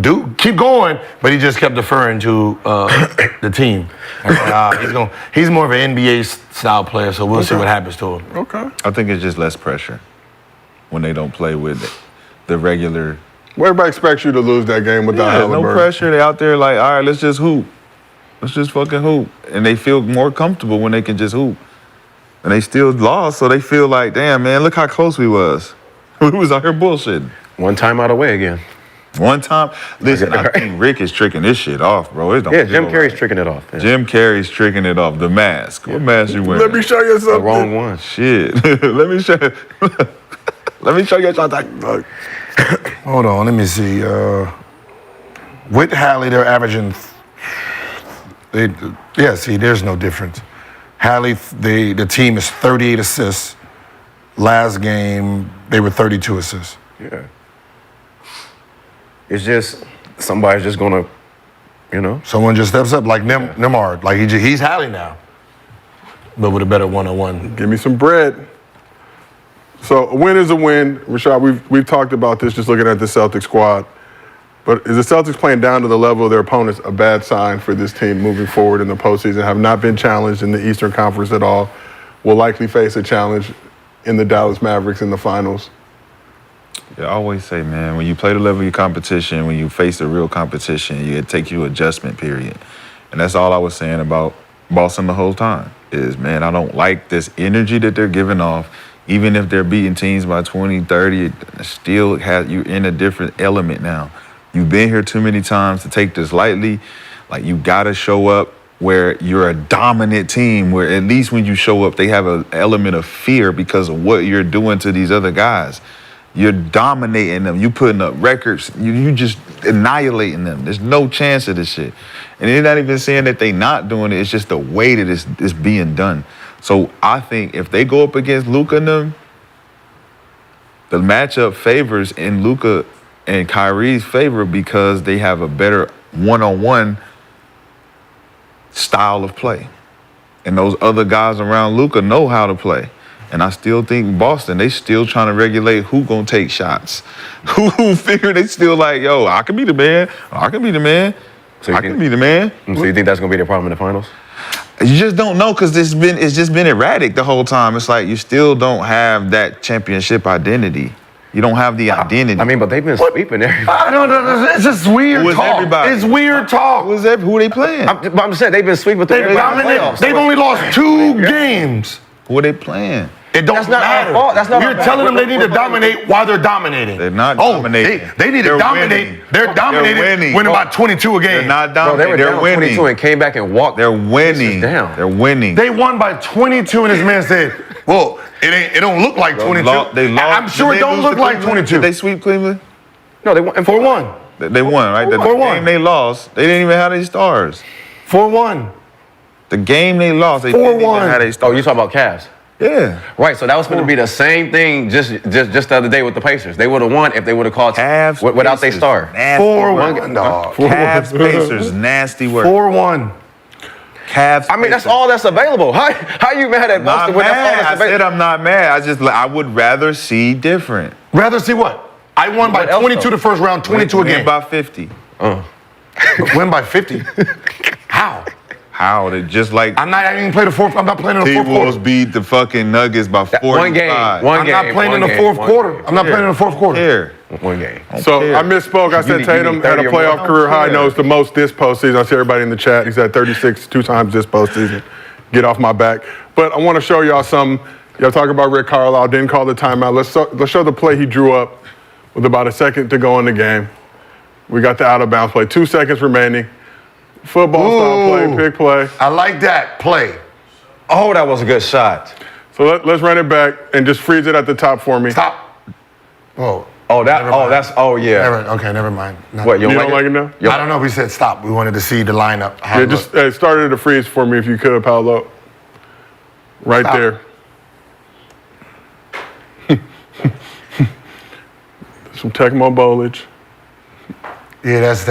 dude, keep going. But he just kept deferring to the team. I'm like, he's more of an NBA style player, so we'll see what happens to him. Okay. I think it's just less pressure when they don't play with the regular. Well, everybody expects you to lose that game without Haliburton. No pressure. They out there like, all right, let's just hoop. Let's just fucking hoop. And they feel more comfortable when they can just hoop. And they still lost, so they feel like, damn, man, look how close we was. We was out here bullshitting. One time out away again. One time. Listen, I think Rick is tricking this shit off, bro. It don't Yeah, feel Jim Carrey's right. tricking it off. Yeah. Jim Carrey's tricking it off. The mask. What mask you wearing? Let me show you The something. wrong one. Shit. Let me show you. Let me show you something. Hold on, let me see. With Hallie, they're averaging. There's no difference. Hallie, the team is 38 assists. Last game, they were 32 assists. Yeah. It's just somebody's just gonna, Someone just steps up like Nembhard. Like he's Hallie now, but with a better one-on-one. Give me some bread. So a win is a win. Rashad, we've talked about this just looking at the Celtics squad. But is the Celtics playing down to the level of their opponents a bad sign for this team moving forward in the postseason? Have not been challenged in the Eastern Conference at all. Will likely face a challenge in the Dallas Mavericks in the finals. Yeah, I always say, man, when you play the level of your competition, when you face the real competition, it takes you adjustment period. And that's all I was saying about Boston the whole time is, man, I don't like this energy that they're giving off. Even if they're beating teams by 20, 30, it still has you in a different element now. You've been here too many times to take this lightly. Like, you got to show up where you're a dominant team, where at least when you show up, they have an element of fear because of what you're doing to these other guys. You're dominating them. You putting up records. You just annihilating them. There's no chance of this shit. And they're not even saying that they're not doing it. It's just the way that it's being done. So I think if they go up against Luka and them, the matchup favors in Luka and Kyrie's favor because they have a better one-on-one style of play. And those other guys around Luka know how to play. And I still think Boston, they still trying to regulate who gonna take shots. Who figure they still like, yo, I can be the man. I can be the man. So I can be the man. So you think that's gonna be their problem in the finals? You just don't know because it's just been erratic the whole time. It's like you still don't have that championship identity. You don't have the identity. I mean, but they've been sweeping everybody. I don't know. It's just weird Who is talk. everybody? It's weird talk. Who are they playing? I'm saying they've been sweeping through They've dominated. They've only lost 2 games. Who are they playing? It don't That's not our matter. fault. That's not You're our telling them fault. they need to dominate while they're dominating. They're not dominating. They need to They're dominate. winning. They're dominating. winning. Winning by 22 a game. They're not Bro, they dominating. were They're down winning. 22 and came back and walked. They're winning. down. They're winning. They won by 22, and this man said, "Well, it don't look like 22." They lost. I'm sure it don't look like 22. Did they sweep Cleveland? No, they won 4-1. They won, right? The 4-1. game they lost, they didn't even have their stars. 4-1. The game they lost, they didn't even 4-1. have their Oh, stars. you talking about Cavs? Yeah. Right, so that was supposed to be the same thing just the other day with the Pacers. They would have won if they would have called Cavs, without their Pacers, star. nasty 4-1, dog. Cavs, Pacers, nasty work. 4-1. Cavs. I mean, that's all that's available. How you mad at Boston when that's all that's I available? said I'm not mad. I would rather see different. Rather see what? I won by What else, 22 though? the first round, 22 a Win game. by 50. Win by 50. How? How? They just like I didn't even play the fourth. I'm not playing in the fourth T-Wolves quarter. beat the fucking Nuggets by 45. One game. I'm not playing in the fourth quarter. I'm not playing in the fourth quarter. Here. One game. So care. I misspoke. I said You need Tatum had 30 a or more. playoff I career don't high. care. Knows the most this postseason. I see everybody in the chat. He's at 36 two times this postseason. Get off my back. But I want to show y'all some. Y'all talk about Rick Carlisle. Didn't call the timeout. Let's show the play he drew up with about a second to go in the game. We got the out of bounds play. 2 seconds remaining. Football style play, pick play. I like that play. Oh, that was a good shot. So let's run it back and just freeze it at the top for me. Stop. Oh. Yeah. Never mind. No. What, You don't like it now? I don't know. We said stop. We wanted to see the lineup. Yeah, just started to freeze for me if you could, Paolo. Right Stop. there. Some Tecmo Bowledge. Yeah, that's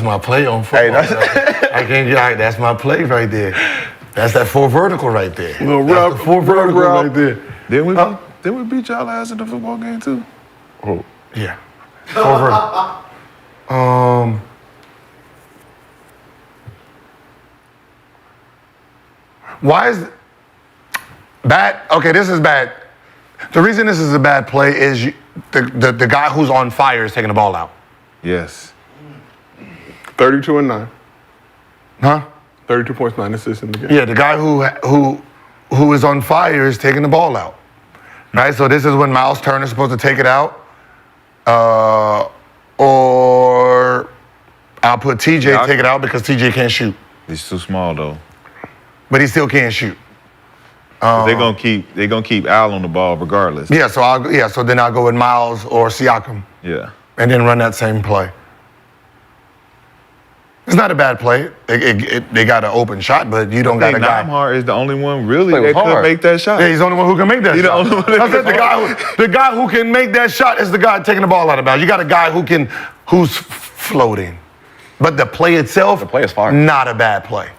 my play on football. Hey, that's that's my play right there. That's that 4 vertical right there. Little That's rub, the 4 vertical rub. right there. Didn't we beat y'all ass in the football game too? Oh. Yeah. 4 vertical. Why is bad? Okay, this is bad. The reason this is a bad play is the guy who's on fire is taking the ball out. Yes. 32 and 9. Huh? 32 points, 9 assists in the game. Yeah, the guy who is on fire is taking the ball out. Right? So this is when Miles Turner's supposed to take it out. Or I'll put TJ take it out because TJ can't shoot. He's too small though. But he still can't shoot. They're gonna keep Al on the ball regardless. Yeah, so then I'll go with Miles or Siakam Yeah. and then run that same play. It's not a bad play. They got an open shot, but you don't got a guy. Nemhard is the only one really Play that was could hard. make that shot. Yeah, he's the only one who can make that He the shot. only one that I said can- the guy who can make that shot is the guy taking the ball out of bounds. You got a guy who's floating. But the play itself, The play is fire. not a bad play.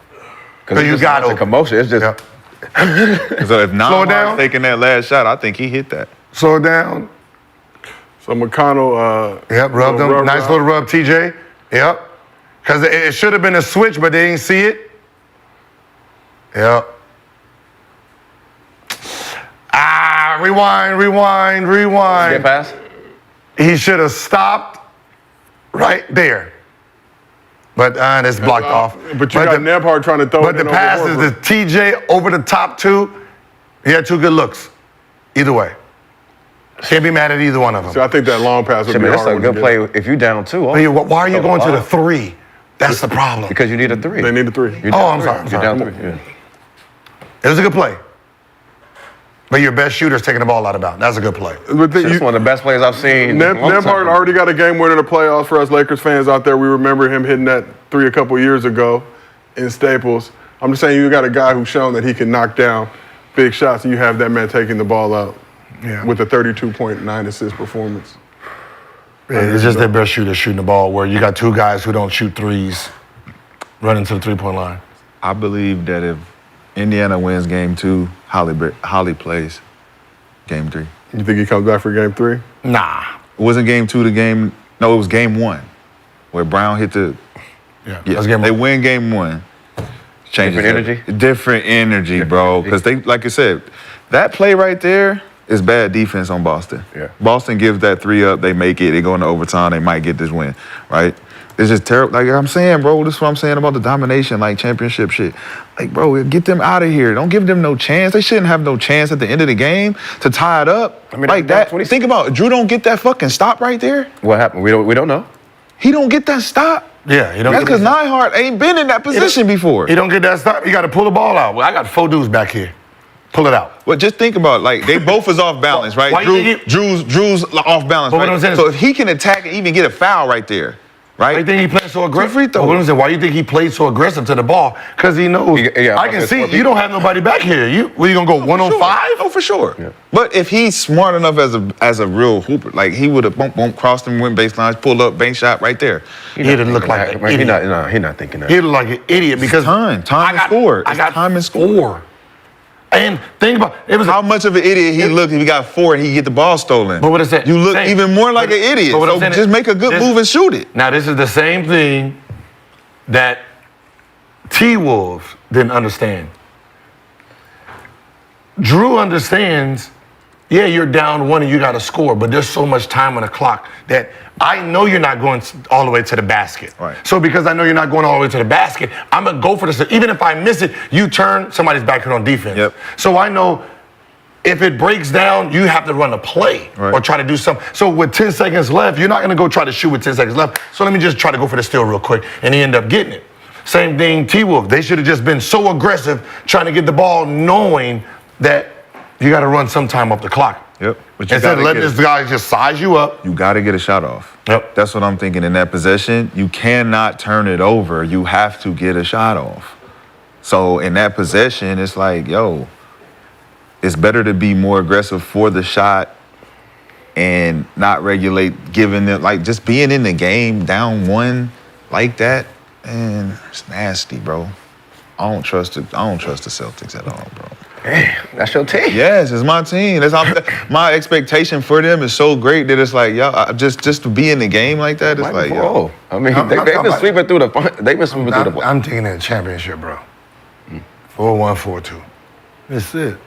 Because you got the open. commotion. It's just Yeah. So if down. Nemhard's taking that last shot, I think he hit that. Slow down. So McConnell. Yep, rub them. little Nice little rub, TJ. Yep. Because it should have been a switch, but they didn't see it. Yep. Rewind. get past. He should have stopped right there. But it's blocked off. But you got Nemhard trying to throw it But the in over pass is the Horford. TJ over the top 2. He had 2 good looks. Either way. Can't be mad at either one of them. So I think that long pass would Shit, be man, that's hard a one to good get. play if you down 2. Why are you going to the 3? That's the problem. Because you need a 3. They need a 3. You're Oh, down I'm 3. sorry, I'm You're sorry. down 3. Yeah. It was a good play. But your best shooter's taking the ball out of bounds. That's a good play. But That's one of the best plays I've seen. in a long time. Nemhard already got a game winner in the playoffs for us Lakers fans out there. We remember him hitting that 3 a couple years ago in Staples. I'm just saying you got a guy who's shown that he can knock down big shots, and you have that man taking the ball out with a 32.9 assist performance. Yeah, it's just their best shooter shooting the ball where you got 2 guys who don't shoot threes running to the 3-point line. I believe that if Indiana wins game 2, Holly plays game 3. You think he comes back for game 3? Nah. It wasn't game 2 it was game 1 where Brown hit the. Yeah, Yeah, that's game they 1. win game 1. Changes Different everything. energy? Different energy, bro. Because they, like I said, that play right there is bad defense on Boston. Yeah. Boston gives that 3 up, they make it, they go into overtime, they might get this win, right? It's just terrible. Like I'm saying, bro, this is what I'm saying about the domination, like championship shit. Like, bro, get them out of here. Don't give them no chance. They shouldn't have no chance at the end of the game to tie it up. I mean, like that's that. 20 Think about it. Jrue don't get that fucking stop right there. What happened? We don't know. He don't get that stop. Yeah, he don't That's get because that- Nemhard ain't been in that position before. He don't get that stop. You got to pull the ball out. Well, I got 4 dudes back here. Pull it out. But just think about it, like they both is off balance, right? Why you think Drew's off balance, But what right? I'm saying is- So if he can attack and even get a foul right there, Why do you think he played so aggressive? Why do you think he played so aggressive to the ball? Because he knows. I can see you don't have nobody back here. You gonna go 1-on-5? Oh, for sure. Yeah. But if he's smart enough as a real hooper, like he would have bump, crossed him, went baselines, pulled up, bank shot right there. He didn't look like an idiot. He's not thinking that. He looked like an idiot because time and score. I got time and score. And think about it was how much of an idiot he looked if he got 4 and he get the ball stolen. But what is that? You look even more like an idiot. So just make a good move and shoot it. Now this is the same thing that T-Wolves didn't understand. Jrue understands, yeah, you're down 1 and you got to score, but there's so much time on the clock that I know you're not going all the way to the basket. Right. So because I know you're not going all the way to the basket, I'm going to go for this. Even if I miss it, you turn, somebody's back here on defense. Yep. So I know if it breaks down, you have to run a play or try to do something. So with 10 seconds left, you're not going to go try to shoot with 10 seconds left. So let me just try to go for the steal real quick. And he ended up getting it. Same thing, T-Wolf. They should have just been so aggressive trying to get the ball knowing that you got to run some time off the clock. Yep. But instead of letting this guy just size you up. You got to get a shot off. Yep. That's what I'm thinking in that possession. You cannot turn it over. You have to get a shot off. So in that possession, it's like, yo, it's better to be more aggressive for the shot and not regulate giving them, like just being in the game down 1 like that, and it's nasty, bro. I don't trust the Celtics at all, bro. Hey, that's your team. Yes, it's my team. My expectation for them is so great that it's like, yo, just to be in the game like that, it's like, yo. I mean, they've been sweeping through the. I'm taking that championship, bro. 4-1, 4-2. That's it.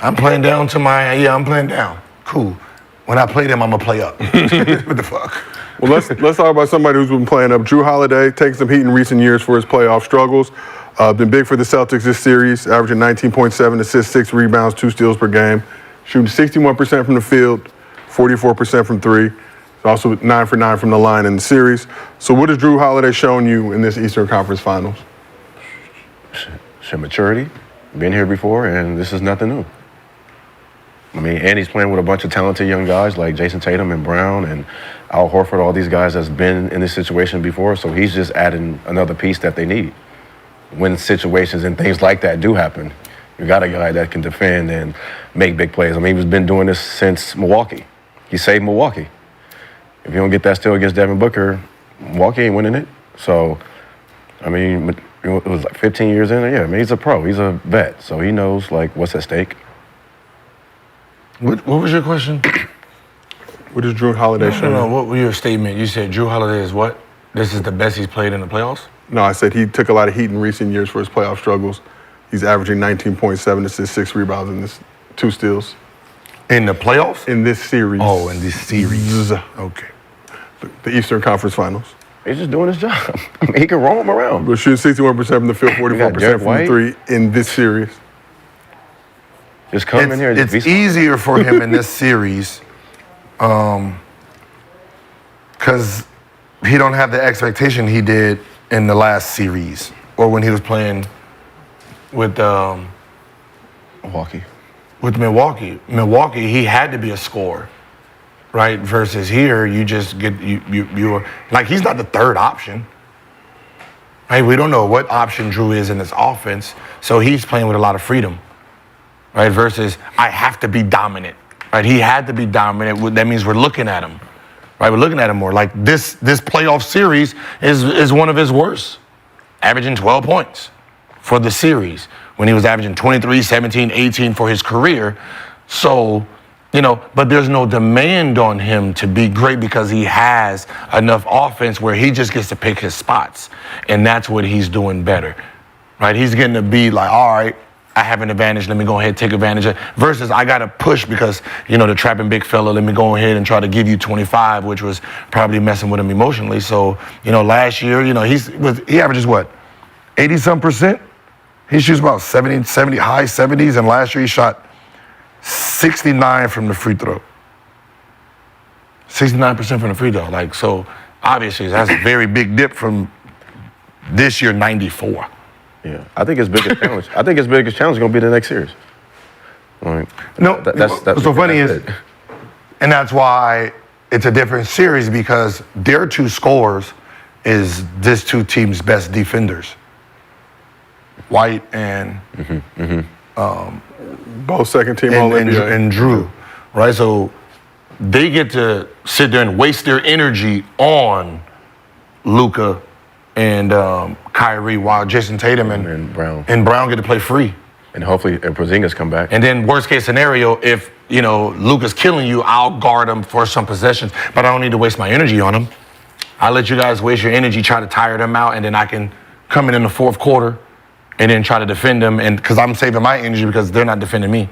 I'm playing down to I'm playing down. Cool. When I play them, I'm gonna play up. What the fuck? Well, let's talk about somebody who's been playing up. Jrue Holiday taking some heat in recent years for his playoff struggles. Been big for the Celtics this series, averaging 19.7 assists, 6 rebounds, 2 steals per game. Shooting 61% from the field, 44% from 3. Also 9 for 9 from the line in the series. So what has Jrue Holiday shown you in this Eastern Conference Finals? Maturity. Been here before, and this is nothing new. I mean, and he's playing with a bunch of talented young guys like Jason Tatum and Brown and Al Horford, all these guys that's been in this situation before. So he's just adding another piece that they need. When situations and things like that do happen, you got a guy that can defend and make big plays. I mean, he's been doing this since Milwaukee. He saved Milwaukee. If you don't get that steal against Devin Booker, Milwaukee ain't winning it. So, I mean, it was like 15 years in. Yeah, I mean, he's a pro. He's a vet. So he knows, like, what's at stake. What was your question? What is Jrue Holiday showing? No, what was your statement? You said Jrue Holiday is what? This is the best he's played in the playoffs? No, I said he took a lot of heat in recent years for his playoff struggles. He's averaging 19.7 assists, 6 rebounds, and 2 steals. In the playoffs? In this series. Oh, in this series. Okay. The Eastern Conference Finals. He's just doing his job. I mean, he can roam them around. But shooting 61% from the field, 44% from the 3 in this series. Just come in here. It's easier for him in this series because he don't have the expectation he did in the last series or when he was playing with Milwaukee. With Milwaukee. Milwaukee, he had to be a scorer, right? Versus here, you just get you're like he's not the third option. Right? We don't know what option Jrue is in this offense, so he's playing with a lot of freedom. Right, versus I have to be dominant. Right, he had to be dominant. That means we're looking at him. Right, we're looking at him more. Like this playoff series is one of his worst, averaging 12 points for the series when he was averaging 23, 17, 18 for his career. So, but there's no demand on him to be great because he has enough offense where he just gets to pick his spots, and that's what he's doing better. Right, he's getting to be like, all right, I have an advantage, let me go ahead and take advantage of it. Versus I got to push because, the trapping big fella, let me go ahead and try to give you 25, which was probably messing with him emotionally. So, last year, he averages what? 80-some%? He shoots about 70, high 70s, and last year he shot 69 from the free throw. 69% from the free throw. Like, so obviously that's a very big dip from this year, 94. Yeah, I think his biggest challenge. I think his biggest challenge is going to be the next series. No, what's so funny is, and that's why it's a different series because their two scorers is this two teams' best defenders. White and both second-team All-NBA. And Jrue, right? So they get to sit there and waste their energy on Luka and Kyrie while Jason Tatum and Brown get to play free. And hopefully Porzingis come back. And then worst case scenario, if Luka's killing you, I'll guard him for some possessions, but I don't need to waste my energy on him. I let you guys waste your energy, try to tire them out, and then I can come in the fourth quarter and then try to defend them, and because I'm saving my energy because they're not defending me.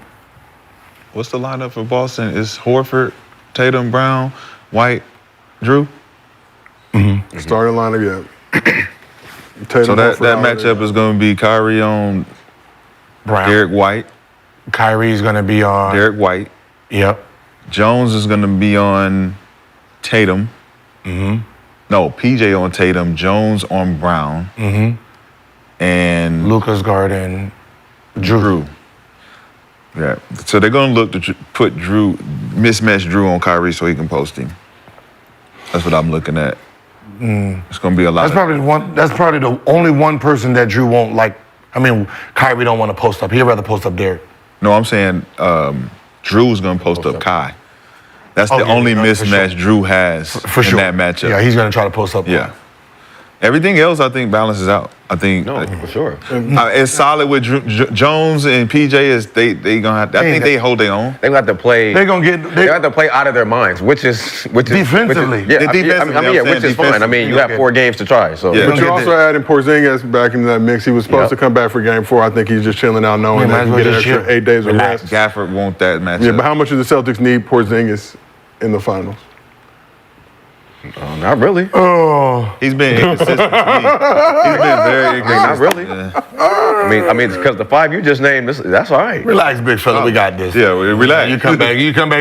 What's the lineup for Boston? It's Horford, Tatum, Brown, White, Jrue. Starting lineup, yeah. Tatum, So that Horford, matchup is going to be Kyrie on Brown. Derek White. Kyrie's going to be on. Derek White. Yep. Jones is going to be on Tatum. No, PJ on Tatum. Jones on Brown. And Luka's guarding Jrue. Yeah. So they're going to look to put mismatch Jrue on Kyrie so he can post him. That's what I'm looking at. It's going to be a lot. That's probably the only one person that Jrue won't like. I mean, Kyrie don't want to post up. He'd rather post up Derek. No, I'm saying Drew's going to post up Kai. That's the only mismatch Jrue has in that matchup. Yeah, he's going to try to post up. Yeah. Everything else, I think, balances out. I think for sure. It's solid with Jones and PJ. They gonna have. I think they hold their own. They got to play. They're gonna get. They have to play out of their minds, which is defensively. Which is fine. I mean, you have 4 games to try. So, But you're also adding Porzingis back into that mix. He was supposed to come back for Game 4. I think he's just chilling out, knowing that he can get an extra 8 days of rest. Gafford won't that matchup. Yeah, but how much do the Celtics need Porzingis in the finals? Not really. Oh, he's been inconsistent. He's been very inconsistent. Not really. Yeah. I mean, because the 5 you just named, that's all right. Relax, big fella. We got this. Yeah, relax. You come back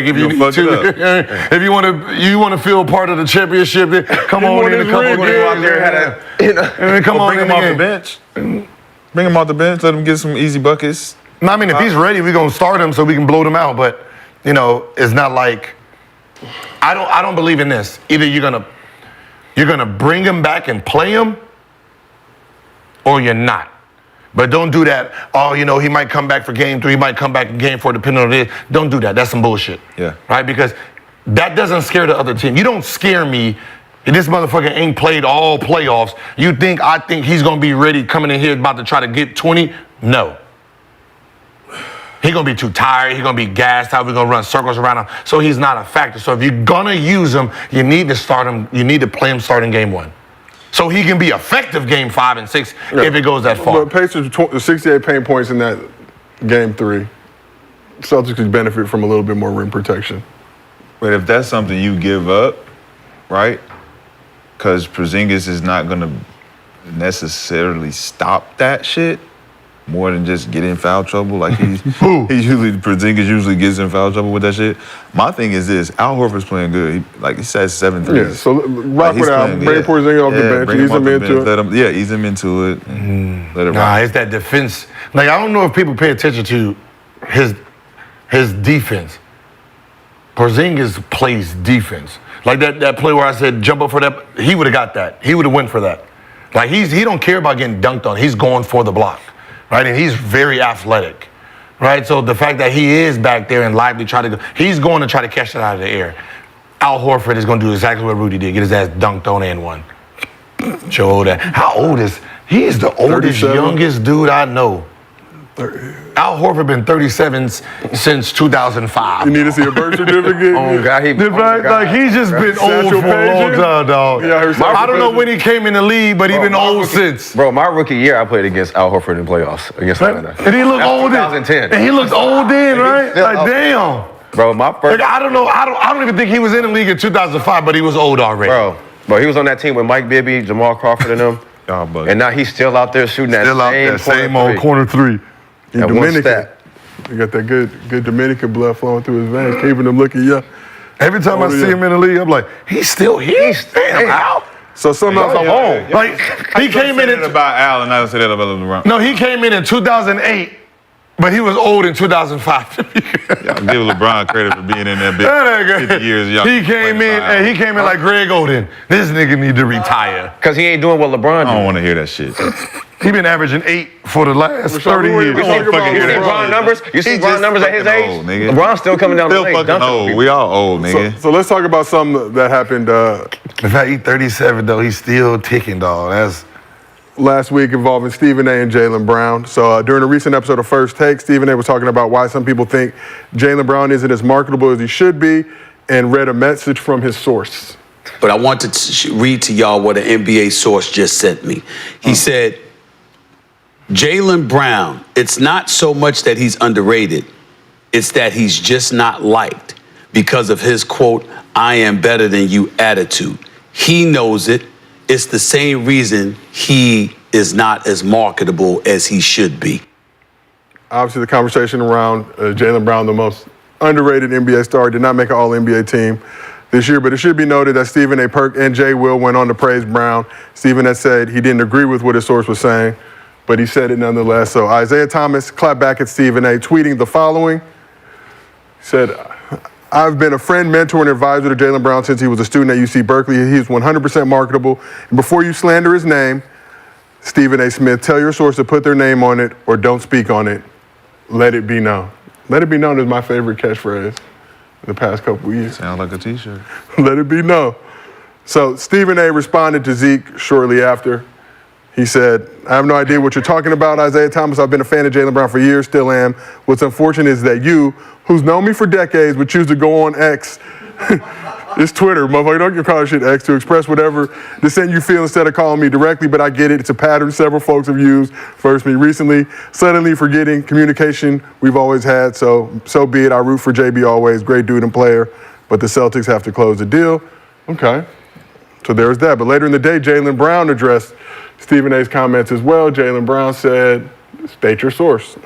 if you need to. If you want to feel part of the championship, come on in a couple of games out there. Come on, bring him off the bench. Bring him off the bench. Let him get some easy buckets. No, I mean, if he's ready, we're gonna start him so we can blow them out. But it's not like I don't believe in this. Either you're gonna bring him back and play him, or you're not. But don't do that. Oh, he might come back for Game 3. He might come back in Game 4, depending on this. Don't do that. That's some bullshit. Yeah. Right? Because that doesn't scare the other team. You don't scare me. This motherfucker ain't played all playoffs. I think he's gonna be ready coming in here about to try to get 20? No. He's going to be too tired. He's going to be gassed out. We're going to run circles around him. So he's not a factor. So if you're going to use him, you need to start him. You need to play him starting Game 1. So he can be effective Game 5 and 6 if it goes that far. But Pacers 68 paint points in that Game 3. Celtics could benefit from a little bit more rim protection. But if that's something you give up, right? Because Porzingis is not going to necessarily stop that shit. More than just get in foul trouble, like Porzingis usually gets in foul trouble with that shit. My thing is this: Al Horford's playing good. He says 7 threes. Yeah, so rock with Al. Bring Porzingis off the bench. Ease him into it. Ease him into it. Let it rock. It's that defense. Like I don't know if people pay attention to his defense. Porzingis plays defense. Like that play where I said jump up for that. He would have got that. He would have went for that. Like he don't care about getting dunked on. He's going for the block. Right, and he's very athletic, right? So the fact that he is back there and lively he's going to try to catch that out of the air. Al Horford is going to do exactly what Rudy did, get his ass dunked on and one. Show that. How old is he? Is the oldest, 37. youngest dude I know. Al Horford been 37 since 2005. You need to see a birth certificate. Oh God, like he's just been old for a long time, dog. Yeah, I don't know when he came in the league, but he's been old since. Bro, my rookie year, I played against Al Horford in playoffs against Atlanta. And he looked old then. 2010. And he looked old then, right? Like damn. Bro, my first. Like, I don't know. I don't even think he was in the league in 2005, but he was old already. Bro, he was on that team with Mike Bibby, Jamal Crawford, and them. And now he's still out there shooting that same old corner three. That Dominican. He got that good Dominican blood flowing through his veins, keeping him looking young. Every time I see him in the league, I'm like, he's still here. Damn, Al. So something else I'm on. Like he came in about Al, and I don't say that about LeBron. No, he came in 2008, But he was old in 2005. Y'all give LeBron credit for being in that bitch 50 years young. He came in like Greg Oden. This nigga need to retire. Because he ain't doing what LeBron I did. don't want to hear that shit. He been averaging 8 for the last 30 years. You see Bron numbers? You see Bron numbers at his age? Old, nigga. LeBron's still coming down Still the lane. fucking old. We all old, nigga. So let's talk about something that happened In fact, he's 37 though. He's still ticking, dog. That's last week involving Stephen A. and Jaylen Brown. So during a recent episode of First Take, Stephen A. was talking about why some people think Jaylen Brown isn't as marketable as he should be, and read a message from his source. But I want to read to y'all what an NBA source just sent me. He said, Jaylen Brown, it's not so much that he's underrated, it's that he's just not liked because of his, quote, I am better than you attitude. He knows it. It's the same reason he is not as marketable as he should be. Obviously, the conversation around Jaylen Brown, the most underrated NBA star, did not make an All-NBA team this year, but it should be noted that Stephen A. Perk and Jay Will went on to praise Brown. Stephen had said he didn't agree with what his source was saying, but he said it nonetheless. So Isiah Thomas clapped back at Stephen A., tweeting the following. He said, I've been a friend, mentor, and advisor to Jaylen Brown since he was a student at UC Berkeley. He's 100% marketable. And before you slander his name, Stephen A. Smith, tell your source to put their name on it or don't speak on it. Let it be known. Let it be known is my favorite catchphrase in the past couple of years. Sound like a t-shirt. Let it be known. So Stephen A. responded to Zeke shortly after. He said, I have no idea what you're talking about, Isiah Thomas. I've been a fan of Jaylen Brown for years, still am. What's unfortunate is that you, who's known me for decades, would choose to go on X, it's Twitter, motherfucker, don't call shit X, to express whatever dissent you feel instead of calling me directly, but I get it. It's a pattern several folks have used, first me recently, suddenly forgetting communication we've always had, so be it. I root for JB always, great dude and player, but the Celtics have to close the deal. Okay, so there's that. But later in the day, Jaylen Brown addressed Stephen A.'s comments as well. Jaylen Brown said, state your source.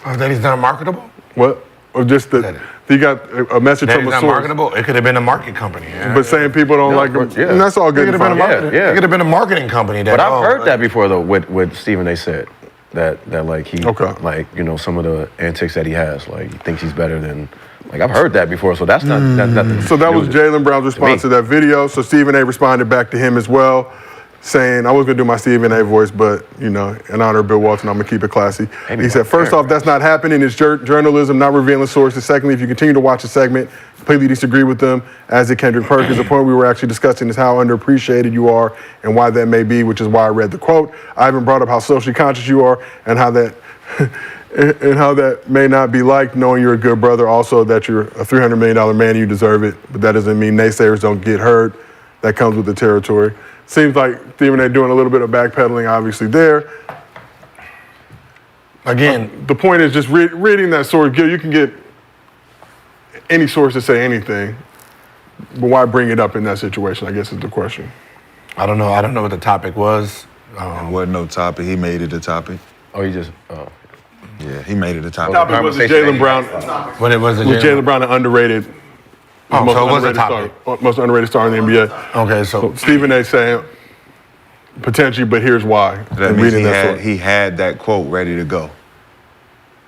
that he's not marketable? What? Or just that he got a message That from he's a not source. marketable? It could have been a marketing company. Yeah. But saying people don't like him, and that's all good. It could have been a marketing. Yeah. It could have been a marketing company. That, But I've heard that before though. What Stephen A. said that like he like some of the antics that he has, like he thinks he's better than. Like I've heard that before, so that's nothing. So that was Jaylen Brown's response to that video. So Stephen A. responded back to him as well, saying, I was gonna do my Stephen A. voice, but in honor of Bill Walton, I'm gonna keep it classy. He said, first off, that's not happening. It's journalism, not revealing sources. Secondly, if you continue to watch the segment, completely disagree with them, as did Kendrick Perkins. The point we were actually discussing is how underappreciated you are and why that may be, which is why I read the quote. I even brought up how socially conscious you are and how that and how that may not be liked, knowing you're a good brother, also that you're a $300 million man and you deserve it, but that doesn't mean naysayers don't get heard. That comes with the territory. Seems like Stephen A. doing a little bit of backpedaling, obviously, there. Again, the point is just reading that source. You can get any source to say anything, but why bring it up in that situation, I guess is the question. I don't know. I don't know what the topic was. It wasn't no topic. He made it a topic. Oh, he just. Yeah, he made it a topic. The topic was Jaylen Brown. What it was? Jaylen Brown, an underrated. So it was a topic. Most underrated star in the NBA. Okay, so Stephen A. saying potentially, but here's why. That means he had that quote ready to go.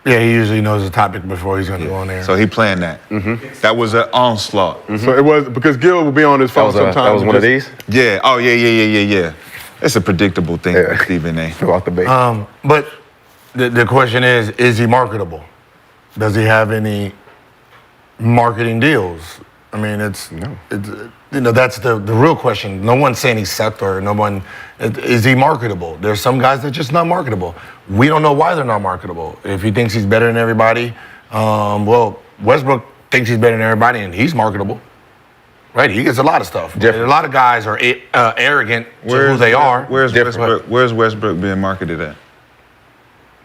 Yeah, he usually knows the topic before he's going to go on there. So he planned that. Mm-hmm. That was an onslaught. So it was because Gil will be on his phone sometimes. That was one of these? Yeah. Oh, yeah. It's a predictable thing with Stephen A. Throughout the base. But the question is he marketable? Does he have any marketing deals? I mean, that's the real question. No one's saying he's sucked or is he marketable? There's some guys that are just not marketable. We don't know why they're not marketable. If he thinks he's better than everybody, well, Westbrook thinks he's better than everybody and he's marketable. Right, he gets a lot of stuff. A lot of guys are arrogant to who they are. Where's Westbrook being marketed at?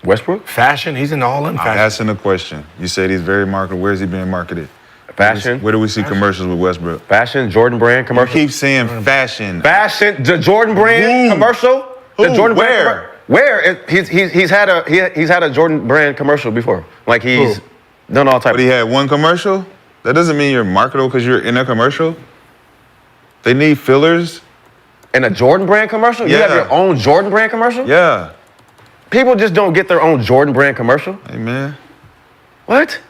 Westbrook? Fashion, he's in all in fashion. I'm asking a question. You said he's very marketable. Where is he being marketed? Fashion. Where do we see commercials with Westbrook? Fashion, Jordan brand commercial. You keep saying fashion. Fashion, the Jordan brand commercial. The Jordan Where? Brand. Where? He's had a Jordan brand commercial before. Like he's done all types. But he had one commercial. That doesn't mean you're marketable because you're in a commercial. They need fillers. In a Jordan brand commercial? Yeah. You have your own Jordan brand commercial? Yeah. People just don't get their own Jordan brand commercial. Hey, man. What?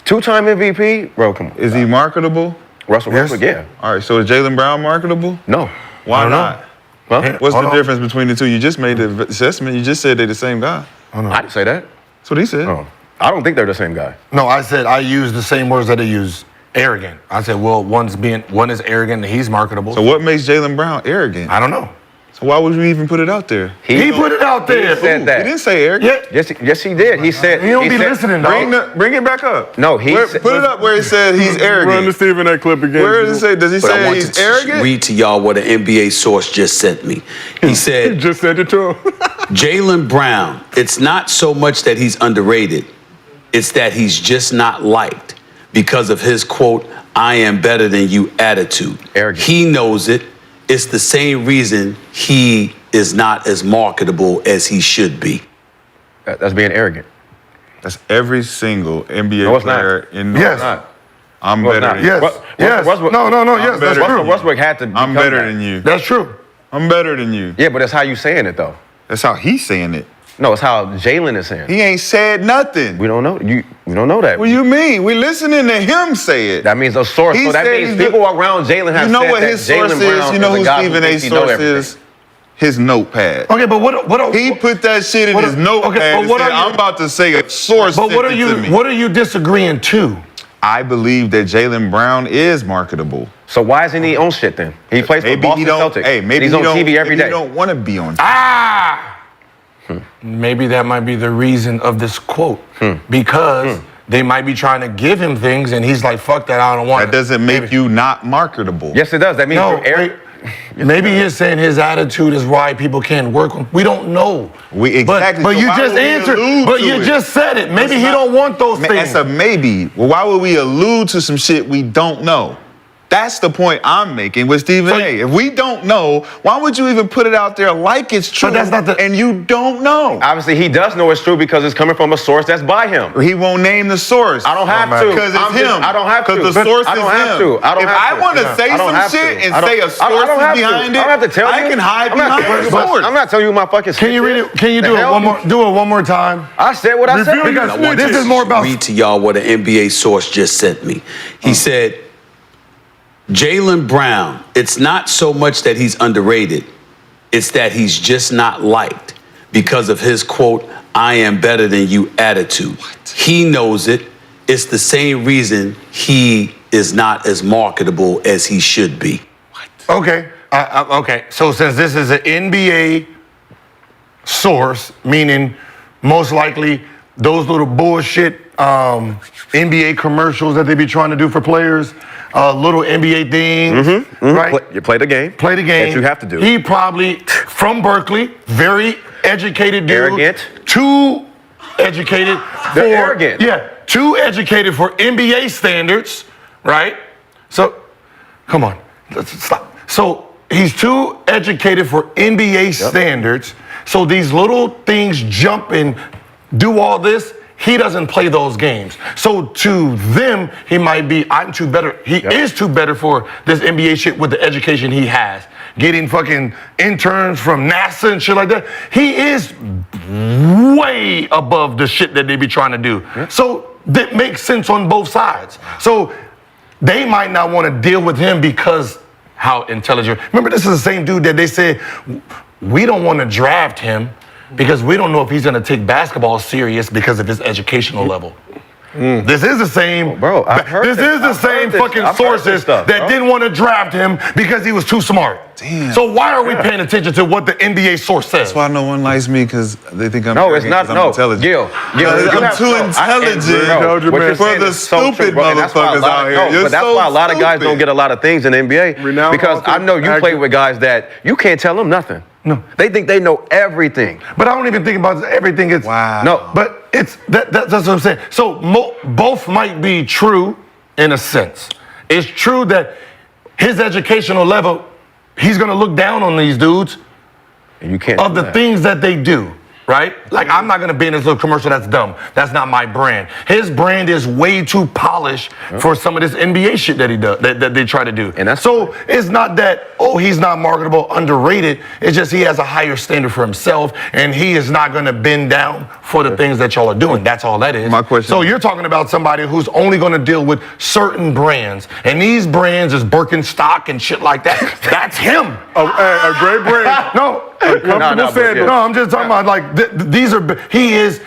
2-time MVP? Bro, come on. Is he marketable? Russell Westbrook, yeah. All right, so is Jaylen Brown marketable? No. Why not? Huh? What's the difference between the two? You just made the assessment. You just said they're the same guy. I didn't say that. That's what he said. Oh. I don't think they're the same guy. No, I said I used the same words that they use. Arrogant. I said, well, one is arrogant and he's marketable. So what makes Jaylen Brown arrogant? I don't know. So why would you even put it out there? He put it out there. He said that. He didn't say arrogant. Yeah. Yes, he did. He said. He don't be listening, dog. Bring it back up. No, he said. Put it up where he said he's arrogant. Run to Stephen that clip again. Where does it say? Does he But I say want he's to arrogant? read to y'all what an NBA source just sent me. He said, Just sent it to him. Jaylen Brown, it's not so much that he's underrated, it's that he's just not liked because of his quote, I am better than you attitude. Arrogant. He knows it. It's the same reason he is not as marketable as he should be. That's being arrogant. That's every single NBA No, it's not. player in the Yes. I'm No, it's better not. than you. Yes. Yes. Westbrook- No, yes, that's better. true. Westbrook had to. I'm become better that. than you. That's true. I'm better than you. Yeah, but that's how you saying it though. That's how he's saying it. No, it's how Jaylen is saying. He ain't said nothing. We don't know. We don't know that. What do you mean? We listening to him say it. That means a source. He So that said means he's people around Jaylen have You know said what that his source Jaylen Brown is? You know is who a guy Stephen who A. thinks he know source everything. is? His notepad. Okay, but what He put that shit in what- his notepad okay, but and what said, are you- I'm about to say a source But sent it to me. what are you disagreeing to? I believe that Jaylen Brown is marketable. So why isn't he on shit then? He plays for Maybe Boston he don't. Celtics. Hey, maybe he's he on don't, TV every maybe day. He don't want to be on. Maybe that might be the reason of this quote. Because they might be trying to give him things and he's like, fuck that, I don't want That doesn't make you not marketable. Yes, it does. That means No, you're arrogant. maybe he's saying his attitude is why people can't work with him. We don't know. Exactly. But So you why just would we answered. allude But to you it? just said it. Maybe That's he not- don't want those Man, things. that's a maybe. Well, why would we allude to some shit we don't know? That's the point I'm making with Stephen A. If we don't know, why would you even put it out there like it's true? But that's not the- and you don't know. Obviously, he does know it's true because it's coming from a source that's by him. He won't name the source. I don't have to. Because it's I'm just- him. I don't have to. Because the source I don't is have him. to. I don't if have I to. want to Yeah. say I don't some have shit to. and I don't- say a I source don't is have to. behind I it, don't have to tell I you. can hide I'm not- behind the but source. I'm not telling you my fucking. Can you read it? Can you The do it hell? one more? Do it one more time. I said what I said. Review because I want this to is more about. read to y'all what an NBA source just sent me. He said, Jaylen Brown, it's not so much that he's underrated, it's that he's just not liked because of his quote, I am better than you attitude. He knows it. It's the same reason he is not as marketable as he should be. Okay. Okay. So since this is an NBA source, meaning most likely those little bullshit NBA commercials that they be trying to do for players, little NBA things, right? You play the game. Play the game. That you have to do. He probably from Berkeley, very educated dude. Arrogant. Too educated for They're arrogant. Yeah, too educated for NBA standards, right? So, come on, let's stop. So he's too educated for NBA standards. So these little things jump and do all this. He doesn't play those games. So to them, he might be, I'm too better. He is too better for this NBA shit with the education he has. Getting fucking interns from NASA and shit like that. He is way above the shit that they be trying to do. So that makes sense on both sides. So they might not want to deal with him because how intelligent. Remember, this is the same dude that they said, we don't want to draft him because we don't know if he's going to take basketball serious because of his educational level. This is the same, Bro, I've heard this this. is the I've same heard this. fucking I've heard this sources stuff, that bro. didn't want to draft him because he was too smart. Damn. So why are we paying attention to what the NBA source says? That's why no one likes me, because they think I'm No, it's arrogant not. 'cause I'm No, intelligent. Gil, you I'm have- too no, intelligent what you're for saying the is so true, stupid bro, and that's why a motherfuckers lot out of- here. no, You're but that's so why a lot of guys stupid. don't get a lot of things in the NBA Renowned because author, I know you play actor. with guys that you can't tell them nothing. No. They think they know everything. But I don't even think about everything. It's Wow. No, but it's that's what I'm saying. So both might be true in a sense. It's true that his educational level, he's gonna look down on these dudes And you can't of do the that. things that they do, right? Like, I'm not gonna be in this little commercial. That's dumb. That's not my brand. His brand is way too polished for some of this NBA shit that he does, that they try to do. And that's so it's not that, he's not marketable, underrated. It's just he has a higher standard for himself, and he is not gonna bend down for the things that y'all are doing. That's all that is. My question. So you're talking about somebody who's only gonna deal with certain brands, and these brands is Birkenstock and shit like that. That's him. A great brand. No. Comfortable sandals. No, I'm just talking about like these are. He is.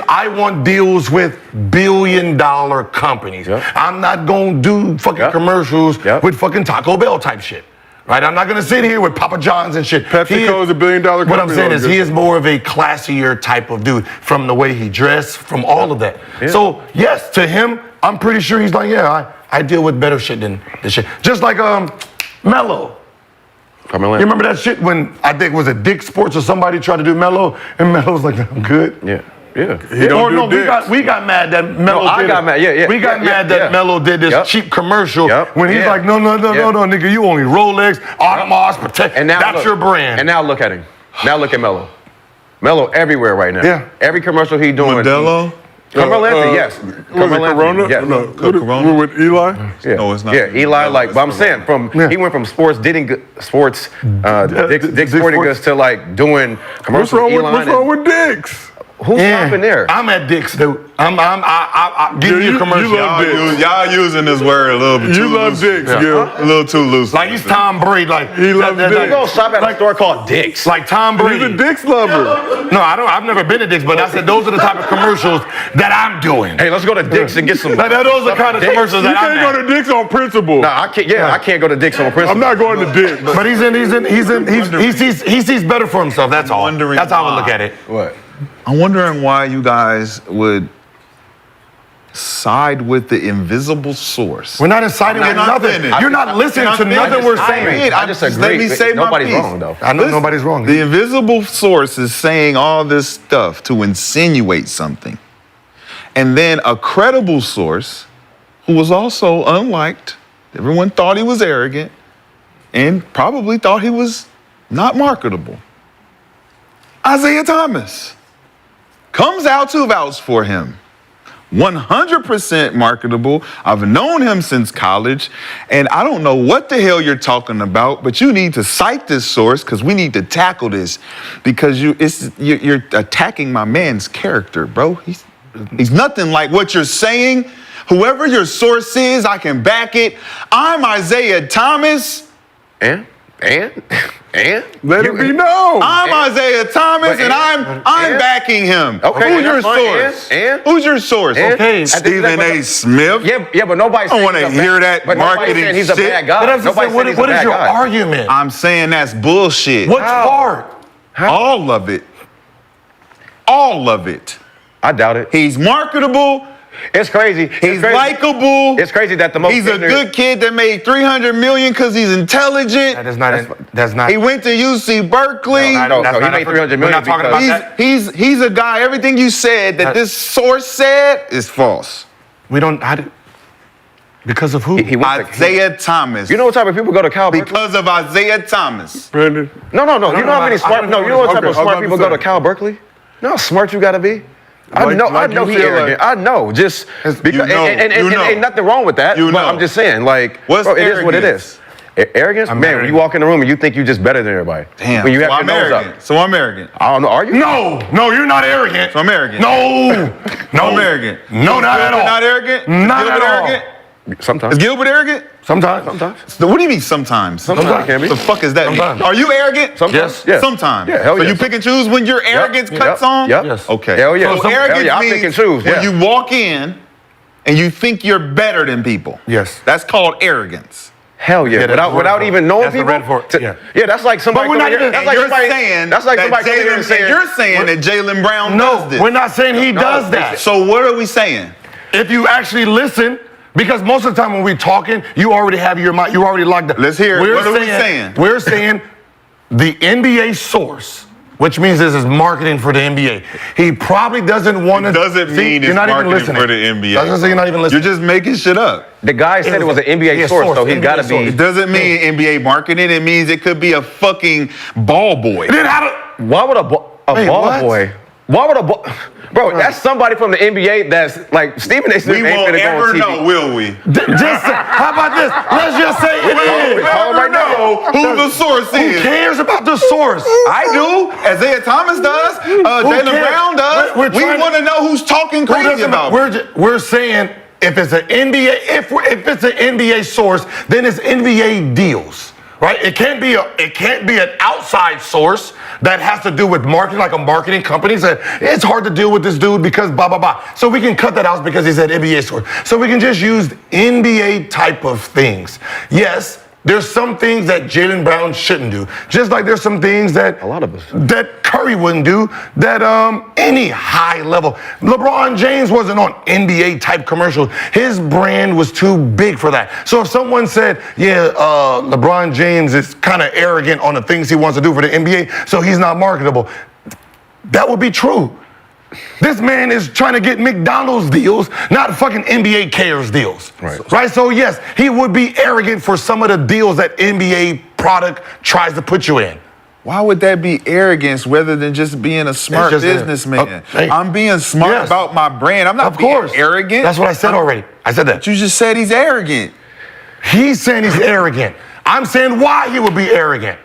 I want deals with billion-dollar companies. Yep. I'm not gonna do fucking commercials with fucking Taco Bell type shit. Right? I'm not gonna sit here with Papa John's and shit. PepsiCo is a billion-dollar company. What I'm saying is he is more of a classier type of dude from the way he dressed, from all of that. Yeah. So yes, to him, I'm pretty sure he's like, I deal with better shit than this shit. Just like Melo. You remember that shit when I think it was it Dick Sports or somebody tried to do Melo, and Melo was like, I'm good. Yeah. Yeah. He don't do dicks. we got mad that Melo did I got mad. Yeah. We got mad that Melo did this cheap commercial when he's like, no, nigga, you only Rolex, Audemars, Protect. And now that's your brand. And now look at him. Now look at Melo. Melo everywhere right now. Yeah. Every commercial he doing. Modelo? Carmelo Anthony, yes. Was it Carmelo Corona? Anthony, yes. No, Corona? we're with Eli? Yeah. No, it's not. Yeah, Eli, like, but I'm saying, he went from sports Dick's Sporting Goods to like doing What's commercials. wrong with Dick's? Who's shopping there? I'm at Dick's, dude. Give me a commercial. You love Dick's. Y'all using this word a little bit too You love loose. Dick's, Gil. A little too loose. Like he's Tom Brady. Like He loves Dick's. You go shop at a store called Dick's. Like Tom He's Brady. a Dick's lover. No, I don't. I've never been to Dick's, but I said those are the type of commercials that I'm doing. Hey, let's go to Dick's and get some. Like, those are the kind of commercials You that I'm can't go at. to Dick's on principle. Nah, I can't. Yeah, I can't go to Dick's on principle. I'm not going to Dick's. But he sees better for himself. That's all. wondering That's how I why. look at it. What? I'm wondering why you guys would side with the invisible source. We're not inciting with I'm not nothing. finished. You're not listening to nothing we're saying. I just agree. Let me say Nobody's my piece. wrong, though. I know nobody's wrong. The invisible source is saying all this stuff to insinuate something. And then a credible source, who was also unliked, everyone thought he was arrogant, and probably thought he was not marketable. Isiah Thomas comes out to vouch for him. 100% marketable. I've known him since college, and I don't know what the hell you're talking about, but you need to cite this source because we need to tackle this because you're attacking my man's character, bro. He's nothing like what you're saying. Whoever your source is, I can back it. I'm Isiah Thomas. And? Let it be known. I'm Isiah Thomas, and I'm backing him. Okay, Who's your source? Who's your source? Okay, Stephen A. Smith. Yeah, but nobody's. I don't want to hear that marketing he's shit. a bad guy. But Nobody's saying he's a what is bad your guy. argument? I'm saying that's bullshit. What's hard? All of it. All of it. I doubt it. He's marketable. It's crazy. He's likable. It's crazy that the most. He's a good kid that made $300 million because he's intelligent. That is not. That's not. He went to UC Berkeley. No, he made $300 million. We're not talking about that. He's a guy. Everything you said that this source said is false. We don't. Because of who? Isiah Thomas. You know what type of people go to Cal Berkeley? Because of Isiah Thomas. Brandon. No. You know how many smart? No, you know what type of smart people go to Cal Berkeley? You know how smart you gotta be? I know he's arrogant. I know, just because, and ain't nothing wrong with that. But I'm just saying, like, what's it is what it is. Arrogance, man. When you walk in the room and you think you're just better than everybody. Damn. When you have So your I'm nose arrogant. up. So I'm arrogant. I don't know. Are you? No, you're not arrogant. So I'm arrogant. No, I'm arrogant. No, not at all. Not arrogant. Not Gilbert at all. arrogant. Sometimes. Is Gilbert arrogant? Sometimes. So what do you mean sometimes? Sometimes can be. The fuck is that? Sometimes. Are you arrogant? Sometimes. Yeah. Sometimes. Yeah, hell so yeah. you pick and choose when your arrogance cuts on? Yep. Yes. Okay. Hell yeah. So arrogance hell yeah. I means pick and choose. when Yeah. you walk in and you think you're better than people. Yes. That's called arrogance. Hell yeah. that's Without even knowing that's the people. red for- yeah. That's like somebody. But we're not coming here- even- That's like You're somebody saying That's like that somebody coming here and Jaylen, saying. you're saying that Jaylen Brown does this. We're not saying he does that. So what are we saying? If you actually listen, because most of the time when we're talking, you already have your mind, you already locked up. Let's hear it. What are we saying? We're saying the NBA source, which means this is marketing for the NBA. He probably doesn't want to. Doesn't mean it's you're not even marketing listening. for the NBA. Doesn't say you're not even listening. You're just making shit up. The guy said it was an NBA source, so he's got to be. It doesn't mean NBA marketing. It means it could be a fucking ball boy. Then how do? Why would a ball? ball boy. Why would a ball? Bro, that's somebody from the NBA that's like Stephen A. Smith. We won't ever know, will we? How about this? Let's just say it is. We never know who the source is. Who cares about the source? I do. Isaiah Thomas does. Jaylen Brown does. We want to know who's talking crazy about it. We're saying if it's an NBA, if it's an NBA source, then it's NBA deals. Right? It can't be an outside source that has to do with marketing, like a marketing company said, it's hard to deal with this dude because blah, blah, blah. So we can cut that out because he said NBA source. So we can just use NBA type of things. Yes, there's some things that Jaylen Brown shouldn't do. Just like there's some things that that Curry wouldn't do, that any high level. LeBron James wasn't on NBA type commercials. His brand was too big for that. So if someone said, yeah, LeBron James is kind of arrogant on the things he wants to do for the NBA, so he's not marketable, that would be true. This man is trying to get McDonald's deals, not fucking NBA cares deals. Right? So yes, he would be arrogant for some of the deals that NBA product tries to put you in. Why would that be arrogance rather than just being a smart businessman? I'm being smart about my brand. I'm not being arrogant. That's what I said already. I said that. But you just said he's arrogant. He's saying he's arrogant. I'm saying why he would be arrogant.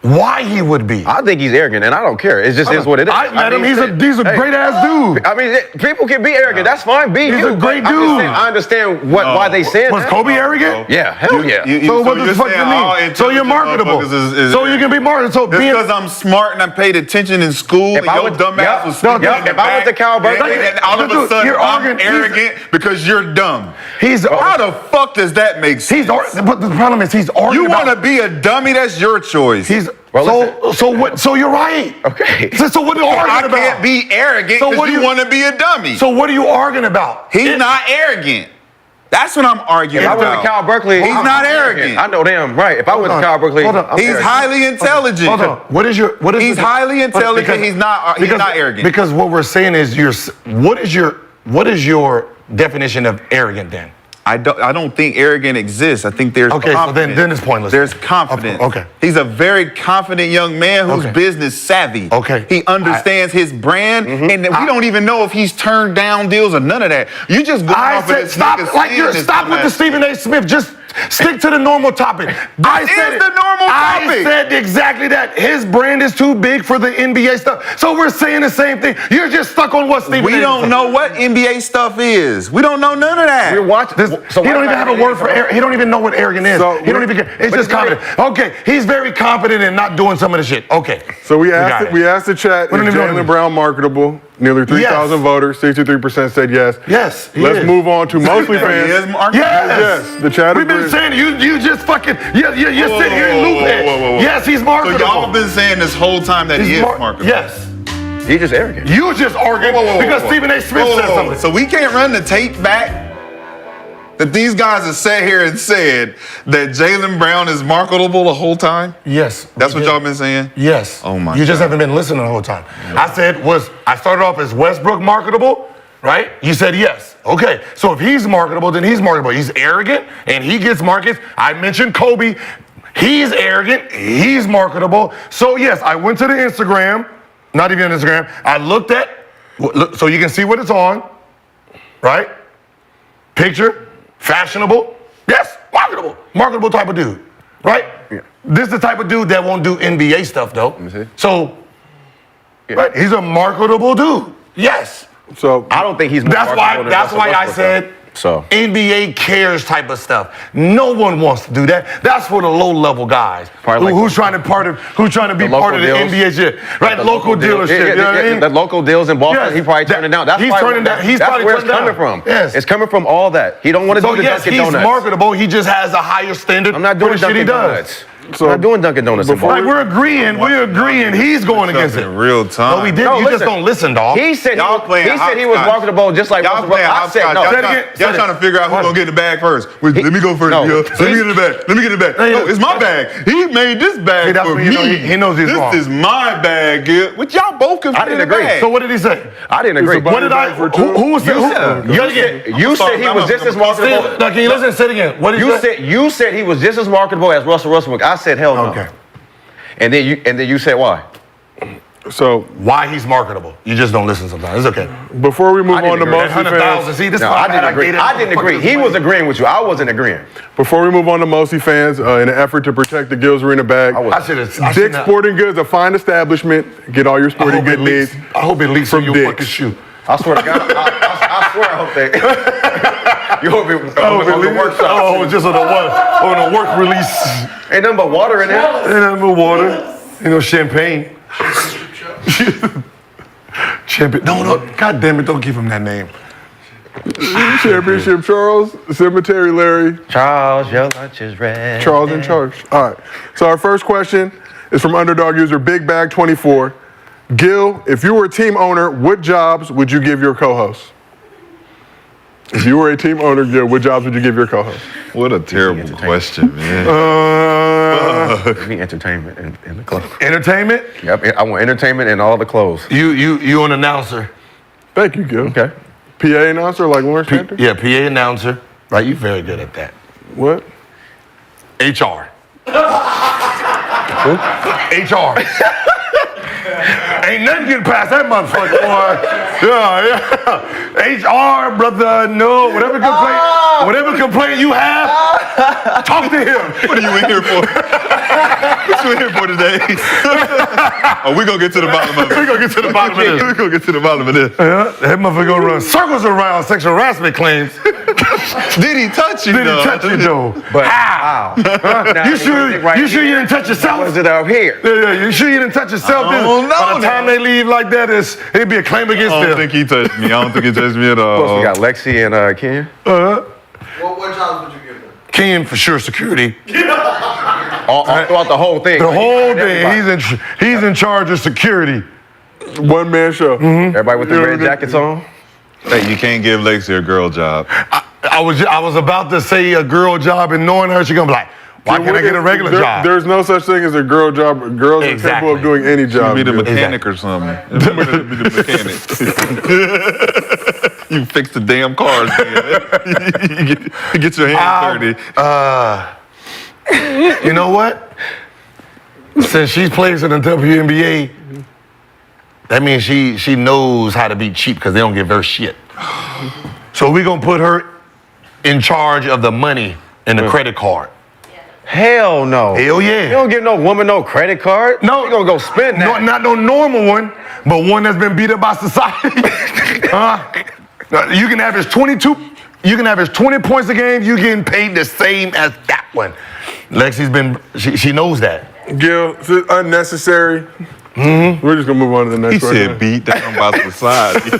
Why he would be. I think he's arrogant, and I don't care. It just is what it is. I met him. He's a great ass dude. I mean, people can be arrogant. That's fine. Be He's a great dude. I understand why they saying Was that. Kobe arrogant? Yeah, hell yeah. So what the fuck you mean? So you're marketable. So you can be marketable. So because I'm smart and I paid attention in school, and your dumb ass was speaking if I went to Cal Berkeley, and all of a sudden I'm arrogant because you're dumb. How the fuck does that make sense? But the problem is he's arguing. You want to be a dummy? That's your choice. So you're right. Okay. So what are you arguing about? I can't be arrogant because you want to be a dummy. So what are you arguing about? He's not arrogant. That's what I'm arguing about. If I went to Cal Berkeley, he's not arrogant. I know damn right. If I went to Cal Berkeley, he's highly intelligent. Hold on. What is he's highly intelligent. He's not arrogant. Because what we're saying is what is your definition of arrogant then? I don't think arrogant exists. I think there's confidence. So then it's pointless. There's confidence. Okay. He's a very confident young man who's business savvy. Okay. He understands his brand, and we don't even know if he's turned down deals or none of that. You just go off of this stop with the Stephen A. Smith. Just stick to the normal topic. I said exactly that. His brand is too big for the NBA stuff. So we're saying the same thing. You're just stuck on what Stephen A. We don't know what NBA stuff is. We don't know none of that. We're watching this. So he don't even have a word for he don't even know what arrogant is. He don't even care. It's just confident. Okay, he's very confident in not doing some of the shit. Okay. So we asked the chat, is Jaylen Brown marketable? Nearly 3,000 votors, 63% said yes. Yes. Let's move on to MostlyFans. Yes. The chat We've been saying you just fucking you're sitting here in loop head. Yes, he's marketable. So y'all been saying this whole time that he is marketable. Yes. He's just arrogant. You just arrogant because Stephen A. Smith said something. So we can't run the tape back that these guys have sat here and said that Jaylen Brown is marketable the whole time? Yes. That's what y'all been saying? Yes. Oh my You just haven't been listening the whole time. I started off as Westbrook marketable, right? You said yes. Okay. So if he's marketable, then he's marketable. He's arrogant and he gets markets. I mentioned Kobe. He's arrogant. He's marketable. So yes, I went to the Instagram, not even Instagram. I looked at, so you can see what it's on, right? Picture. Fashionable, yes, marketable type of dude, right? Yeah. This is the type of dude that won't do NBA stuff though. So, right, he's a marketable dude. Yes. So I don't think he's. That's why I said NBA cares type of stuff. No one wants to do that. That's for the low-level guys who's trying to be part of the NBA shit, right? Local dealer shit. You know what I mean? The local deals in Boston, he probably turning down. That's where it's coming from. Yes, it's coming from all that. He don't want to do the Dunkin' Donuts. He's marketable. He just has a higher standard. I'm not doing Dunkin' Donuts. So, I'm not doing Dunkin' Donuts. We're agreeing. He's going against it. In real time. No, we didn't. You just don't listen, dog. He said he was marketable just like y'all playing hopscotch. Y'all trying to figure out who's gonna get the bag first. Let me go first. Let me get the bag. No, it's my bag. He made this bag for me. He knows he's wrong. This is my bag. Which y'all both can. I didn't agree. So what did he say? I didn't agree. What did I? Who said? You said he was just as marketable. Can you listen? Say it again. What did you say? You said he was just as marketable as Russell Westbrook. I said hell no. Okay. And then you said why? So why he's marketable. You just don't listen sometimes. It's okay. Before we move on to Mostly 100,000. Fans, See, this No, I didn't agree. He was agreeing with you. I wasn't agreeing. before we move on to Mostly Fans, in an effort to protect the Gills Arena bag, Dick's Sporting Goods, a fine establishment. Get all your sporting good needs. I hope it leaks from your Dick's. fucking shoe. I swear to God. I swear I hope they. You hope it on the workshop. Oh, just on the work release. Ain't nothing but water in there. Ain't nothing but water. Ain't no champagne. Champion. No. God damn it! Don't give him that name. Championship Charles, Cemetery Larry. Charles, your lunch is ready. Charles in charge. All right. So our first question is from underdog user Big Bag 24. Gil, if you were a team owner, what jobs would you give your co-host? If you were a team owner, Gil, what jobs would you give your co-host? What a terrible question, man. Give me entertainment in the clothes. Entertainment? Yep, I want entertainment and all the clothes. You an announcer? Thank you, Gil. Okay. PA announcer like Lawrence Cantor? Yeah, PA announcer. Right, you very good at that. What? HR. HR. Ain't nothing getting past that motherfucker, boy. Yeah. HR, brother, no. Whatever complaint you have, talk to him. What are you in here for? What you in here for today? Oh, we gonna get to the bottom of it. We gonna get to the bottom of this. We gonna get to the bottom of this. Yeah, that motherfucker gonna run circles around sexual harassment claims. Did he touch you, Did he though? touch you, though? But how? Now, You sure you didn't touch yourself? Was it out here? Yeah, you sure you didn't touch yourself? I don't know By the time they leave like that, it'd be a claim against I them. don't think he touched me. I don't think he touched me at Plus, we all. got Lexi and Ken. What jobs would you give them? Ken for sure security. All throughout the whole thing. The whole thing. He's in charge of security. One man show. Everybody with the red jackets on. Hey, you can't give Lexi a girl job. I was about to say a girl job, and knowing her, she's gonna be like, why can't I get a regular job? There's no such thing as a girl job. Girls are capable of doing any job. Be the Gil. mechanic or something. Be the mechanic. You fix the damn cars, man. you get your hands dirty. You know what? Since she's plays in the WNBA, that means she knows how to be cheap because they don't give her shit. So we're gonna put her in charge of the money and the credit card. Hell no. Hell yeah. You don't give no woman no credit card. No. You gonna go spend that. Not no normal one, but one that's been beat up by society. You can average 22. You can average 20 points a game. You getting paid the same as that one. Lexi's been. She knows that. Gil, this is unnecessary. We're just gonna move on to the next He question. said beat down by society.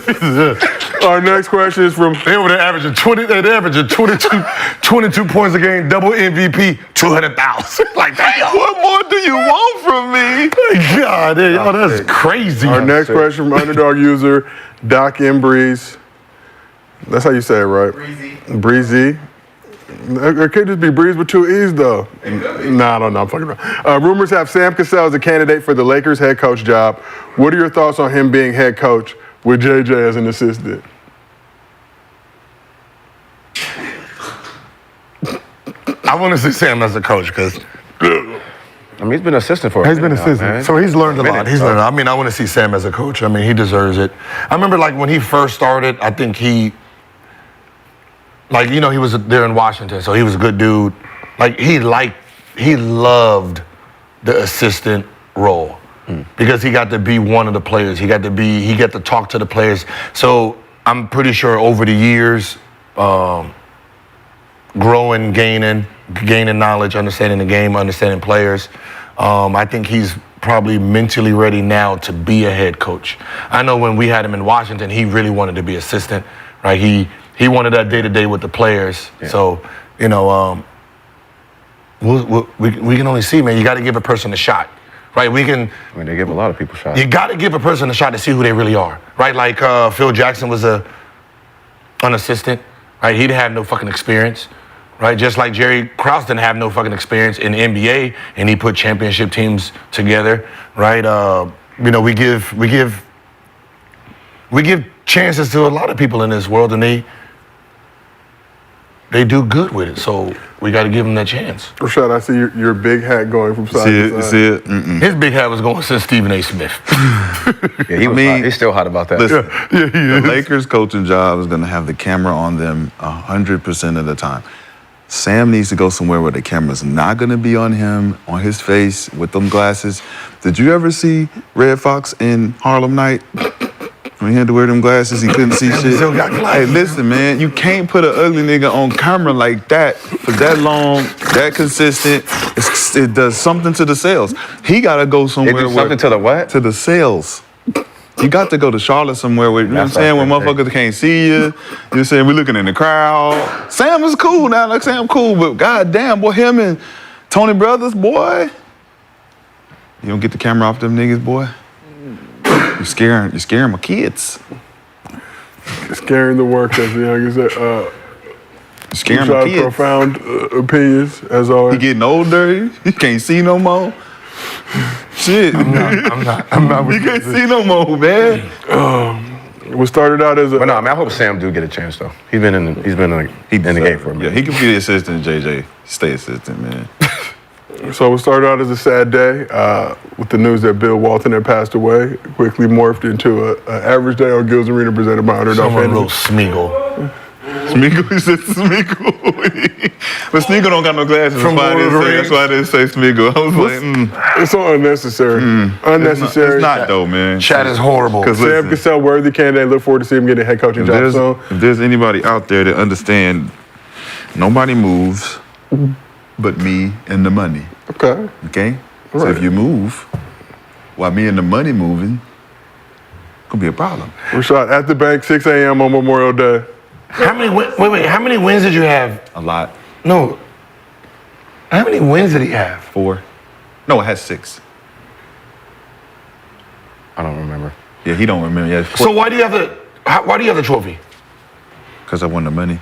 Our next question is from. They over there averaging 22 points a game, double MVP, 200,000. Like damn. What more do you want from me? God, that's crazy. Our next question from underdog user Doc M Breeze. That's how you say it, right? Breezy. It could just be Breeze with two E's, though. Nah, I don't know. I'm fucking around. Rumors have Sam Cassell as a candidate for the Lakers head coach job. What are your thoughts on him being head coach with JJ as an assistant? I want to see Sam as a coach because I mean, he's been assistant for. he's been assistant, so he's learned a lot. He's learned. I mean, I want to see Sam as a coach. I mean, he deserves it. I remember, like when he first started, I think he was there in Washington, so he was a good dude. Like he loved the assistant role because he got to be one of the players. He got to talk to the players. So I'm pretty sure over the years, growing, gaining knowledge, understanding the game, understanding players. I think he's probably mentally ready now to be a head coach. I know when we had him in Washington, he really wanted to be assistant, right? He wanted that day-to-day with the players. Yeah. So, we can only see, man. You got to give a person a shot, right? They give a lot of people shots. You got to give a person a shot to see who they really are, right? Like Phil Jackson was an assistant, right? He didn't have no fucking experience, right? Just like Jerry Krause didn't have no fucking experience in the NBA, and he put championship teams together, right? We give chances to a lot of people in this world, and they they do good with it. So we got to give them that chance. Rashad, I see your big hat going from side to side. See it? Mm-mm. His big hat was going since Stephen A. Smith. Yeah, he's still hot about that. Listen, the Lakers coaching job is going to have the camera on them 100% of the time. Sam needs to go somewhere where the camera's not going to be on him, on his face, with them glasses. Did you ever see Red Fox in Harlem Night? When he had to wear them glasses, he couldn't see shit. Still got glasses. Hey, listen, man, you can't put an ugly nigga on camera like that for that long, that consistent. It does something to the sales. He got to go somewhere. It do something to the what? To the sales. You got to go to Charlotte somewhere where, you know what I'm saying, where motherfuckers can't see you. You know what I'm saying? We're looking in the crowd. Sam is cool now. Like, Sam cool, but goddamn, boy, him and Tony Brothers, boy. You don't get the camera off them niggas, boy. You're scaring my kids. Scaring the workers, you know, like I said. Scaring my kids. Profound opinions, as always. He getting older. He can't see no more. Shit. I'm not. He can't see no more, man. We started out as a. But no, I mean, I hope Sam do get a chance though. He's been in the game for a minute. Yeah, he can be the assistant, JJ. Stay assistant, man. So we started out as a sad day with the news that Bill Walton had passed away. Quickly morphed into an average day on Gills Arena presented by Underdog Someone Fantasy. wrote Smeagol. Smeagol, he said Smeagol. But Smeagol don't got no glasses. That's why I didn't say Smeagol. I was like, It's so unnecessary. Unnecessary. It's not though, man. Chat is horrible. Sam Cassell, worthy candidate. Look forward to seeing him get a head coaching job soon. If there's anybody out there that understand, nobody moves but me and the money. Okay. Okay? So Right. if you move while me and the money moving, could be a problem. Rashad, at the bank, 6 a.m. on Memorial Day. How many wins did you have? A lot. No. How many wins did he have? 4. No, it has 6. I don't remember. Yeah, he don't remember. Yeah, So why do you have the trophy? because I won the money.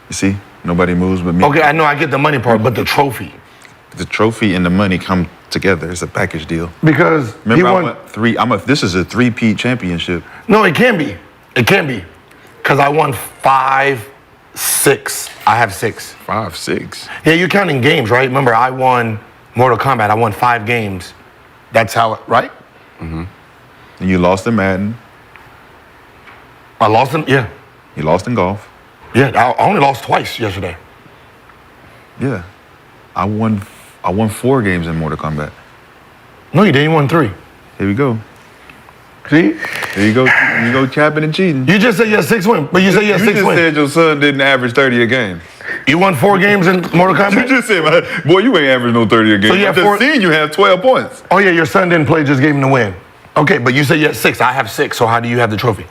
You see? Nobody moves but me. Okay, I know I get the money part, but the trophy. The trophy and the money come together. It's a package deal. Because Remember, he I won. won 3. This is a 3-peat championship. No, it can be. It can be. Because I won 5, 6. I have 6. 5, 6. Yeah, you're counting games, right? Remember, I won Mortal Kombat. I won 5 games. That's how it, right? Mm-hmm. And you lost in Madden. I lost in, yeah. You lost in golf. Yeah, I only lost twice yesterday. Yeah. I won 4 games in Mortal Kombat. No, you didn't. You won 3. Here we go. See? There you go. You go capping and cheating. You just said you had 6 wins, but you said you had 6 You just wins. said your son didn't average 30 a game. You won 4 games in Mortal Kombat? You just said, boy, you ain't average no 30 a game. So you have I just seen you have 12 points. Oh, yeah, your son didn't play, just gave him the win. Okay, but you said you had 6. I have 6, so how do you have the trophy?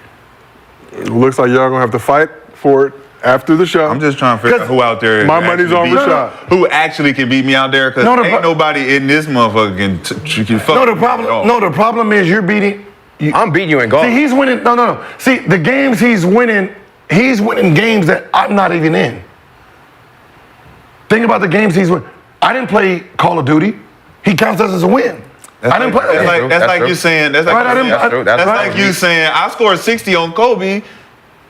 It looks like y'all gonna have to fight for it after the show. I'm just trying to figure out who out there. My money's on Rashad. Who actually can beat me out there? Because ain't nobody in this motherfucker can fuck No, the me problem. at all. No, the problem is you're beating. I'm beating you in golf. See, he's winning. No. See, the games he's winning games that I'm not even in. Think about the games he's winning. I didn't play Call of Duty. He counts us as a win. I didn't play. That's like you saying. That's like you saying. I scored 60 on Kobe,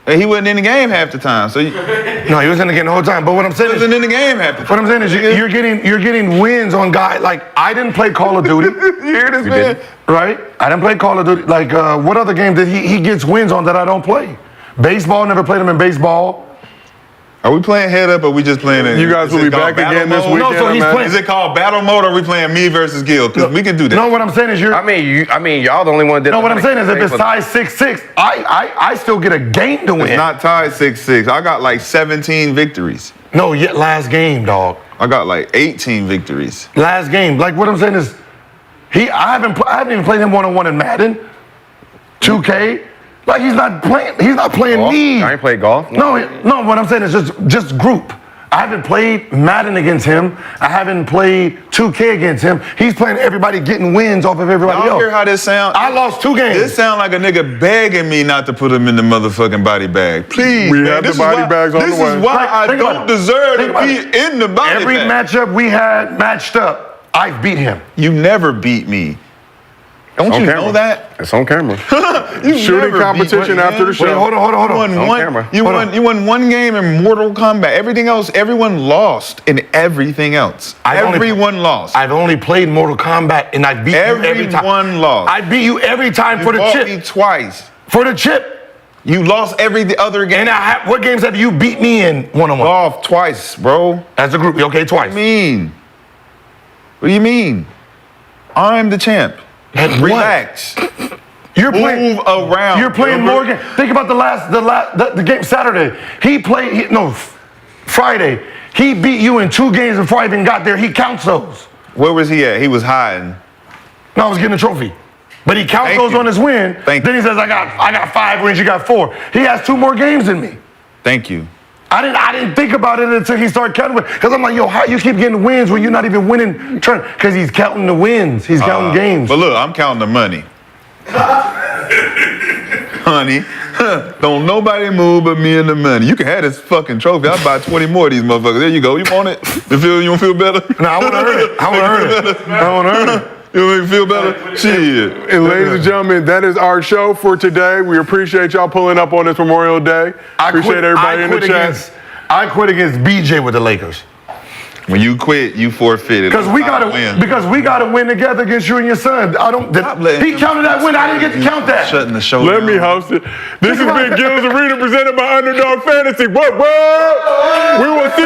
and he wasn't in the game half the time. So no, he was in the game the whole time. But what I'm saying he wasn't in the game half the time. What I'm saying is you're getting wins on guys like I didn't play Call of Duty. You hear this, man? Right? I didn't play Call of Duty. Like what other game did he gets wins on that I don't play? Baseball, never played him in baseball. Are we playing head up or are we just playing it? You guys will be back again this weekend. No, so he's playing. Is it called battle mode or are we playing me versus Gil? Because we can do that. No, what I'm saying is you're. I mean, y'all the only one that did. No, what I'm saying is if it's tied 6-6, I still get a game to win. It's not tied 6-6. I got like 17 victories. No, yet last game, dog. I got like 18 victories. Last game. Like what I'm saying is, I haven't even played him one-on-one in Madden, 2K. Like he's not playing golf? me. I ain't played golf. No. What I'm saying is just group. I haven't played Madden against him. I haven't played 2K against him. He's playing everybody, getting wins off of everybody else. Y'all hear how this sound? I lost 2 games. This sound like a nigga begging me not to put him in the motherfucking body bag. Please, We man. have the body bags on the way. This is why I don't deserve to be in the body Every bag. matchup we had matched up, I beat him. You never beat me. Don't you know that? It's on camera. Shooting competition after the show. Wait, hold on. You won one game in Mortal Kombat. Everything else, everyone lost in everything else. Everyone lost. I've only played Mortal Kombat and I beat you every time. Everyone lost. I beat you every time for the chip. You beat me twice. For the chip. You lost every other game. And what games have you beat me in one-on-one? Golf twice, bro. As a group, okay, twice. What do you mean? What do you mean? I'm the champ. Relax. You're playing Move around. You're playing more games. Think about the game Saturday. Friday. He beat you in 2 games before I even got there. He counts those. Where was he at? He was hiding. No, I was getting a trophy. But he counts those on his win. Then he says, I got 5 wins, you got 4. He has 2 more games than me. Thank you. I didn't think about it until he started counting wins. Because I'm like, yo, how you keep getting wins when you're not even winning? Because he's counting the wins. He's counting games. But look, I'm counting the money. Honey, don't nobody move but me and the money. You can have this fucking trophy. I'll buy 20 more of these motherfuckers. There you go. You want it? You don't feel better? No, I want to earn it. I want to earn it. You make me feel better? Shit. And ladies and gentlemen, that is our show for today. We appreciate y'all pulling up on this Memorial Day. Appreciate everybody in the chat. I quit against BJ with the Lakers. When you quit, you forfeited. Because we gotta win together against you and your son. He counted that win. I didn't get to count that. Shutting the show Let down. me host it. This has been Gil's Arena presented by Underdog Fantasy. What? We will see